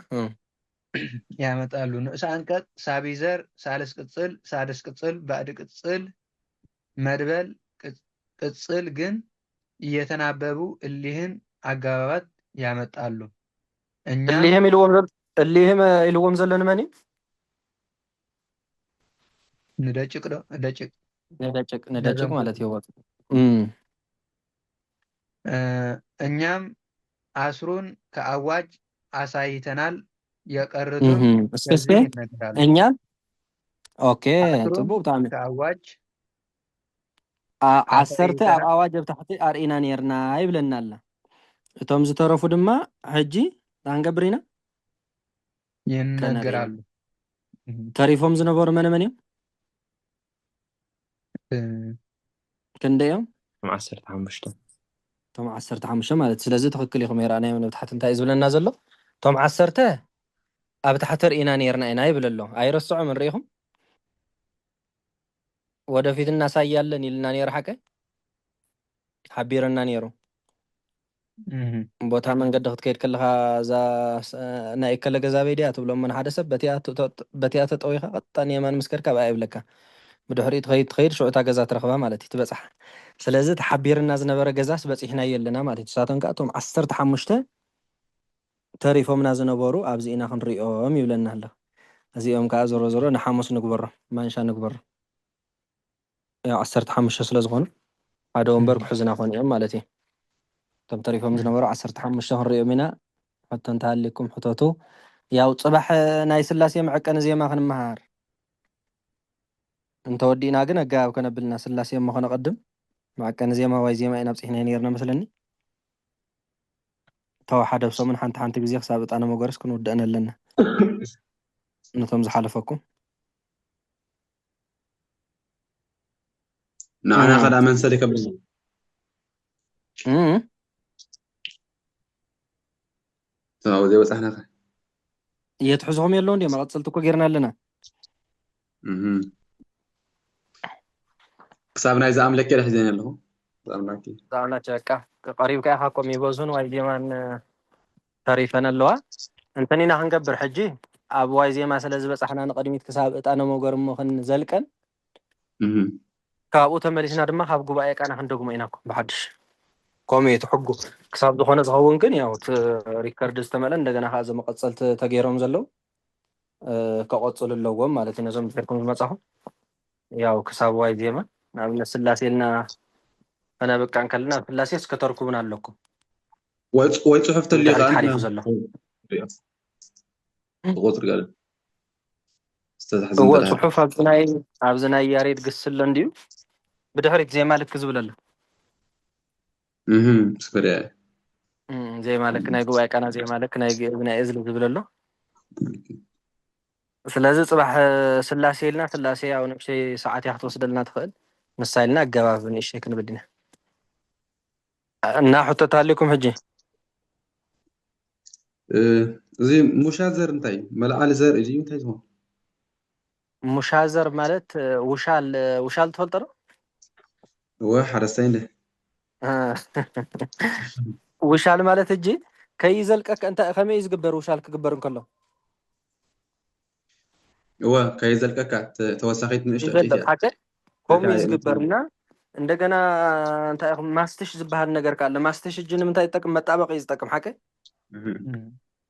ያመጣሉ። ንዑስ አንቀጽ ሳቢ ዘር ሳልስ ቅጽል ሳድስ ቅጽል ባዕድ ቅጽል መድበል ቅጽል ግን እየተናበቡ እሊህን አገባባት ያመጣሉ። እሊህም ኢልዎም ዘለን መኒ ንደጭቅ ዶ ደጭቅ ንደጭቅ ማለት እዩ። እኛም አስሩን ከአዋጅ አሳይተናል የቀሩትን ከዚህ ይነገራሉ። እኛም ኦኬ ጽቡቅ ብጣዕሚ ከአዋጅ ዓሰርተ ኣብ ኣዋጅ ኣብ ታሕቲ ኣርኢና ነርና ይብለና ኣላ። እቶም ዝተረፉ ድማ ሕጂ ታንገብር ኢና ይነገራሉ። ተሪፎም ዝነበሩ መነ መን እዮም ክንደዮም 15 እቶም 15 ማለት ስለዚ ትክክል ኢኹም ይረኣናዮም ኣብ ታሕቲ እንታይ ዝብለና ዘሎ እቶም 10 ኣብ ታሕቲ ርኢና ነርና ኢና ይብል ኣሎ ኣይረስዖም ንሪኢኹም ወደፊት እናሳያለን ኢልና ነይሩ ሓቀ ሓቢረና ነይሩ ቦታ መንገዲ ክትከይድ ከለካ እዛ ናይ እከለ ገዛ ቤድያ ትብሎም መን ሓደ ሰብ በቲያ ተጠዊኻ ቀጥታ የማን ምስከድካ ብኣ ይብለካ ብድሕሪት ትኸይድ ሽዑታ ገዛ ትረኽባ ማለት እዩ ትበፅሓ ስለዚ ተሓቢርና ዝነበረ ገዛስ በፂሕና የለና ማለት እዩ ንሳቶም ከዓ እቶም 15 ተሪፎምና ዝነበሩ ኣብዚ ኢና ክንሪኦም ይብለና ኣሎ እዚኦም ከዓ ዞሮ ዞሮ ንሓሙስ ንግበሮ ማንሻ ንግበሮ ያው 15 ስለ ዝኾኑ ሓደ ወንበር ክሕዝና ኮን እዮም ማለት እዩ እቶም ተሪፎም ዝነበሩ 15 ክንሪኦም ኢና ሕቶ እንተሃሊኩም ሕቶቱ ያው ፅባሕ ናይ ስላሴ መዐቀኒ ዜማ ክንመሃር እንተወዲእና ግን ኣገባብ ከነብልና ስላሴ እሞ ከነቐድም መዐቀኒ ዜማ ዋይ ዜማ ኢና ብፅሕና ነርና መስለኒ ተው ሓደ ብሰሙን ሓንቲ ግዜ ክሳብ ዕጣነ መጎረስ ክንውድአን ኣለና ነቶም ዝሓለፈኩም ንዓና ኸዳ መንሰል ይከብድ ተው ዘይበፃሕና ኸ እየትሕዝኹም የለው እንዲ መቐፀልቲ እኮ ጌርና ኣለና ክሳብ ናይ ዝኣምለክ የለ ሒዘን ኣለኹ ዝኣምላክ በቃ ቀሪብካ ኢኻ ቆም ይበዙን ዋይ ዜማን ተሪፈን ኣለዋ እንተን ኢና ክንገብር ሕጂ ኣብ ዋይ ዜማ ስለ ዝበፃሕና ንቐድሚት ክሳብ ዕጣነ መጎር እሞ ክንዘልቀን ካብኡ ተመሊስና ድማ ካብ ጉባኤ ቃና ክንደግሞ ኢና ብሓድሽ ከምኡ ትሕጉ ክሳብ ዝኾነ ዝኸውን ግን ያው ሪከርድ ዝተመለ እንደገና ከዓ ዘመቐፀልቲ ተገይሮም ዘለው ከቐፅሉ ኣለዎም ማለት እዩ ነዞም ዝገርኩም ዝመፃኹ ያው ክሳብ ዋይ ዜማ ንኣብነት ስላሴ ኢልና ከነብቃን ከለና ስላሴ እስከተርኩብን ኣለኩም ወይ ፅሑፍ ተልዩ ሓሊፉ ዘሎ ቁጥር ጋር هو صحف ኣብዝናይ ያሬድ ግስለ እንዲዩ ብድሕሪት ዜማ ልክ ዝብል ኣሎ ስክሪያ ዜማ ልክ ናይ ጉባኤ ቃና ዜማ ልክ ናይ እዝሊ ዝብል ኣሎ ስለዚ ፅባሕ ስላሴ ኢልና ስላሴ ያው ንእሽተይ ሰዓት እያ ክትወስደልና ትኽእል ንሳይልና ኣገባብ ንእሽተይ ክንብል ኢና እና ሕቶት ኣለኩም ሕጂ እዚ ሙሻዘር እንታይ መልዓሊ ዘር እዩ እንታይ ዝሆን ሙሻዘር ማለት ውሻል ትፈልጦ ዶ ወይ ሓረስታይ እንደ ውሻል ማለት እጂ كي زلقك أنت خميس جبر وشالك جبر كله هو كي زلقك توسخيت من إيش يزلق أتيتها حكى خميس جبرنا እንደገና እንታይ ማስትሽ ዝበሃል ነገር ካለ ማስትሽ እጅ ንምንታይ ይጠቅም መጣበቅ ይጠቅም ሓቀ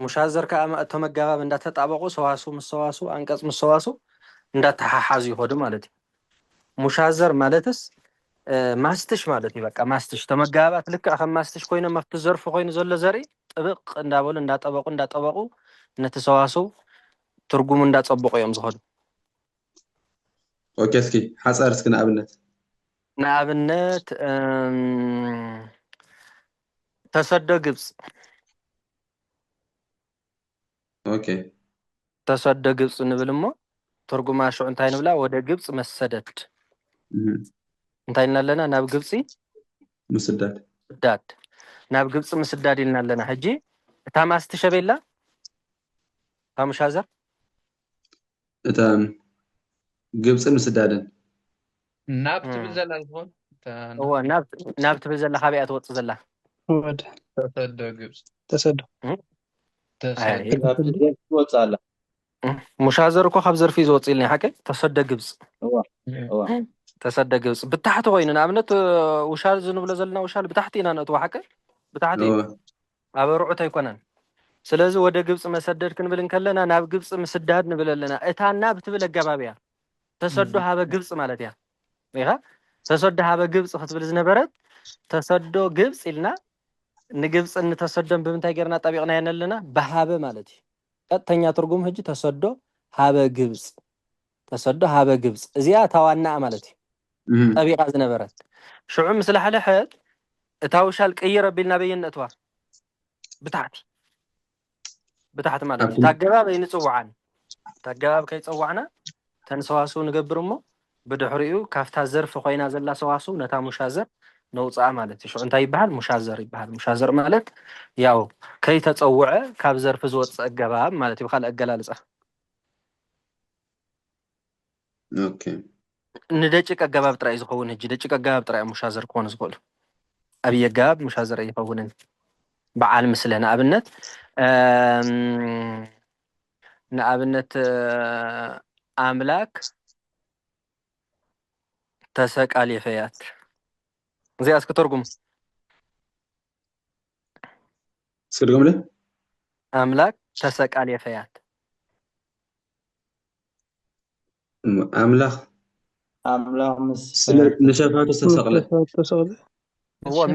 ሙሻዘር ከዓ ተመጋባብ እንዳተጣበቁ ሰዋሱ ምሰዋሱ አንቀጽ ምሰዋሱ እንዳተሓሓዙ ይሆዱ ማለት እዩ ሙሻዘር ማለትስ ማስትሽ ማለት እዩ በቃ ማስትሽ ተመጋባት ልክ ከም ማስትሽ ኮይኑ መፍት ዘርፍ ኮይኑ ዘሎ ዘርኢ ጥብቅ እንዳበሉ እንዳጠበቁ ነቲ ሰዋሱ ትርጉሙ እንዳጸብቁ እዮም ዝሆዱ ኦኬ እስኪ ሓፀር እስኪ ንኣብነት ንኣብነት ተሰዶ ግብጽ ኦኬ ተሰዶ ግብጽ ንብል እሞ ትርጉማ ሽዑ እንታይ ንብላ ወደ ግብጽ መሰደድ እንታይ እናለና ናብ ግብጽ ምስዳድ ናብ ግብጽ ምስዳድ ይልናለና ሕጂ እታ ማስትሸበላ ታምሻዘር እታ ግብጽ ምስዳድን ናብ ትብል ዘላ ዝሆን هو ናብ ትብል ዘላ ካበያ ትወጽእ ዘላ ወደ ተሰዶ ግብጽ ተሰዶ ትወጻላ ሙሻዘር እኮ ካብ ዘርፊ ዝወጽእ ኢልና ሓቀ ተሰደ ግብጽ ተሰደ ግብጽ ብታሕቲ ኮይኑ ንኣብነት ውሻል ዝንብሎ ዘለና ውሻል ብታሕቲ ኢና ነእትዎ ሓቀ ብታሕቲ ኣብ ርዑት ኣይኮነን ስለዚ ወደ ግብጽ መሰደድ ክንብል እንከለና ናብ ግብጽ ምስዳድ ንብል ኣለና እታ ናብ ትብል ኣገባብያ ተሰዶ ሃበ ግብጽ ማለት እያ ይኻ ተሰዶ ሃበ ግብጽ ክትብል ዝነበረት ተሰዶ ግብጽ ኢልና ንግብጽ እንተሰደን ብምንታይ ገርና ጠቢቅና ያነለና በሃበ ማለት እዩ ቀጥተኛ ትርጉም ሕጂ ተሰዶ ሃበ ግብጽ ተሰዶ ሃበ ግብጽ እዚኣ ታዋና ማለት እዩ ጠቢቃ ዝነበረት ሽዑ ምስለ ሓለሐት እታ ውሻል ቀይረ ቢልና በየነትዋ ብታሕቲ ማለት እዩ ታገባብ ይንጽውዓን ታገባብ ከይጸዋዕና ተንሰዋሱ ንገብር እሞ ብድሕሪኡ ካፍታ ዘርፍ ኮይና ዘላ ሰዋሱ ነታ ሙሻዘር ነውፃ ማለት እዩ እንታይ ይበሃል ሙሻዘር ይበሃል ሙሻዘር ማለት ያው ከይተጸውዐ ካብ ዘርፍ ዝወጽእ ኣገባብ ማለት እዩ ካልእ ኣገላልጻ ኦኬ ንደቂቅ ኣገባብ ጥራይ ዝኸውን ሕጂ ደቂቅ ኣገባብ ጥራይ ሙሻዘር ክኾኑ ዝኽእሉ ኣብይ ኣገባብ ሙሻዘር ኣይኸውንን በዓል ምስለ ንኣብነት ኣምላክ ተሰቃል የፈያት እዚኣ እስኪ ተርጉም ስርጉምለ ኣምላክ ተሰቃል የፈያት ኣምላኽ ምስ ንሸፋቱ ተሰቅለ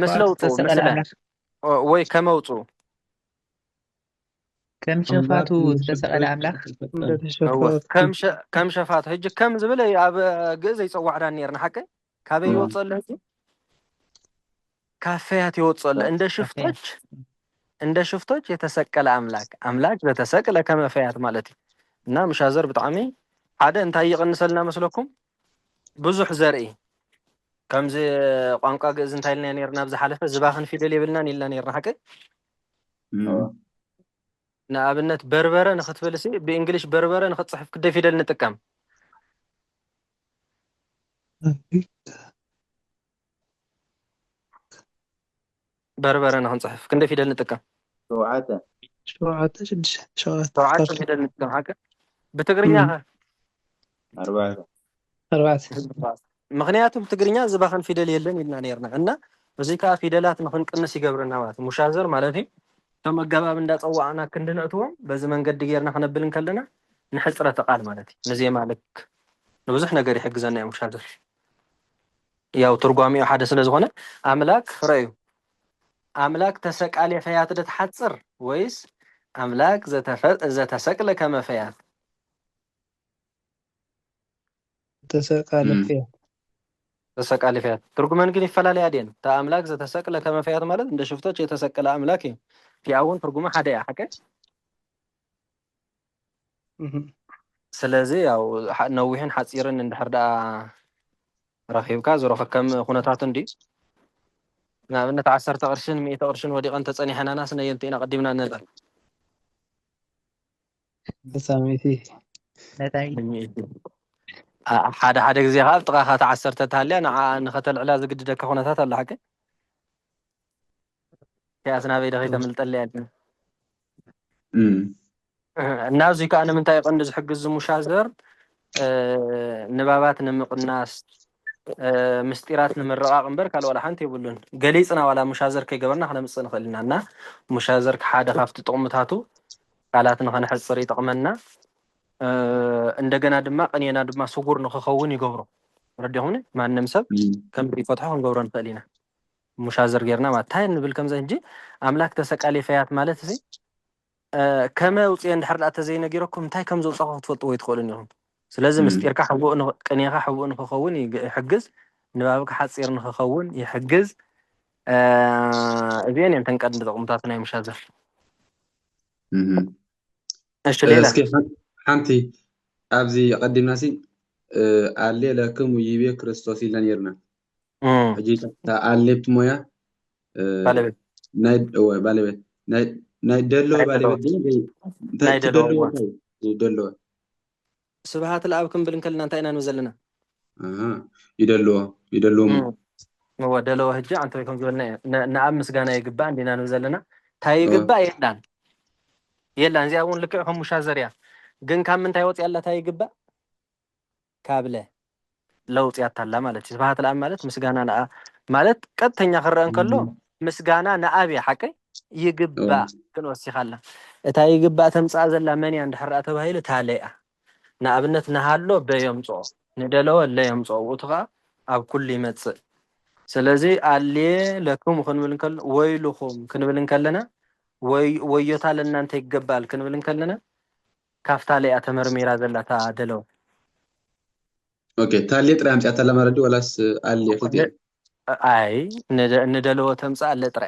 ምስ ለውጡ ወይ ከመውፁ كم شفاته تسأل أملاك كم شفاته هجي كم زبله أب جزء يصوّع عن نيرنا حكي كابي يوصل له كافيات يوصل عند شفتوش يتسكل أملاك يتسكل كم فيات مالتي نعم شازر بطعمي عادة انت يغنسلنا مسلكم بزح زرعي كم زي قانقا جزء انت لنا نيرنا بزحلفة زباخن في دليل لنا نيلا نيرنا حكي نابنت بربرة نختفلسي بإنجليش بربرة نختصحف كده في دل نتكام بربرة نختصحف كده في دل نتكام شوعات في دل نتكام حاجة بتقريناها 4 مغنياتهم بتقرينها زباخن في دل يلن يلنا نيرنا عنا وزيكا في دلات نخن قنس يقبرنا مات مشازر مالتي تم الجواب إن تصوعنا كندنا أتوم بس من قد جيرنا خنا بلن كلنا نحسر تقال مالتي نزي مالك نوزحنا قري حق زنا مش هذا يا وترجمي حدث لزغنا أملاك رأيو أملاك تسك عليه فيات تتحسر ويس أملاك ذات تسك لك ما فيات تسك عليه فيات تسك عليه فيات ترجمان قلي فلا ليادين تا أملاك ذات تسك لك ما فيات مالت إن شفتوش يتسك أملاكي في أول ترجمة حدا يا حكي سلازي أو نوحين حصيرن إن حردا رخيبك زرخ كم خناتاتن دي نعم نتعسر تقرشن 100 قرشن ودي أنت تصني حنا ناس نيمتين قدمنا نزل ساميتي حدا زي هذا تقى تعسر تتهلي أنا نختل على زقد دك خناتات الله حكي يا أسنا بيدا غير ملت اللي نازي كأنا من تايق عند حجز مشازر نبابات نمقناس مستيرات نمرقاق امبر قال ولا حنت يقولون قليصنا ولا مشازر كي قبرنا احنا مصن خلينا مشازر كحاده خافت طقمتاتو قالاتنا خنحصر يطقمنا እንደገና ድማ ቀኔና ድማ ስጉር ንክኸውን ይገብሮ ረዲሁኒ ማንም ሰብ ከም ቢፈትሖ ክንገብሮ ንኽእል ኢና ሙሻዘር ጌርና ማለት ታይ ንብል ከምዛ እንጂ ኣምላክ ተሰቃሊ ፈያት ማለት እዚ ከመ ውፅየ እንድሕር ዳኣ ተዘይነጊረኩም እንታይ ከም ዘውፅኹ ክትፈልጡ ወይ ትኽእሉን ኢኹም ስለዚ ምስጢርካ ሕቡእ ቅኔኻ ሕቡእ ንክኸውን ይሕግዝ ንባብካ ሓፂር ንክኸውን ይሕግዝ እዚአን እየን ተንቀድሚ ጥቕምታት ናይ ሙሻዘር እሺ ሌላ ሓንቲ ኣብዚ ቀዲምናሲ ኣሌ ለክሙ ይቤ ክርስቶስ ኢልና ነርና ሕጂ ኣሌብቲ ሞያ ባለቤት ባለቤት ናይ ደለዎ ባለቤት ናይ ደለዎ ደለዎ ስብሃት ለኣብ ክንብል እንከልና እንታይ ኢና ንብል ዘለና ይደልዎም هو دلو هجا أنت يكون قلنا نعم مسجانا يجبان دينا نزلنا تاي يجبا يلان زي أقول لك هم مشازريا جن كم من تايوت يلا تاي يجبا كابله لو تياتلا مالت سبحات الأم مالت مسجانا نا مالت قد تنيا خرّن كله مسجانا نأبي حكي يجبا كن وسي خلا تاي يجبا تمسع زلا مني عند حرقته بهاي لتالئة نأبنت نهالو بيوم صو ندلو ولا يوم صو وتغا أو كل متس سلازي علي لكم خنبلن كل ويلكم كنبلن كلنا ويوتا لنا انت يقبال كنبلن كلنا كافتا لي اتمر ميرا زلتا دلو اوكي تالي طرا امጫታ ለማረዲ ወላስ አለ ፍቴ አይ ندلو تمصا አለ ጥራ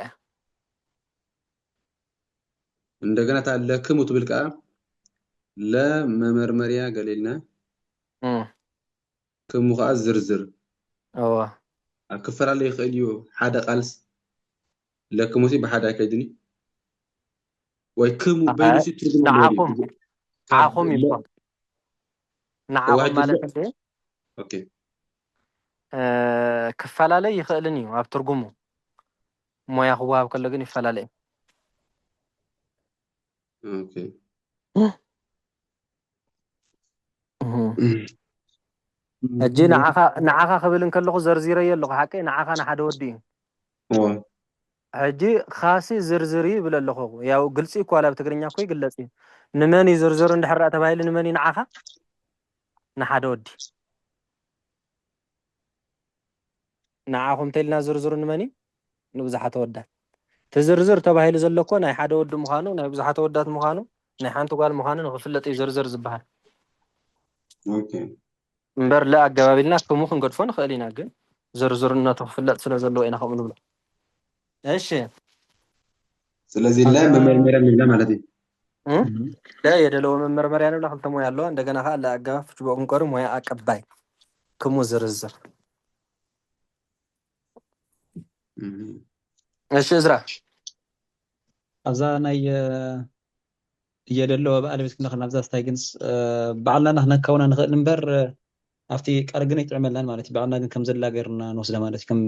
እንደገና ታለክሙ ትብልቃ ለመመርመሪያ ገሌልና ክሙ ኸ ዝርዝር ክፈላለ ይኽእል እዩ ሓደ ቃልስ ለክሙሲ በሓዳ ከይድኒ ወይ ክሙ በይንሲ ትርጉም نعاقم يبقى نعاقم ማለት እንዴ ኦኬ ክፈላለ ይኽእልኒ ኣብ ትርጉሙ ሞያ ኸዋብ ከለ ግን ይፈላለ ኦኬ እጂ نعاخ خبلن ከለኹ ዘርዚረ የለኹ ሓቂ نعاخ ንሓደ ወዲ ሕጂ ኻሲ ዝርዝሪ ይብል ኣለኹ ያው ግልፂ እኮ አላ ብትግርኛ እኮ ይግለጽ ንመን ይዝርዝር እንድሕር ተባሂሉ ንመን ንዓኻ ንሓደ ወዲ ንዓኹም ተልና ዝርዝሩ ንመን ንብዙሓት ወዳት ተዝርዝር ተባሂሉ ዘለኮ ናይ ሓደ ወዲ ምዃኑ ናይ ብዙሓት ወዳት ምዃኑ ናይ ሓንቲ ጓል ምዃኑ ንኽፍለጥ ይዝርዝር ዝበሃል ኦኬ እምበር ለኣገባቢልና ክሙ ክንገድፎ ንኽእል ኢና ግን ዝርዝርነቱ ክፍለጥ ስለ ዘለዎ ኢና ከምኡ ንብሎ እሺ ስለዚህ ላይ መመርመሪያ ንብላ ማለት እዩ لا የደለው መመርመሪያ ንብላ ክልተ ሞያ ኣለዋ እንደገና ከዓ ለኣገባብ ፍትቦ ክንቀሩ ሞያ ኣቀባይ ክሙ ዝርዝር እሺ እዝራ ኣብዛ ናይ እየደለዎ ባለቤት ክንኽን ኣብዛ ስታይ ግን ባዕልና ክነካውና ንኽእል እምበር ኣብቲ ቃል ግን ይጥዕመላን ማለት እዩ ባዕልና ግን ከም ዘላ ገርና ንወስዳ ማለት እዩ ከም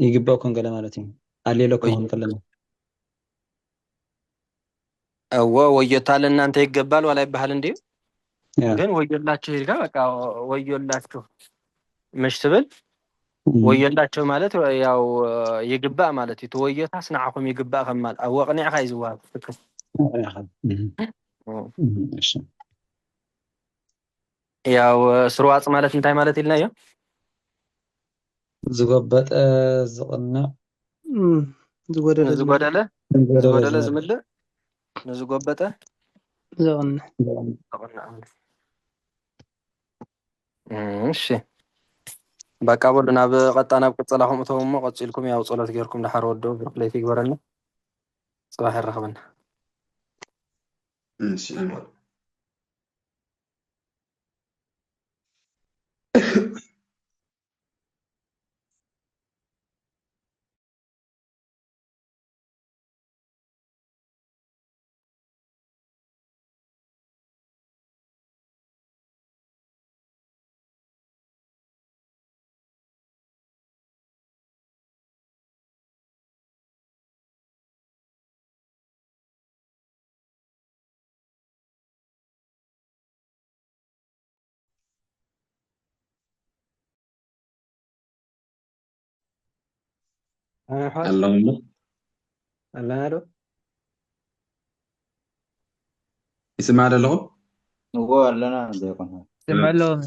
ይግባው ከንገለ ማለት እዩ ኣሌሎ ክኸውን ከለና እወ ወዮታ ለእናንተ ይገባል ዋላ ይባሃል እንዴ ግን ወዮላችሁ ይልጋ በቃ ወዮላችሁ መሽ ትብል ወዮላችሁ ማለት ያው ይግባእ ማለት እዩ ተወዮታ ስናዓኩም ይግባእ ከማል ኣወቅኒዕኻ ይዝዋብ ፍክስ ያው ስርዋጽ ማለት እንታይ ማለት ኢልና ዝጎበጠ ዝቕንዕ ዝጎደለ ዝምልእ ንዝጎበጠ ዝቕንዕ እሺ በቃ ቦል ናብ ቀጣና ብቅጽላኹም እቶም ቀጽልኩም ያው ጸሎት ገርኩም ድሓር ወዶ ብክለይቲ ይግበረና ጽባሕ ይረኸበና እሺ أحوال اللهم ألا ألو يسمع لهم هو لنا ديكون سمع لهم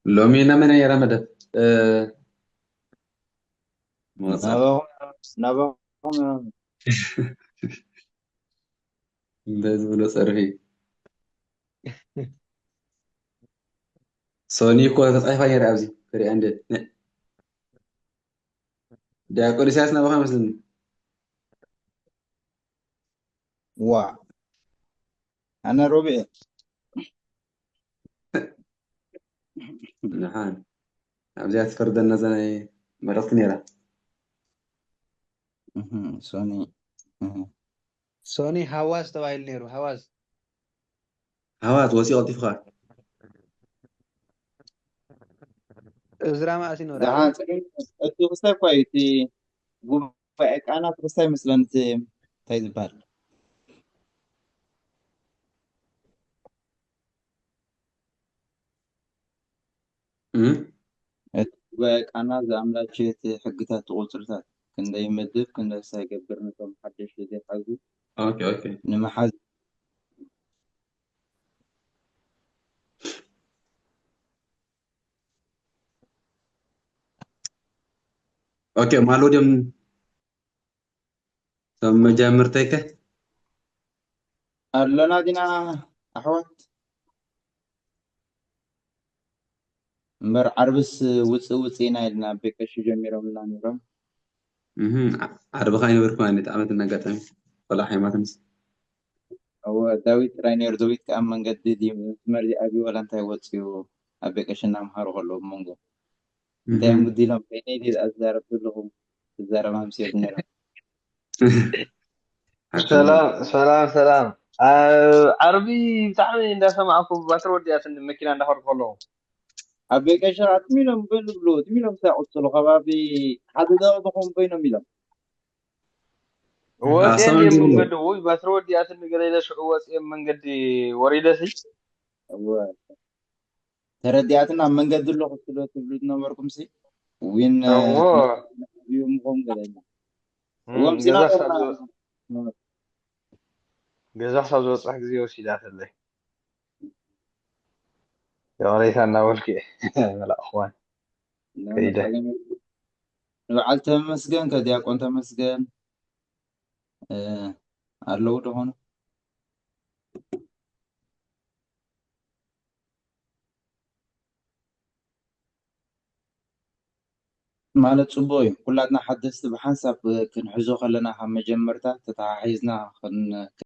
لومينا من يا رمضان موصل نبغهم بزبلو صرفي سوني كو تصحيح غير ابزي فري عندي دا كل ساعه نبغى مثلا وا أنا ربع نحن ابزي فرد النزل مرات نيرا سوني سوني هواز تبعيل نيرو هواز هوات وسيله لطيفه إزرا ما أسين ورا دعان أنتو بس كويتي وفاك أنا بس مثلا تايز بال وفاك أنا زعملا شيء حقتها تقولتها كن دا يمدب كن دا سيقبر نتوم حدش يدي حقو اوكي نما حاز اوكي مالو دم ثم جامرتك لنا دينا أحوات مر عربس وصينا إلنا بكش جميرهم لا نيرهم عرب خاين بركواني تعمل النقطة ولا حي ما تنسى هو داويت راينير دويت كأم من قد دي مري أبي ولا أنت وصيو أبيكش نام هارو غلو مونغو أنت يوم قد لهم بيني دي الأزدار كلهم الزارة ما مسير نيرهم سلام عربي بتاعي إذا سمعكم بترد يا سند مكينا ده هرب كلهم أبيكش أتميلهم بلو تميلهم ساعة صلوا خبابي حد ده بخون بينهم ميلهم وسين دي من قد وي بترد يا سند قليل شو وسين من قد وريده سي هو تردياتنا من قد له خسلوا تبلدنا مركم سي وين هو يوم قوم قلنا هو مسينا جزاك سبزو صح زيو سيدات اللي يا ريت انا ولكي لا اخوان كيده بعد تمسجن كدياقون تمسجن አለው ደሆነ ማለት ጽቡቅ እዩ ኩላትና ሓደስቲ ብሓንሳብ ክንሕዞ ከለና ካብ መጀመርታ ተተሓሒዝና